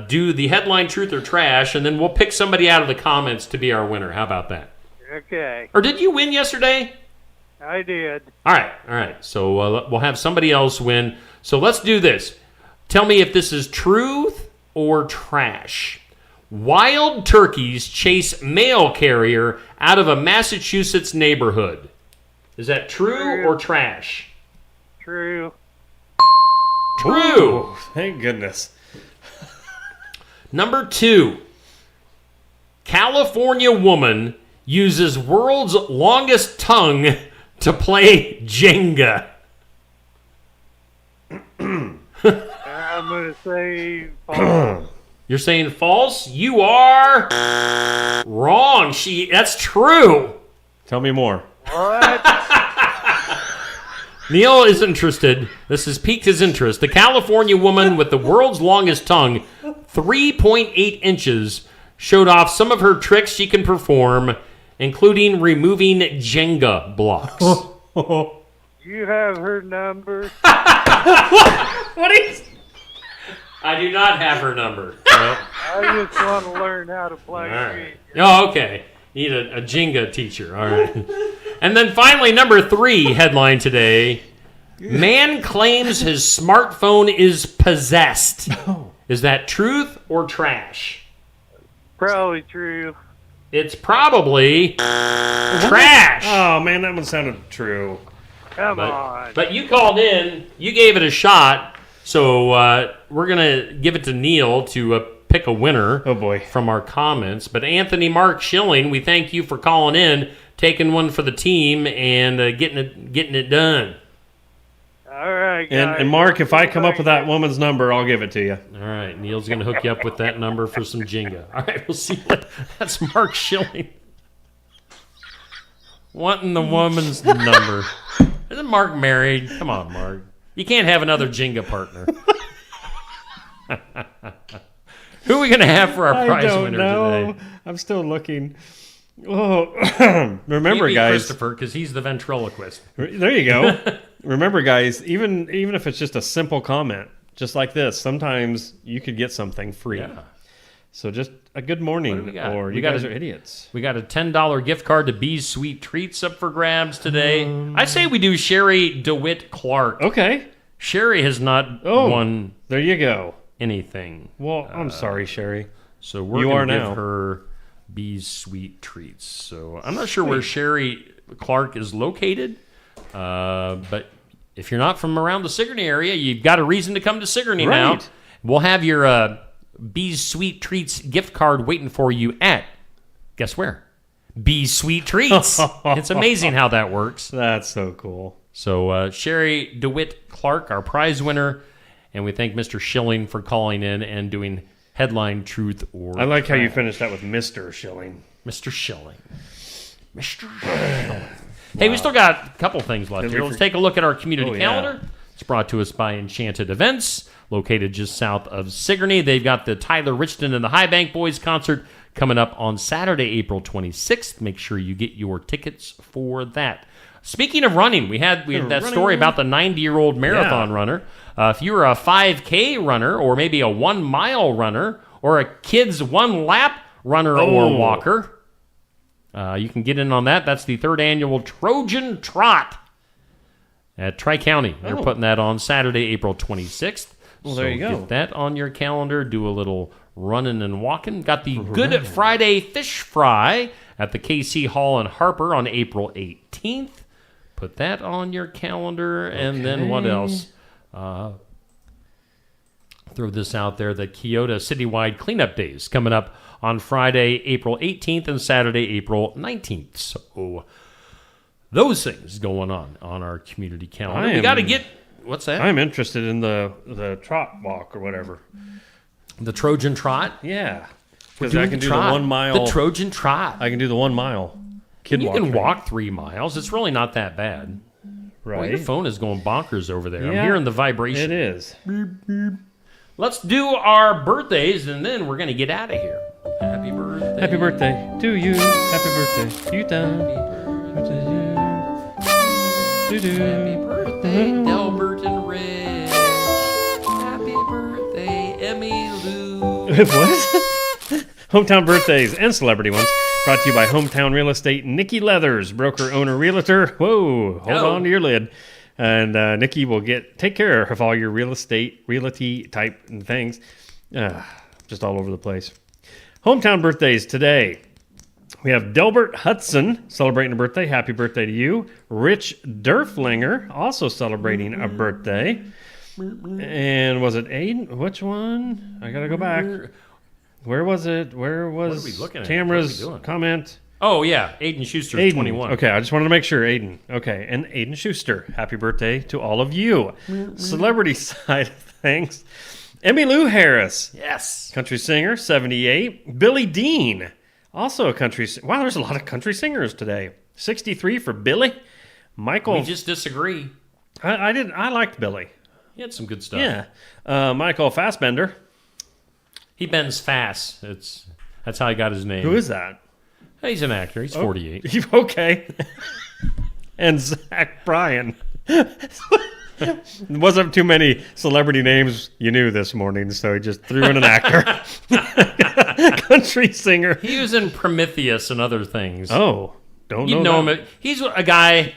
do the headline truth or trash, and then we'll pick somebody out of the comments to be our winner. How about that? Okay. Or did you win yesterday? I did. All right. So we'll have somebody else win. So let's do this. Tell me if this is truth or trash. Wild turkeys chase mail carrier out of a Massachusetts neighborhood. Is that true or trash? True. True. Ooh, thank goodness. Number 2. California woman uses world's longest tongue to play Jenga. I'm going to say false. You're saying false? You are wrong. That's true. Tell me more. What? Neil is interested. This has piqued his interest. The California woman with the world's longest tongue, 3.8 inches, showed off some of her tricks she can perform, including removing Jenga blocks. You have her number? What is? I do not have her number. No. I just want to learn how to play All right. Oh, okay. Need a Jenga teacher. All right. And then finally, number 3 headline today. Man claims his smartphone is possessed. Is that truth or trash? Probably true. It's probably trash. Oh, man, that one sounded true. Come on. But you called in. You gave it a shot. So we're going to give it to Neil to pick a winner. Oh, boy. From our comments. But Anthony Mark Schilling, we thank you for calling in, taking one for the team, and getting it done. All right, guys. And Mark, if I come up with that woman's number, I'll give it to you. All right, Neil's going to hook you up with that number for some Jenga. All right, we'll see. That's Mark Schilling. Wanting the woman's number. Isn't Mark married? Come on, Mark. You can't have another Jenga partner. Who are we going to have for our prize winner today? I'm still looking. Oh, remember, Maybe guys. Christopher, because he's the ventriloquist. There you go. Remember, guys, even if it's just a simple comment, just like this, sometimes you could get something free. Yeah. So just a good morning, or you guys are idiots. We got a $10 gift card to Bee's Sweet Treats up for grabs today. I say we do Sherry DeWitt Clark. Okay. Sherry has not won. There you go. Anything. Well, I'm sorry, Sherry. So we're going to give her Bee's Sweet Treats. So I'm not sure where Sherry Clark is located, but if you're not from around the Sigourney area, you've got a reason to come to Sigourney now. We'll have your Bee's Sweet Treats gift card waiting for you at, guess where? Bee's Sweet Treats. It's amazing how that works. That's so cool. So Sherry DeWitt Clark, our prize winner, and we thank Mr. Schilling for calling in and doing headline truth or I like how you trash. finished that with Mr. Schilling. Mr. Schilling. Mr. Schilling. Hey, we still got a couple things left here. Let's take a look at our community calendar. It's brought to us by Enchanted Events, located just south of Sigourney. They've got the Tyler Richton and the High Bank Boys concert coming up on Saturday, April 26th. Make sure you get your tickets for that. Speaking of running, we had that story about the 90-year-old marathon runner. If you're a 5K runner or maybe a 1-mile runner or a kid's 1-lap runner or walker, you can get in on that. That's the 3rd annual Trojan Trot at Tri-County. They're putting that on Saturday, April 26th. Well, there you go. Get that on your calendar. Do a little running and walking. Got the Good Friday Fish Fry at the KC Hall in Harper on April 18th. Put that on your calendar. And then what else? Throw this out there. The Kyoto Citywide Cleanup Days coming up on Friday, April 18th and Saturday, April 19th. So those things going on our community calendar. We got to get What's that? I'm interested in the trot walk or whatever. The Trojan Trot? Yeah. We're Because I doing can the do trot. the 1 mile. The Trojan Trot. I can do the 1 mile. Kid You walk can thing. walk 3 miles. It's really not that bad. Right. Boy, your phone is going bonkers over there. Yeah, I'm hearing the vibration. It is. Let's do our birthdays, and then we're going to get out of here. Happy birthday. Happy birthday to you. Happy birthday to you, Happy birthday, Delbert and Rich. Happy birthday, Emmy Lou. What? Hometown birthdays and celebrity ones brought to you by Hometown Real Estate. Nikki Leathers, broker, owner, realtor. Whoa, hold on to your lid. And Nikki will take care of all your real estate, realty type things. Just all over the place. Hometown birthdays today. We have Delbert Hudson celebrating a birthday. Happy birthday to you. Rich Durflinger also celebrating a birthday. And was it Aiden? Which one? I got to go back. Where was it? Where was What are we looking at? Tamara's What are we doing? comment? Oh, yeah. Aiden Schuster's Aiden. 21. Okay, I just wanted to make sure. Aiden. Okay, and Aiden Schuster. Happy birthday to all of you. Celebrity side of things. Emmy Lou Harris. Yes. Country singer, 78. Billy Dean. Also a country singer. Wow, there's a lot of country singers today. 63 for Billy. Michael. We just disagree. I liked Billy. He had some good stuff. Yeah. Michael Fassbender. He bends fast. That's how he got his name. Who is that? He's an actor. He's 48. Okay. And Zach Bryan. Wasn't too many celebrity names you knew this morning, so he just threw in an actor. Country singer. He was in Prometheus and other things. Oh, don't You'd know know that. him. He's a guy.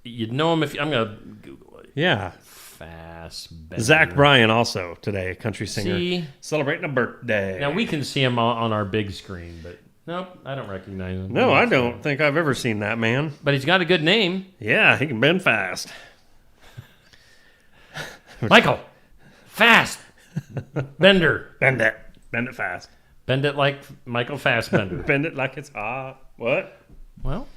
You'd know him if I'm gonna Google it. Yeah. Fassbender. Zach Bryan also today, a country singer. See? Celebrating a birthday. Now we can see him on our big screen, but nope, I don't recognize him. No, I don't think I've ever seen that man. But he's got a good name. Yeah, he can bend fast. Michael, fast. Bender. Bend it. Bend it fast. Bend it like Michael Fassbender. Bend it like it's hot. What? Well,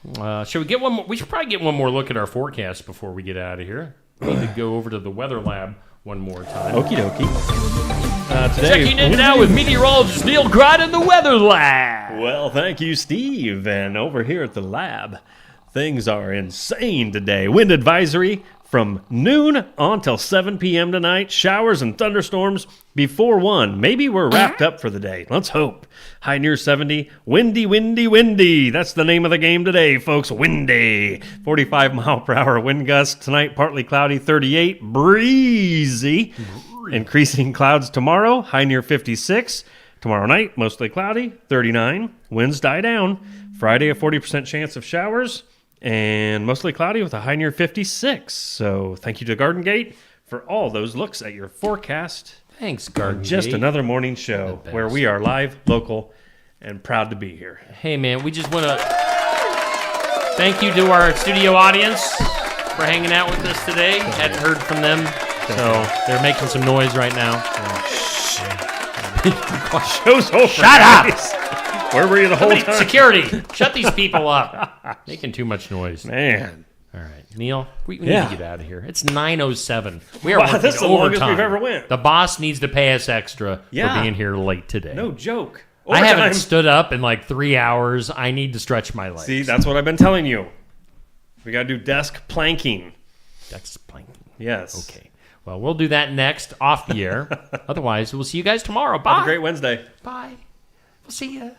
should we get one more? We should probably get one more look at our forecast before we get out of here. We need to go over to the weather lab one more time. Okie dokie. Today, Checking in now with meteorologist Neil Grott in the weather lab. Well, thank you, Steve. And over here at the lab, things are insane today. Wind advisory from noon on till 7 p.m. tonight. Showers and thunderstorms before 1. Maybe we're wrapped up for the day. Let's hope. High near 70. Windy, windy, windy. That's the name of the game today, folks. Windy. 45 mile per hour wind gusts. Tonight, partly cloudy, 38. Breezy. Increasing clouds tomorrow. High near 56. Tomorrow night, mostly cloudy, 39. Winds die down. Friday, a 40% chance of showers. And mostly cloudy with a high near 56. So thank you to Garden Gate for all those looks at your forecast. Thanks, Garden Just Gate. another morning show where we are live, local, and proud to be here. Hey, man, we just want to thank you to our studio audience for hanging out with us today. Hadn't heard from them, so they're making some noise right now. Show's over. Shut up! Where were you the whole time? Security, shut these people up. Making too much noise. Man. All right, Neil, we need Yeah. to get out of here. It's 9:07. We are Wow, working that's the overtime. longest we've ever went. The boss needs to pay us extra Yeah. for being here late today. No joke. I haven't Overtime. stood up in like 3 hours. I need to stretch my legs. See, that's what I've been telling you. We got to do desk planking. Desk planking. Yes. Okay. Well, we'll do that next off the air. Otherwise, we'll see you guys tomorrow. Bye. Have a great Wednesday. Bye. We'll see you.